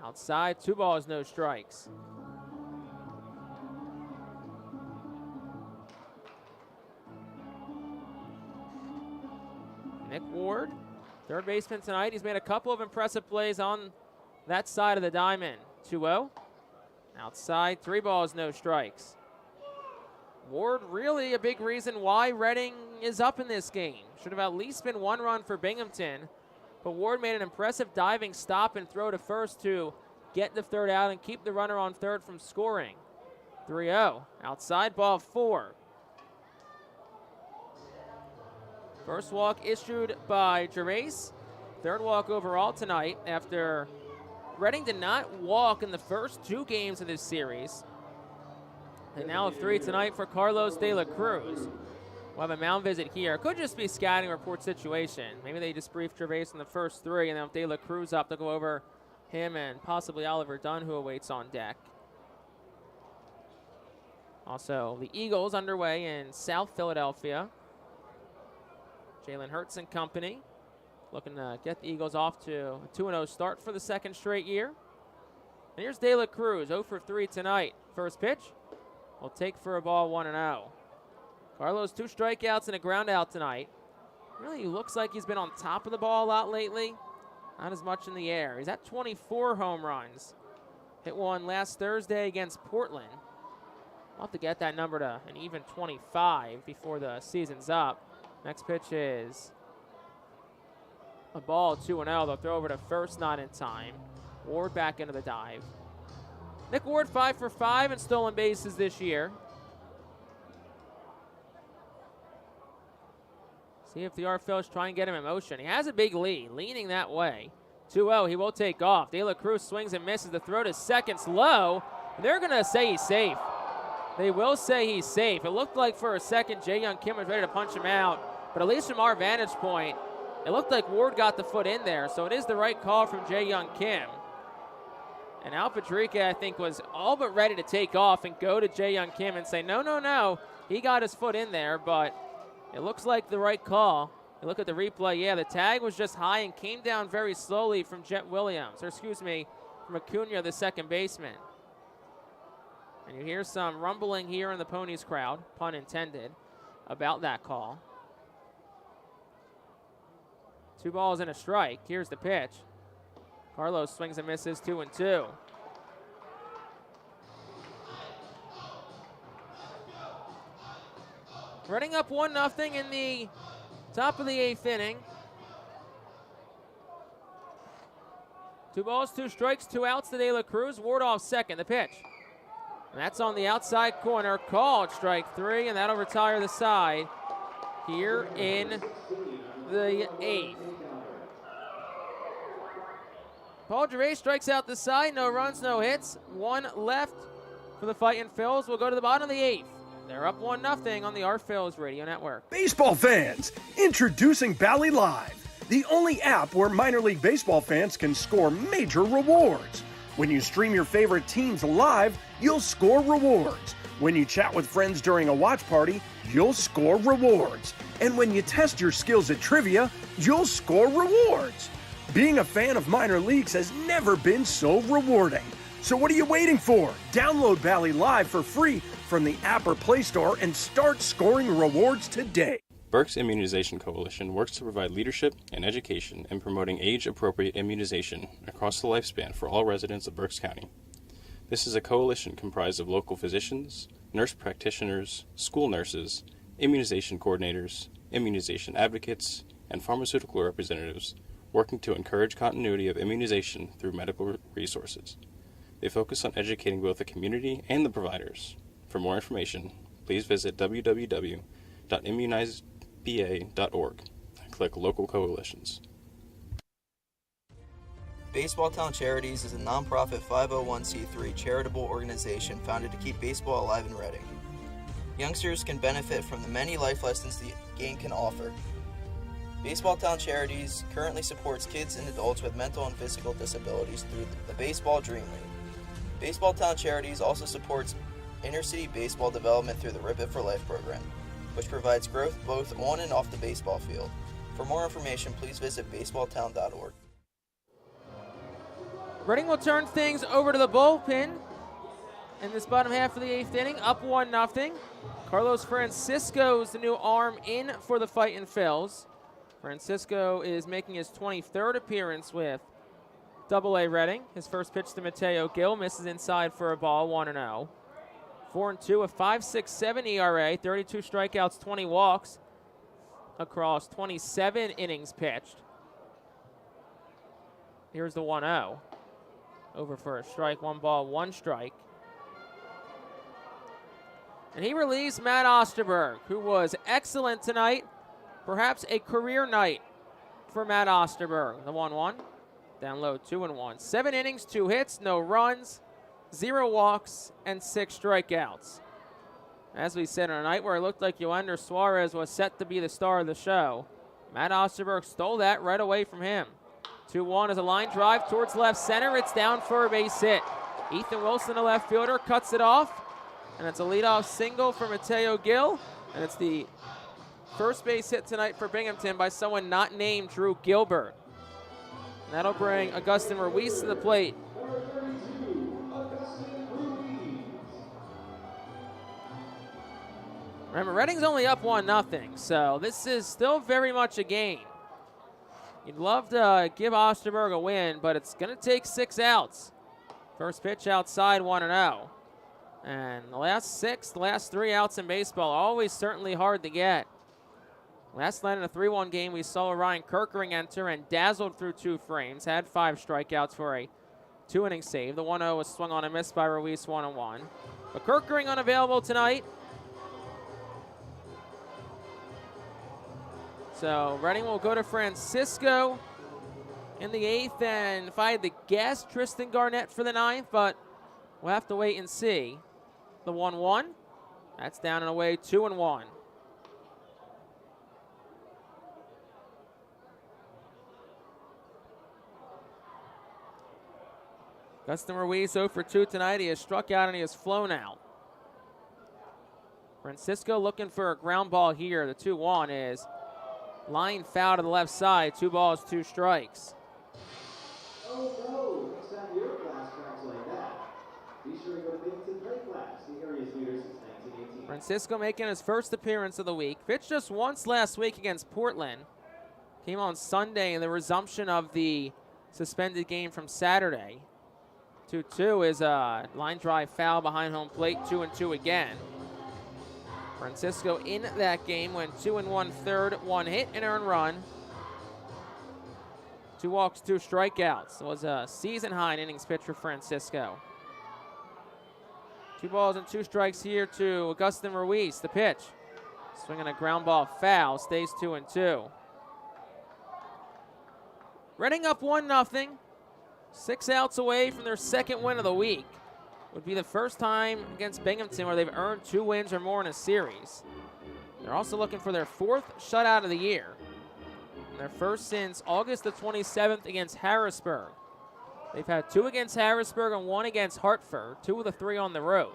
Outside, 2 balls, no strikes. Nick Ward, 3rd baseman tonight. He's made a couple of impressive plays on that side of the diamond. 2-0. Outside, 3 balls, no strikes. Ward really a big reason why Reading is up in this game. Should have at least been 1 run for Binghamton. But Ward made an impressive diving stop and throw to first to get the 3rd out and keep the runner on 3rd from scoring. 3-0. Outside, ball 4. First walk issued by Gervais. 3rd walk overall tonight after Reading did not walk in the first 2 games of this series. And now 3 tonight for Carlos De La Cruz. We'll have a mound visit here. Could just be a scouting report situation. Maybe they just briefed Gervais in the first 3, and then with De La Cruz up, they'll go over him and possibly Oliver Dunn, who awaits on deck. Also, the Eagles underway in South Philadelphia. Jalen Hurts and company looking to get the Eagles off to a 2-0 start for the 2nd straight year. And here's De La Cruz, 0 for 3 tonight. First pitch, will take for a ball, 1-0. Carlos, 2 strikeouts and a ground out tonight. Really looks like he's been on top of the ball a lot lately. Not as much in the air. He's at 24 home runs. Hit one last Thursday against Portland. We'll have to get that number to an even 25 before the season's up. Next pitch is a ball, 2-0. They'll throw over to first, not in time. Ward back into the dive. Nick Ward 5 for 5 in stolen bases this year. See if the Phillies try and get him in motion. He has a big lead, leaning that way. 2-0, he will take off. De La Cruz swings and misses. The throw to second's low. They're going to say he's safe. They will say he's safe. It looked like for a second Jae Young Kim was ready to punch him out. But at least from our vantage point, it looked like Ward got the foot in there. So it is the right call from Jae Young Kim. And Al Patrica, I think, was all but ready to take off and go to Jae Young Kim and say, no, no, no. He got his foot in there, but it looks like the right call. You look at the replay, yeah, the tag was just high and came down very slowly from Jet Williams, or excuse me, from Acuna, the 2nd baseman. And you hear some rumbling here in the Ponies crowd, pun intended, about that call. 2 balls and a strike. Here's the pitch. Carlos swings and misses, 2-2. Reading up 1-0 in the top of the 8th inning. 2 balls, 2 strikes, 2 outs to De La Cruz. Ward off second, the pitch. And that's on the outside corner, called strike 3, and that'll retire the side here in the 8th. Paul Gervais strikes out the side, no runs, no hits. 1 left for the Fightin' Phils. We'll go to the bottom of the 8th. They're up 1-0 on the Our Phils Radio Network. Baseball fans, introducing Bally Live, the only app where minor league baseball fans can score major rewards. When you stream your favorite teams live, you'll score rewards. When you chat with friends during a watch party, you'll score rewards. And when you test your skills at trivia, you'll score rewards. Being a fan of minor leagues has never been so rewarding. So what are you waiting for? Download Bally Live for free from the app or Play Store and start scoring rewards today. Berks Immunization Coalition works to provide leadership and education in promoting age-appropriate immunization across the lifespan for all residents of Berks County. This is a coalition comprised of local physicians, nurse practitioners, school nurses, immunization coordinators, immunization advocates, and pharmaceutical representatives working to encourage continuity of immunization through medical resources. They focus on educating both the community and the providers. For more information, please visit www.immunizeba.org and click Local Coalitions. Baseball Town Charities is a nonprofit 501c3 charitable organization founded to keep baseball alive in Reading. Youngsters can benefit from the many life lessons the game can offer. Baseball Town Charities currently supports kids and adults with mental and physical disabilities through the Baseball Dream League. Baseball Town Charities also supports inner-city baseball development through the Rip It for Life program, which provides growth both on and off the baseball field. For more information, please visit baseballtown.org. Reading will turn things over to the bullpen in this bottom half of the 8th inning, up 1-0. Carlos Francisco is the new arm in for the Fightin' Phils. Francisco is making his 23rd appearance with Double-A Reading. His first pitch to Mateo Gil misses inside for a ball, 1-0. 4-2, a 5.67 ERA, 32 strikeouts, 20 walks across 27 innings pitched. Here's the 1-0. Over for a strike, 1 ball, 1 strike. And he relieves Matt Osterberg, who was excellent tonight. Perhaps a career night for Matt Osterberg. The 1-1. Down low, 2-1. 7 innings, 2 hits, no runs, 0 walks, and 6 strikeouts. As we said, on a night where it looked like Yoander Suarez was set to be the star of the show, Matt Osterberg stole that right away from him. 2-1 is a line drive towards left center. It's down for a base hit. Ethan Wilson, the left fielder, cuts it off, and it's a leadoff single for Mateo Gil, and it's the first base hit tonight for Binghamton by someone not named Drew Gilbert. And that'll bring Augustin Ruiz to the plate. Remember, Reading's only up 1-0, so this is still very much a game. You'd love to give Osterberg a win, but it's going to take 6 outs. First pitch outside, 1-0. And the last 3 outs in baseball, always certainly hard to get. Last night in a 3-1 game, we saw Ryan Kirkering enter and dazzled through 2 frames, had 5 strikeouts for a 2-inning save. The 1-0 was swung on and missed by Ruiz, 1-1. But Kirkering unavailable tonight. So Reading will go to Francisco in the 8th, and if I had to guess, Tristan Garnett for the 9th, but we'll have to wait and see. The 1-1, that's down and away, 2-1. Augustin Ruiz 0 for 2 tonight. He has struck out and he has flown out. Francisco looking for a ground ball here. The 2-1 is line foul to the left side. 2 balls, 2 strikes. Oh no, next time your class tracks like that. Be sure to go to Binghamton Play Class, the area's leader since 1918. Francisco making his first appearance of the week. Pitched just once last week against Portland. came on Sunday in the resumption of the suspended game from Saturday. 2-2 is a line drive foul behind home plate, 2-2 again. Francisco in that game went 2 1/3, 1 hit, and earned run. 2 walks, 2 strikeouts. It was a season high in innings pitched for Francisco. 2 balls and 2 strikes here to Augustin Ruiz, the pitch. Swinging a ground ball foul, stays 2-2. Reading up 1-0. 6 outs away from their second win of the week. Would be the first time against Binghamton where they've earned 2 wins or more in a series. They're also looking for their 4th shutout of the year. And their first since August the 27th against Harrisburg. They've had 2 against Harrisburg and 1 against Hartford, 2 of the 3 on the road.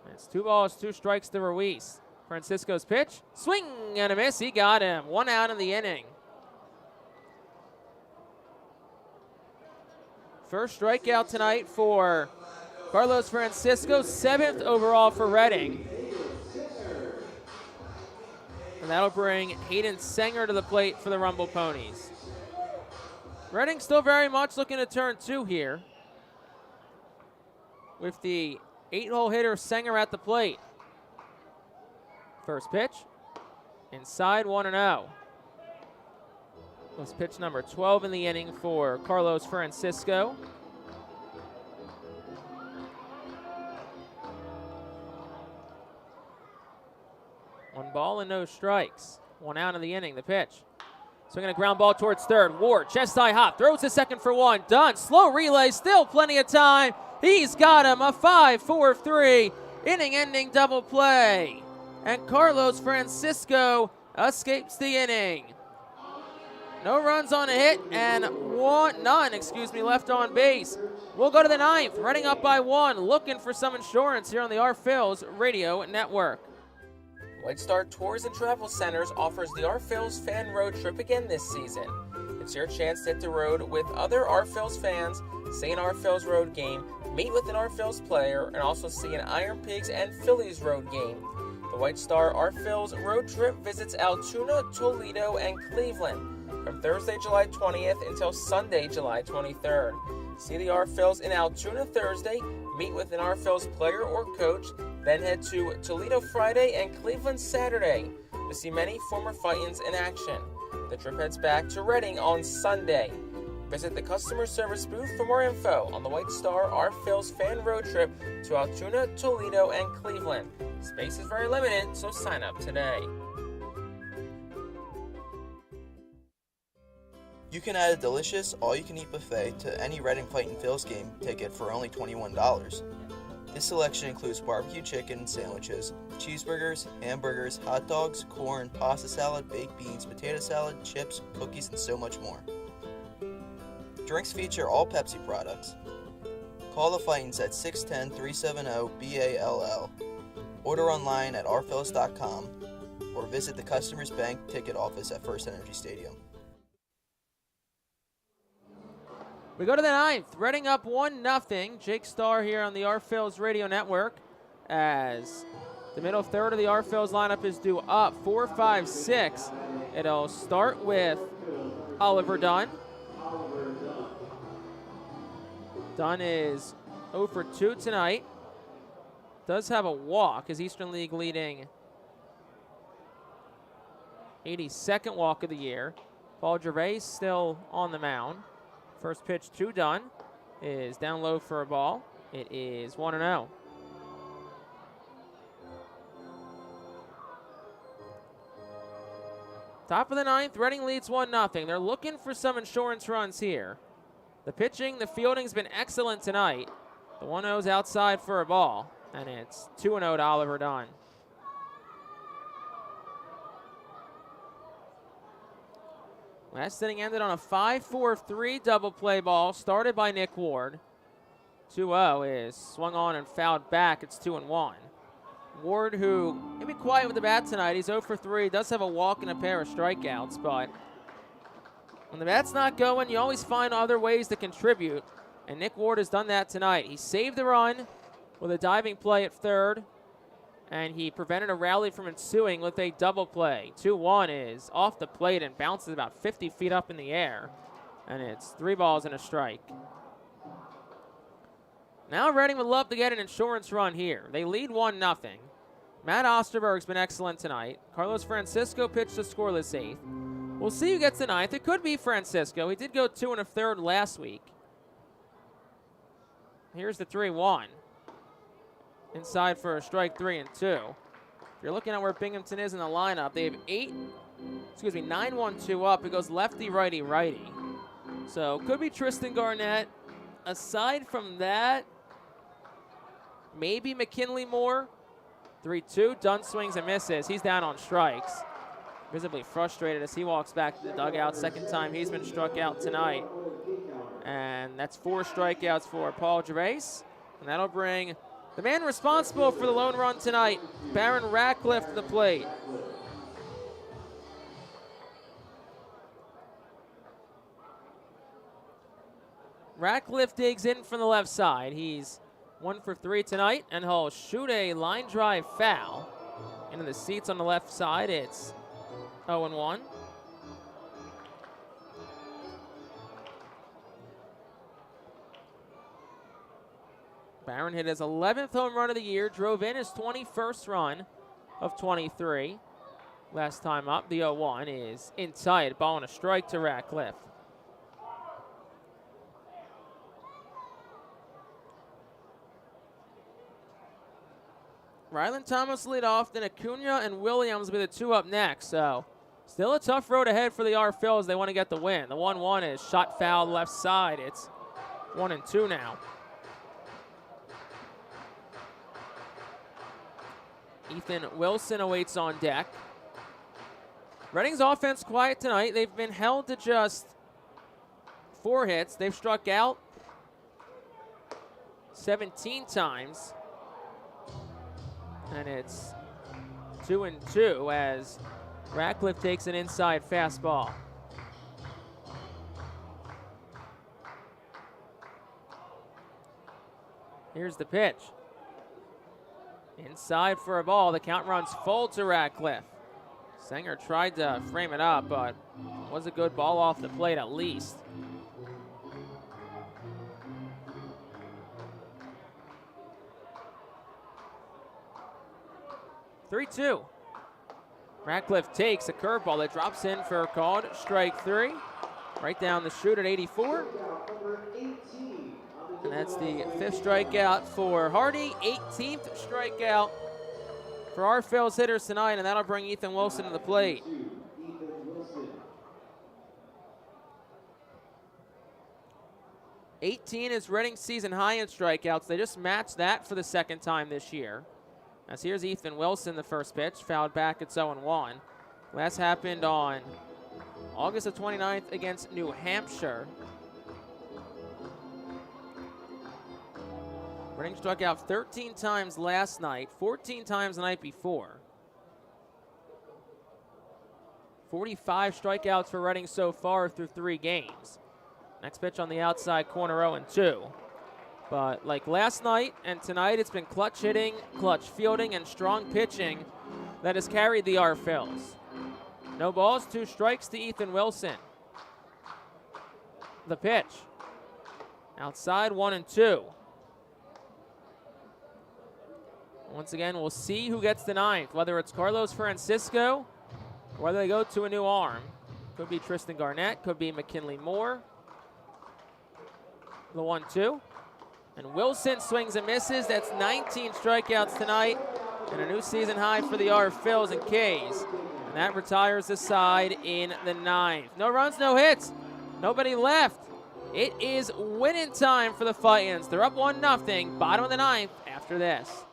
And it's 2 balls, 2 strikes to Ruiz. Francisco's pitch, swing and a miss, he got him. 1 out in the inning. First strikeout tonight for Carlos Francisco, 7th overall for Reading. And that'll bring Hayden Sanger to the plate for the Rumble Ponies. Reading still very much looking to turn 2 here, with the 8-hole hitter Sanger at the plate. First pitch, inside, 1-0. Was pitch number 12 in the inning for Carlos Francisco. One ball and no strikes. 1 out in the inning, the pitch. Swinging a ground ball towards third. Ward, chest high hop, throws to second for 1. Done. Slow relay, still plenty of time. He's got him, a 5-4-3 inning-ending double play. And Carlos Francisco escapes the inning. No runs on a hit and none left on base. We'll go to the 9th. Reading up by 1, looking for some insurance here on the Our Phil's Radio Network. White Star Tours and Travel Centers offers the Our Phil's fan road trip again this season. It's your chance to hit the road with other Our Phil's fans, see an Our Phil's road game, meet with an Our Phil's player, and also see an Iron Pigs and Phillies road game. The White Star Our Phil's road trip visits Altoona, Toledo, and Cleveland from Thursday, July 20th until Sunday, July 23rd. See the Our Phil's in Altoona Thursday, meet with an Our Phil's player or coach, then head to Toledo Friday and Cleveland Saturday to see many former Fightins in action. The trip heads back to Reading on Sunday. Visit the customer service booth for more info on the White Star Our Phil's fan road trip to Altoona, Toledo, and Cleveland. Space is very limited, so sign up today. You can add a delicious all-you-can-eat buffet to any Reading Fightin' Phil's game ticket for only $21. This selection includes barbecue chicken sandwiches, cheeseburgers, hamburgers, hot dogs, corn, pasta salad, baked beans, potato salad, chips, cookies, and so much more. Drinks feature all Pepsi products. Call the Fightins at 610-370-BALL. Order online at ourphillies.com or visit the Customers Bank ticket office at First Energy Stadium. We go to the 9th. Reading up 1-0. Jake Starr here on the Our Phil's Radio Network as the middle third of the Our Phil's lineup is due up 4-5-6. It'll start with Oliver Dunn. Dunn is 0 for 2 tonight. Does have a walk, his Eastern League leading 82nd walk of the year. Paul Gervais still on the mound. First pitch to Dunn is down low for a ball. It is 1-0. Top of the 9th, Reading leads 1-0. They're looking for some insurance runs here. The pitching, the fielding's been excellent tonight. The 1-0's outside for a ball, and it's 2-0 to Oliver Dunn. Last inning ended on a 5-4-3 double play ball started by Nick Ward. 2-0 is swung on and fouled back. It's 2-1. Ward, who may be quiet with the bat tonight, he's 0 for 3, does have a walk and a pair of strikeouts, but when the bat's not going, you always find other ways to contribute, and Nick Ward has done that tonight. He saved the run with a diving play at third, and he prevented a rally from ensuing with a double play. 2-1 is off the plate and bounces about 50 feet up in the air, and it's 3 balls and a strike. Now Reading would love to get an insurance run here. They lead 1-0. Matt Osterberg's been excellent tonight. Carlos Francisco pitched a scoreless 8th. We'll see who gets the 9th. It could be Francisco. He did go 2 1/3 last week. Here's the 3-1. Inside for a strike 3 and 2. If you're looking at where Binghamton is in the lineup, they have 9-1-2 up. It goes lefty, righty, righty. So could be Tristan Garnett. Aside from that, maybe McKinley Moore. 3-2, Dunn swings and misses. He's down on strikes. Visibly frustrated as he walks back to the dugout. Second time he's been struck out tonight. And that's 4 strikeouts for Paul Gervais. And that'll bring the man responsible for the lone run tonight, Baron Ratcliffe, to the plate. Ratcliffe digs in from the left side. He's 1 for 3 tonight, and he'll shoot a line drive foul into the seats on the left side. It's 0-1. Barron hit his 11th home run of the year, drove in his 21st run of 23. Last time up, the 0-1 is inside, ball and a strike to Ratcliffe. Ryland Thomas lead off, then Acuna and Williams will be the 2 up next. So still a tough road ahead for the R-Phils. They want to get the win. The 1-1 is shot foul left side. It's 1-2 now. Ethan Wilson awaits on deck. Reading's offense quiet tonight. They've been held to just 4 hits. They've struck out 17 times. And it's 2-2 as Ratcliffe takes an inside fastball. Here's the pitch. Inside for a ball. The count runs full to Ratcliffe. Sanger tried to frame it up, but it was a good ball off the plate at least. (3-2). Ratcliffe takes a curveball that drops in for a called strike 3. Right down the chute at 84. And that's the 5th strikeout for Hardy, 18th strikeout for our Phillies hitters tonight, and that'll bring Ethan Wilson to the plate. (18) is Reading's season high in strikeouts. They just matched that for the 2nd time this year. As here's Ethan Wilson, the first pitch, fouled back. It's 0-1. Last happened on August the 29th against New Hampshire. Reading struck out 13 times last night, 14 times the night before. 45 strikeouts for Reading so far through 3 games. Next pitch on the outside corner, 0-2. But like last night and tonight, it's been clutch hitting, clutch fielding, and strong pitching that has carried the R-Phils. No balls, 2 strikes to Ethan Wilson. The pitch. Outside, 1-2. Once again, we'll see who gets the 9th, whether it's Carlos Francisco or whether they go to a new arm. Could be Tristan Garnett, could be McKinley Moore. The 1-2. And Wilson swings and misses. That's 19 strikeouts tonight and a new season high for the R-Phils and K's. And that retires the side in the 9th. No runs, no hits. Nobody left. It is winning time for the Fightins. They're up 1-0, bottom of the 9th after this.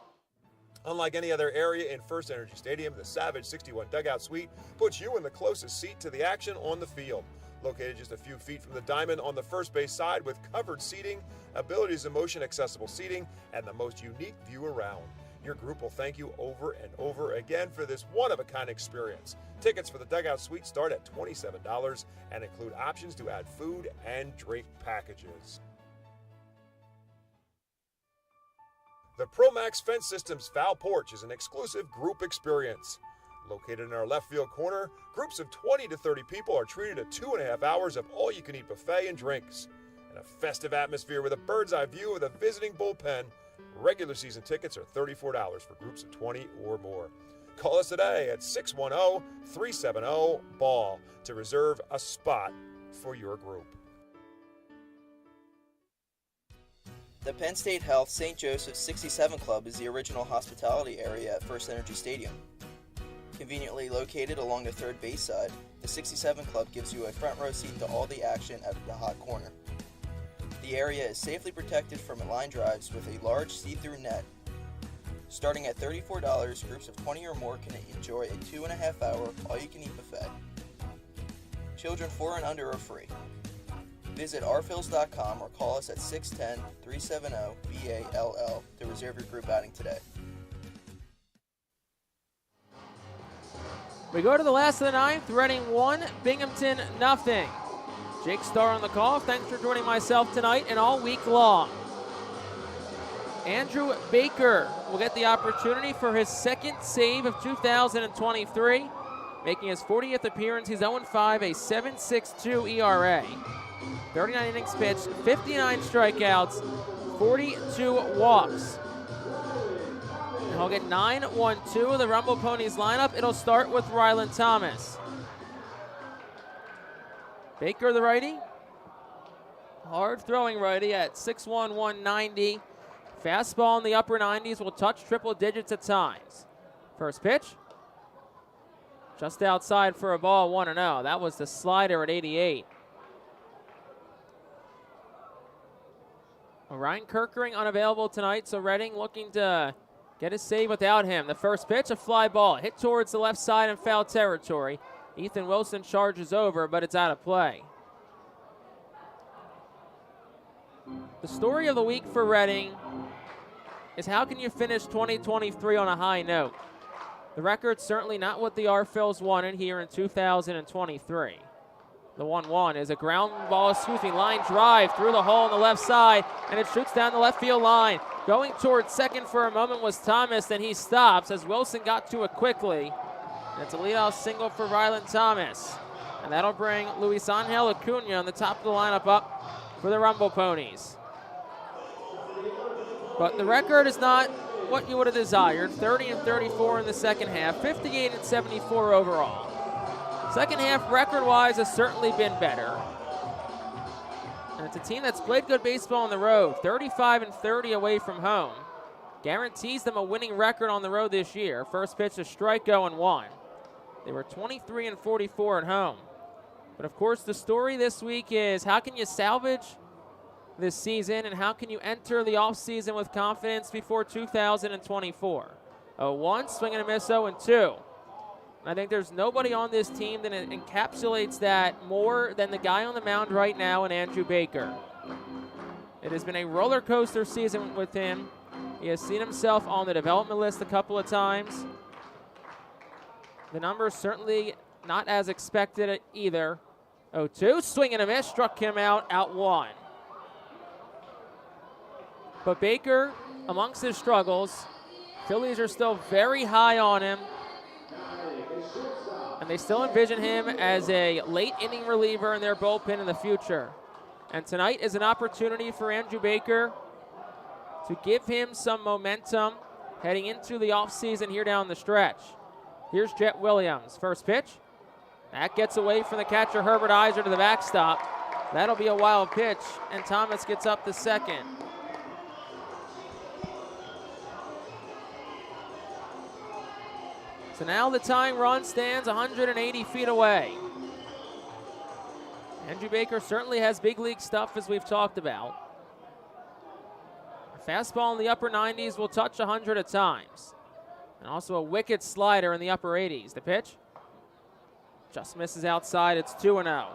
Unlike any other area in First Energy Stadium, the Savage 61 Dugout Suite puts you in the closest seat to the action on the field. Located just a few feet from the diamond on the first base side with covered seating, abilities of motion accessible seating, and the most unique view around. Your group will thank you over and over again for this one-of-a-kind experience. Tickets for the Dugout Suite start at $27 and include options to add food and drink packages. The ProMax Fence Systems Foul Porch is an exclusive group experience. Located in our left field corner, groups of 20 to 30 people are treated to 2.5 hours of all-you-can-eat buffet and drinks. In a festive atmosphere with a bird's-eye view of the visiting bullpen, regular season tickets are $34 for groups of 20 or more. Call us today at 610-370-BALL to reserve a spot for your group. The Penn State Health St. Joseph 67 Club is the original hospitality area at First Energy Stadium. Conveniently located along the third base side, the 67 Club gives you a front row seat to all the action at the hot corner. The area is safely protected from line drives with a large see-through net. Starting at $34, groups of 20 or more can enjoy a 2.5-hour all-you-can-eat buffet. Children 4 and under are free. Visit rphils.com or call us at 610-370-BALL to reserve your group outing today. We go to the last of the ninth. Reading 1, Binghamton nothing. Jake Starr on the call. Thanks for joining myself tonight and all week long. Andrew Baker will get the opportunity for his second save of 2023, making his 40th appearance. He's 0-5, a 7.62 ERA. 39 innings pitched, 59 strikeouts, 42 walks. And he'll get 9-1-2 of the Rumble Ponies lineup. It'll start with Ryland Thomas. Baker, the righty. Hard throwing righty at 6'1", 190. Fastball in the upper 90s will touch triple digits at times. First pitch. Just outside for a ball, 1-0. That was the slider at 88. Ryan Kirkering unavailable tonight, so Reading looking to get a save without him. The first pitch, a fly ball, hit towards the left side in foul territory. Ethan Wilson charges over, but it's out of play. The story of the week for Reading is how can you finish 2023 on a high note? The record's certainly not what the R-Phils wanted here in 2023. The 1-1 is a ground ball, line drive through the hole on the left side, and it shoots down the left field line. Going towards second for a moment was Thomas, then he stops as Wilson got to it quickly. And it's a leadoff single for Ryland Thomas. And that'll bring Luis Angel Acuna on the top of the lineup up for the Rumble Ponies. But the record is not what you would have desired. 30-34 in the second half, 58-74 overall. Second half record-wise has certainly been better. And it's a team that's played good baseball on the road, 35-30 away from home. Guarantees them a winning record on the road this year. First pitch, a strike, 0-1. They were 23-44 at home. But of course, the story this week is how can you salvage this season and how can you enter the offseason with confidence before 2024? 0-1, swing and a miss, 0-2. I think there's nobody on this team that encapsulates that more than the guy on the mound right now in Andrew Baker. It has been a roller coaster season with him. He has seen himself on the development list a couple of times. The numbers certainly not as expected either. 0-2, swing and a miss, struck him out 1. But Baker, amongst his struggles, Phillies are still very high on him. And they still envision him as a late inning reliever in their bullpen in the future. And tonight is an opportunity for Andrew Baker to give him some momentum heading into the offseason here down the stretch. Here's Jet Williams. First pitch. That gets away from the catcher Herbert Iser to the backstop. That'll be a wild pitch, and Thomas gets up to second. So now the tying run stands 180 feet away. Andrew Baker certainly has big league stuff, as we've talked about. A fastball in the upper 90s will touch 100 at times. And also a wicked slider in the upper 80s. The pitch just misses outside. It's 2-0.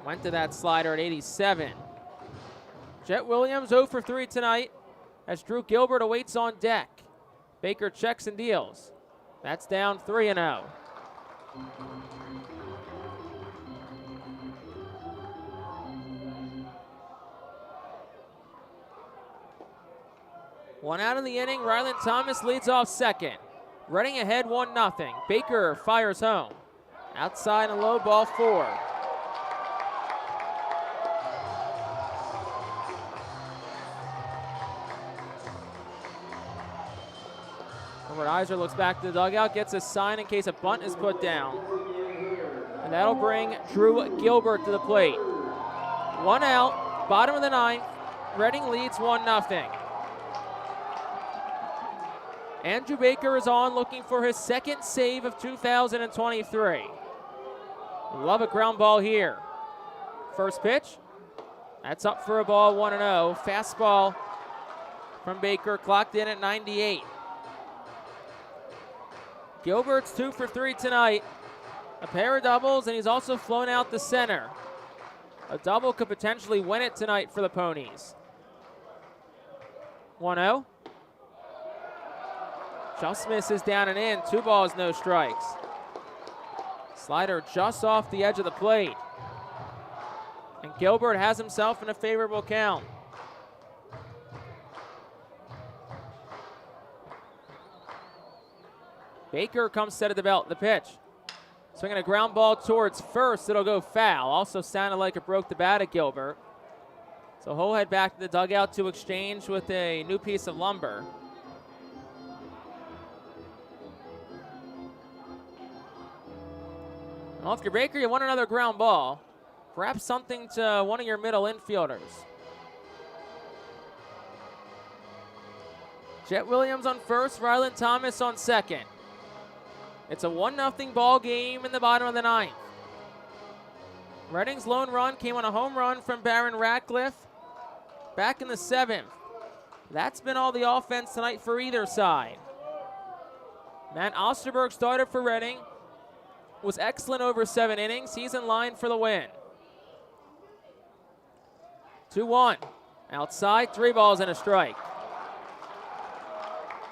Went to that slider at 87. Jet Williams 0 for 3 tonight as Drew Gilbert awaits on deck. Baker checks and deals. That's down 3-0. One out in the inning. Ryland Thomas leads off second. Reading ahead 1-0. Baker fires home. Outside and low, ball 4. Robert Iser looks back to the dugout, gets a sign in case a bunt is put down. And that'll bring Drew Gilbert to the plate. 1 out, bottom of the 9th. Reading leads 1-0. Andrew Baker is on, looking for his second save of 2023. Love a ground ball here. First pitch. That's up for a ball, 1-0. Fastball from Baker, clocked in at 98. Gilbert's 2 for 3 tonight. A pair of doubles, and he's also flown out the center. A double could potentially win it tonight for the Ponies. 1-0. Just misses down and in. 2 balls, no strikes. Slider just off the edge of the plate. And Gilbert has himself in a favorable count. Baker comes set of the belt. The pitch. Swinging a ground ball towards first. It'll go foul. Also sounded like it broke the bat at Gilbert. So he'll head back to the dugout to exchange with a new piece of lumber. Well, if you're Baker, you want another ground ball. Perhaps something to one of your middle infielders. Jet Williams on first, Ryland Thomas on second. It's a 1-0 ball game in the bottom of the 9th. Reading's lone run came on a home run from Barron Ratcliffe back in the 7th. That's been all the offense tonight for either side. Matt Osterberg started for Reading. Was excellent over 7 innings. He's in line for the win. 2-1. Outside, 3 balls and a strike.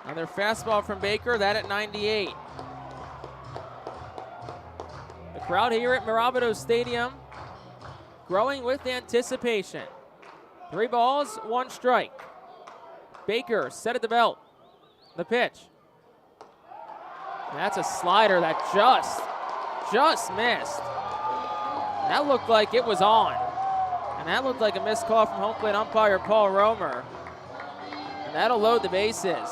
Another fastball from Baker, that at 98. The crowd here at Mirabito Stadium growing with anticipation. 3 balls, 1 strike. Baker set at the belt. The pitch. And that's a slider that just missed. That looked like it was on. And that looked like a missed call from home plate umpire Paul Romer. And that'll load the bases.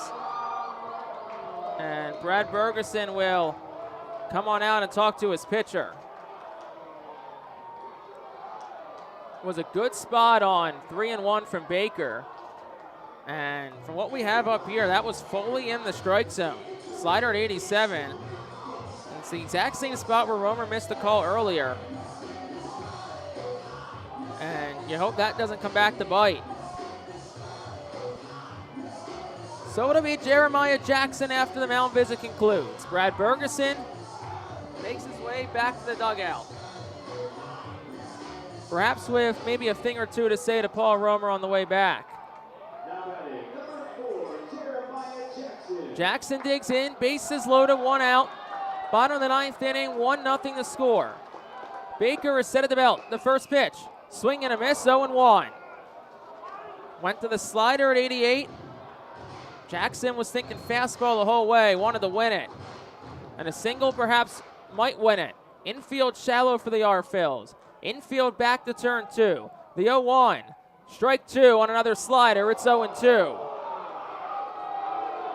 And Brad Bergeson will come on out and talk to his pitcher. Was a good spot on 3-1 from Baker. And from what we have up here, that was fully in the strike zone. Slider at 87. It's the exact same spot where Romer missed the call earlier. And you hope that doesn't come back to bite. So it'll be Jeremiah Jackson after the mound visit concludes. Brad Bergeson makes his way back to the dugout. Perhaps with maybe a thing or two to say to Paul Romer on the way back. Jackson digs in, bases loaded, 1 out. Bottom of the 9th inning, 1-0 to score. Baker is set at the belt. The first pitch. Swing and a miss, 0-1. Went to the slider at 88. Jackson was thinking fastball the whole way, wanted to win it. And a single perhaps might win it. Infield shallow for the R-Phils. Infield back to turn 2. The 0-1. Strike 2 on another slider. It's 0-2.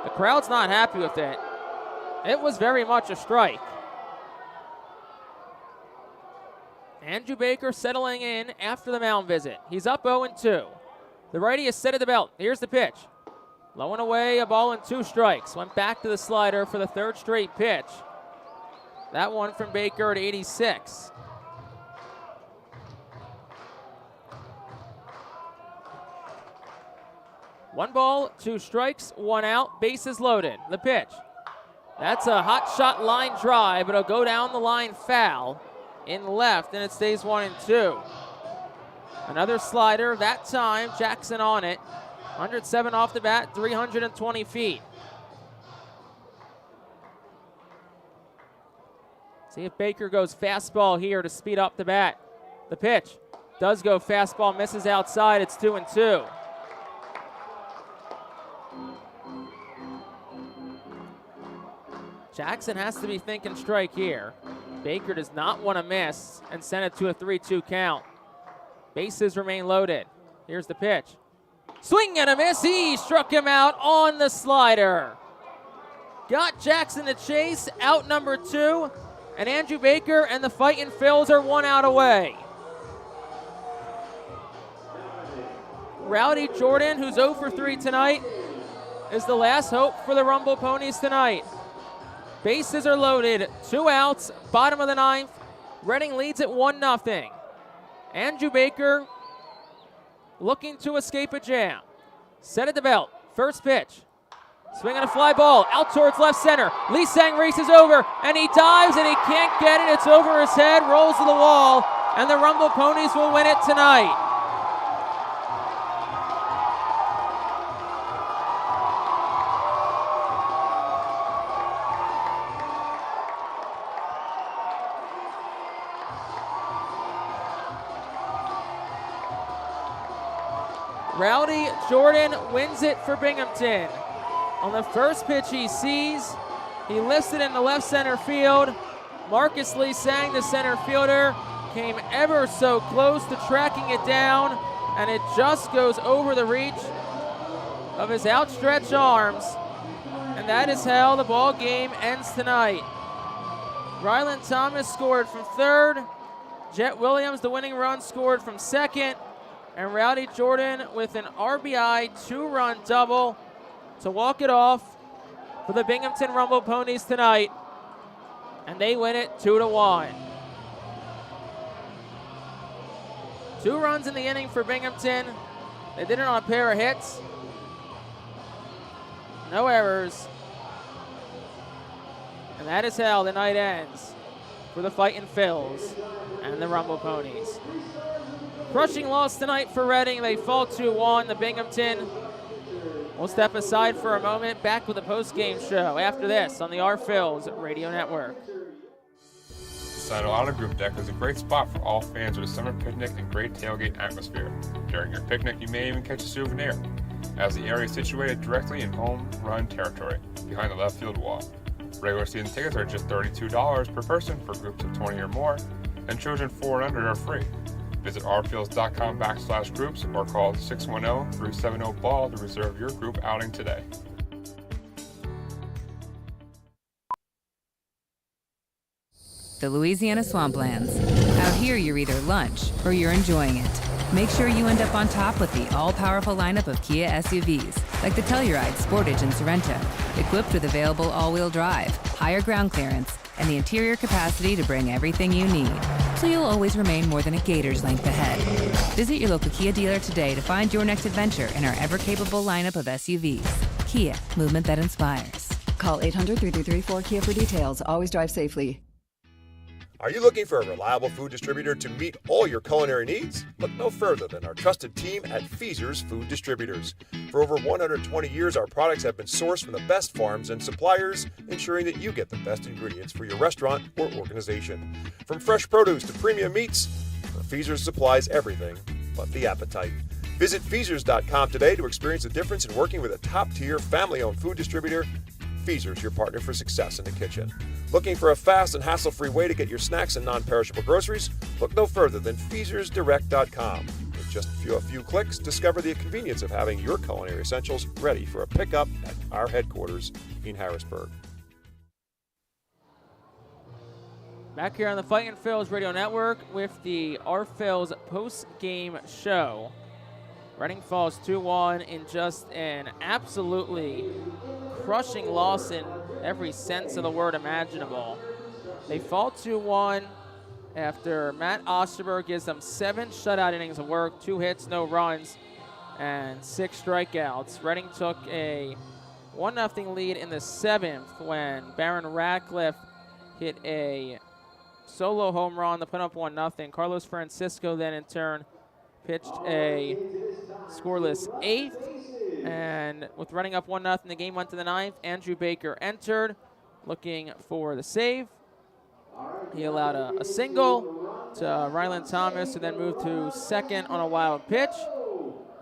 The crowd's not happy with it. It was very much a strike. Andrew Baker settling in after the mound visit. He's up 0-2. The righty is set at the belt. Here's the pitch. Low and away, a ball and 2 strikes. Went back to the slider for the 3rd straight pitch. That one from Baker at 86. One ball, 2 strikes, 1 out, bases loaded. The pitch. That's a hot shot line drive, but it'll go down the line foul in left, and it stays 1-2. Another slider, that time Jackson on it. 107 off the bat, 320 feet. See if Baker goes fastball here to speed up the bat. The pitch does go fastball, misses outside, it's 2-2. Jackson has to be thinking strike here. Baker does not want to miss and send it to a 3-2 count. Bases remain loaded. Here's the pitch. Swing and a miss. He struck him out on the slider. Got Jackson to chase, out number 2, and Andrew Baker and the Fightin' Phils are 1 out away. Rowdy Jordan, who's 0 for 3 tonight, is the last hope for the Rumble Ponies tonight. Bases are loaded, 2 outs, bottom of the 9th. Reading leads at 1-0. Andrew Baker looking to escape a jam. Set at the belt, first pitch. Swing on a fly ball, out towards left center. Lee Sang races over, and he dives, and he can't get it. It's over his head, rolls to the wall, and the Rumble Ponies will win it tonight. Rowdy Jordan wins it for Binghamton. On the first pitch he sees, he lifts it into left center field. Marcus Lee Sang, the center fielder, came ever so close to tracking it down, and it just goes over the reach of his outstretched arms. And that is how the ball game ends tonight. Ryland Thomas scored from third. Jet Williams, the winning run, scored from second. And Rowdy Jordan with an RBI 2-run double to walk it off for the Binghamton Rumble Ponies tonight. And they win it 2-1. 2 runs in the inning for Binghamton. They did it on a pair of hits. No errors. And that is how the night ends for the Fightin' Phils and the Rumble Ponies. Crushing loss tonight for Reading. They fall 2-1 to Binghamton. We'll step aside for a moment. Back with a post-game show after this on the Our Phils Radio Network. Santa Auto Group Deck is a great spot for all fans of a summer picnic and great tailgate atmosphere. During your picnic, you may even catch a souvenir, as the area is situated directly in home run territory, behind the left field wall. Regular season tickets are just $32 per person for groups of 20 or more, and children 4 and under are free. Visit rphils.com/groups or call 610-370-BALL to reserve your group outing today. The Louisiana Swamplands. Out here, you're either lunch or you're enjoying it. Make sure you end up on top with the all-powerful lineup of Kia SUVs, like the Telluride, Sportage, and Sorento, equipped with available all-wheel drive, higher ground clearance, and the interior capacity to bring everything you need, so you'll always remain more than a gator's length ahead. Visit your local Kia dealer today to find your next adventure in our ever-capable lineup of SUVs. Kia, movement that inspires. Call 800-3334-KIA for details. Always drive safely. Are you looking for a reliable food distributor to meet all your culinary needs? Look no further than our trusted team at Feaser's Food Distributors. For over 120 years, our products have been sourced from the best farms and suppliers, ensuring that you get the best ingredients for your restaurant or organization. From fresh produce to premium meats, Feaser's supplies everything but the appetite. Visit Feasers.com today to experience the difference in working with a top-tier, family-owned food distributor. Feaser's, your partner for success in the kitchen. Looking for a fast and hassle-free way to get your snacks and non-perishable groceries? Look no further than FeasersDirect.com. With just a few clicks, discover the convenience of having your culinary essentials ready for a pickup at our headquarters in Harrisburg. Back here on the Fightin' Phils Radio Network with the Our Phils post-game show. Reading falls 2-1 in just an absolutely crushing loss in every sense of the word imaginable. They fall 2-1 after Matt Osterberg gives them 7 shutout innings of work, 2 hits, no runs, and 6 strikeouts. Reading took a 1-0 lead in the 7th when Baron Ratcliffe hit a solo home run to put up 1-0. Carlos Francisco then in turn pitched a scoreless 8th, and with running up 1-0, the game went to the 9th. Andrew Baker entered, looking for the save. He allowed a single to Ryland Thomas, who then moved to second on a wild pitch.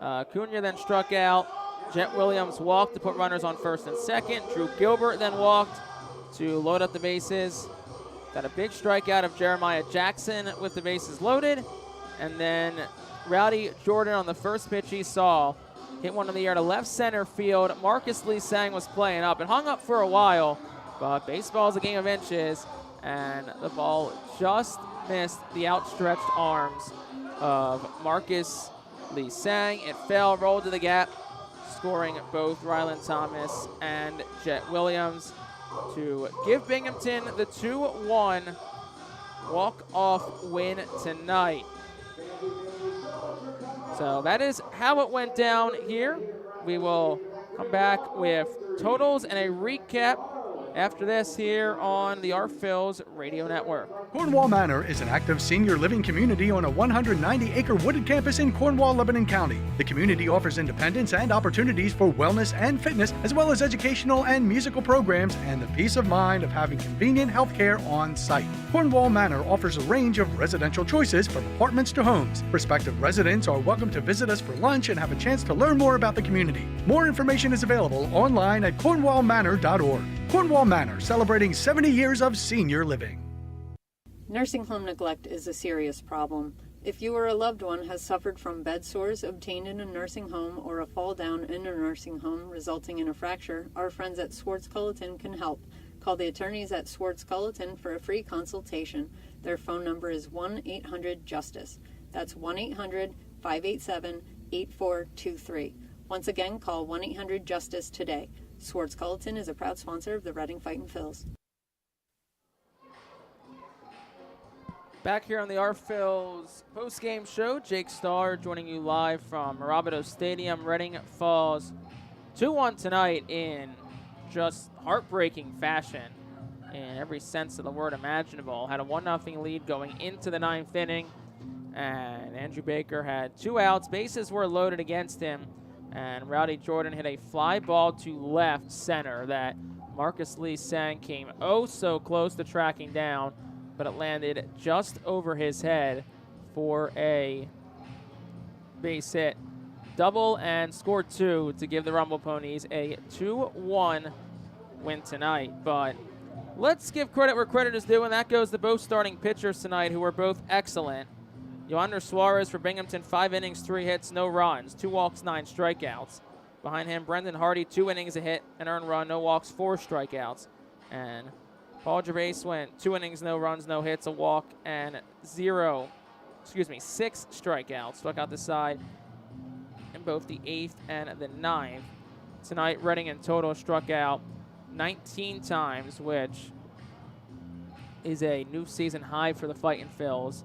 Cunha then struck out. Jet Williams walked to put runners on first and second. Drew Gilbert then walked to load up the bases. Got a big strikeout of Jeremiah Jackson with the bases loaded. And then Rowdy Jordan on the first pitch he saw hit one in the air to left center field. Marcus Lee Sang was playing up and hung up for a while, but baseball is a game of inches, and the ball just missed the outstretched arms of Marcus Lee Sang. It fell, rolled to the gap, scoring both Ryland Thomas and Jet Williams to give Binghamton the 2-1 walk-off win tonight. So that is how it went down here. We will come back with totals and a recap after this here on the Our Phil's Radio Network. Cornwall Manor is an active senior living community on a 190-acre wooded campus in Cornwall, Lebanon County. The community offers independence and opportunities for wellness and fitness, as well as educational and musical programs and the peace of mind of having convenient health care on site. Cornwall Manor offers a range of residential choices from apartments to homes. Prospective residents are welcome to visit us for lunch and have a chance to learn more about the community. More information is available online at cornwallmanor.org. Cornwall Manor, celebrating 70 years of senior living. Nursing home neglect is a serious problem. If you or a loved one has suffered from bed sores obtained in a nursing home or a fall down in a nursing home resulting in a fracture, our friends at Swartz Culleton can help. Call the attorneys at Swartz Culleton for a free consultation. Their phone number is 1-800-JUSTICE. That's 1-800-587-8423. Once again, call 1-800-JUSTICE today. Swartz Culleton is a proud sponsor of the Reading Fightin' Phils. Back here on the Our Phil's post-game show, Jake Starr joining you live from Mirabito Stadium. Reading falls 2-1 tonight in just heartbreaking fashion in every sense of the word imaginable. Had a 1-0 lead going into the 9th inning, and Andrew Baker had 2 outs. Bases were loaded against him, and Rowdy Jordan hit a fly ball to left center that Marcus Lee Sang came oh so close to tracking down, but it landed just over his head for a base hit. Double and scored 2 to give the Rumble Ponies a 2-1 win tonight. But let's give credit where credit is due, and that goes to both starting pitchers tonight, who were both excellent. Yohander Suarez for Binghamton, 5 innings, 3 hits, no runs, 2 walks, 9 strikeouts. Behind him, Brendan Hardy, 2 innings, a hit, an earned run, no walks, 4 strikeouts. And Paul Gervais went 2 innings, no runs, no hits, a walk, and 6 strikeouts. Struck out the side in both the 8th and the 9th. Tonight, Reading in total struck out 19 times, which is a new season high for the Fightin' Phils.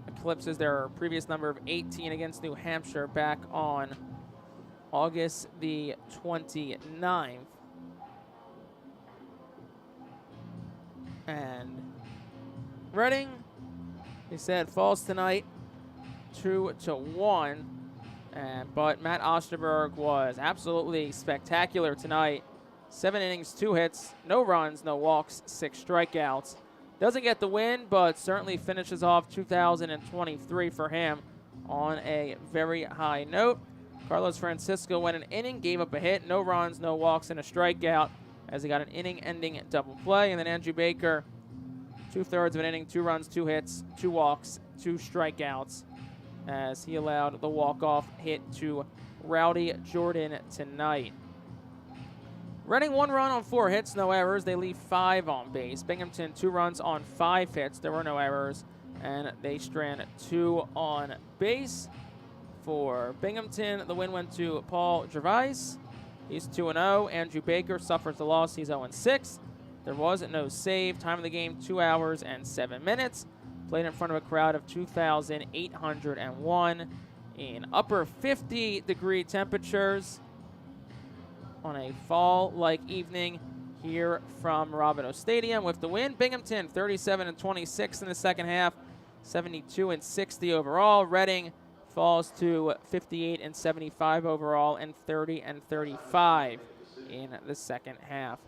Eclipses their previous number of 18 against New Hampshire back on August the 29th. And Reading, he said, falls tonight 2-1. But Matt Osterberg was absolutely spectacular tonight. 7 innings, 2 hits, no runs, no walks, 6 strikeouts. Doesn't get the win, but certainly finishes off 2023 for him on a very high note. Carlos Francisco went an inning, gave up a hit, no runs, no walks, and a strikeout as he got an inning-ending double play. And then Andrew Baker, 2/3 of an inning, 2 runs, 2 hits, 2 walks, 2 strikeouts as he allowed the walk-off hit to Rowdy Jordan tonight. Reading 1 run on 4 hits, no errors. They leave 5 on base. Binghamton 2 runs on 5 hits. There were no errors, and they strand 2 on base. For Binghamton, the win went to Paul Gervais. He's 2-0. Andrew Baker suffers the loss. He's 0-6. There was no save. Time of the game, 2 hours and 7 minutes. Played in front of a crowd of 2,801 in upper 50-degree temperatures on a fall-like evening here from Mirabito Stadium. With the win, Binghamton 37-26 in the second half, 72-60 overall. Reading falls to 58-75 overall and 30-35 in the second half.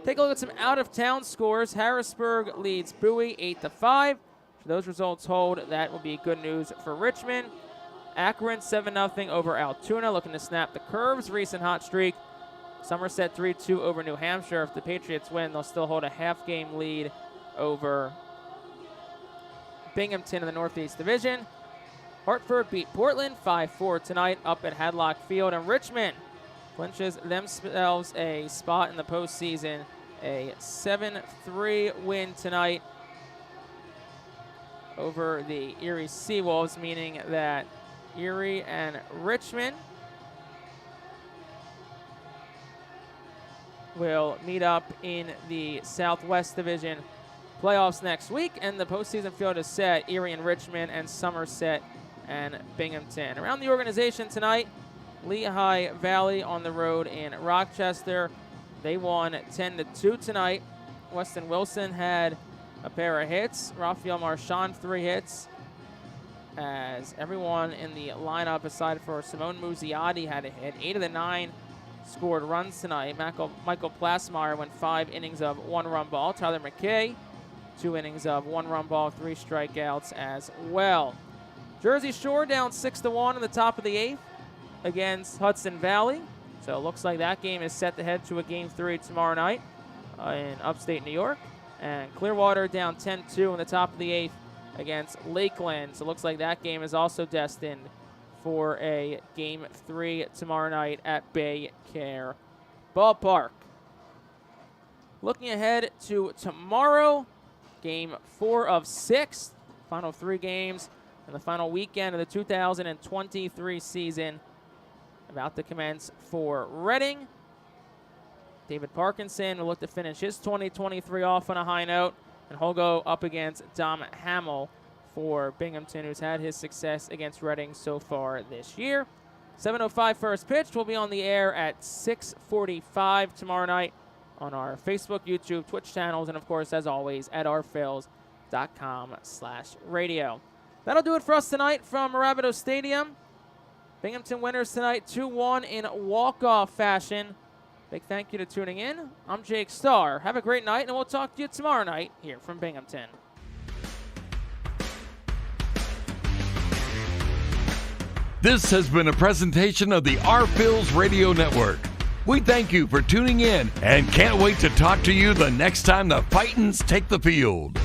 Take a look at some out-of-town scores. Harrisburg leads Bowie 8-5. If those results hold, that will be good news for Richmond. Akron 7-0 over Altoona, looking to snap the Curves' recent hot streak. Somerset 3-2 over New Hampshire. If the Patriots win, they'll still hold a half-game lead over Binghamton in the Northeast Division. Hartford beat Portland 5-4 tonight up at Hadlock Field. And Richmond clinches themselves a spot in the postseason. A 7-3 win tonight over the Erie Seawolves, meaning that Erie and Richmond will meet up in the Southwest Division playoffs next week, and the postseason field is set. Erie and Richmond and Somerset and Binghamton. Around the organization tonight, Lehigh Valley on the road in Rochester. They won 10-2 tonight. Weston Wilson had a pair of hits. Rafael Marchand 3 hits. As everyone in the lineup, aside for Simone Muzziotti, had a hit. 8 of the 9 scored runs tonight. Michael Plasmeyer went 5 innings of 1-run ball. Tyler McKay, 2 innings of 1-run ball, 3 strikeouts as well. Jersey Shore down 6-1 in the top of the 8th against Hudson Valley. So it looks like that game is set to head to a Game 3 tomorrow night in upstate New York. And Clearwater down 10-2 in the top of the 8th against Lakeland. So it looks like that game is also destined for a Game 3 tomorrow night at Bay Care Ballpark. Looking ahead to tomorrow, Game 4 of 6, final 3 games in the final weekend of the 2023 season about to commence for Reading. David Parkinson will look to finish his 2023 off on a high note, and he'll go up against Dom Hamill for Binghamton, who's had his success against Reading so far this year. 7:05 first pitch. We'll be on the air at 6:45 tomorrow night on our Facebook, YouTube, Twitch channels, and of course, as always, at ourphils.com/radio. That'll do it for us tonight from Mirabito Stadium. Binghamton winners tonight 2-1 in walk-off fashion. Big thank you to tuning in. I'm Jake Starr. Have a great night, and we'll talk to you tomorrow night here from Binghamton. This has been a presentation of the Our Phils Radio Network. We thank you for tuning in and can't wait to talk to you the next time the Fightins take the field.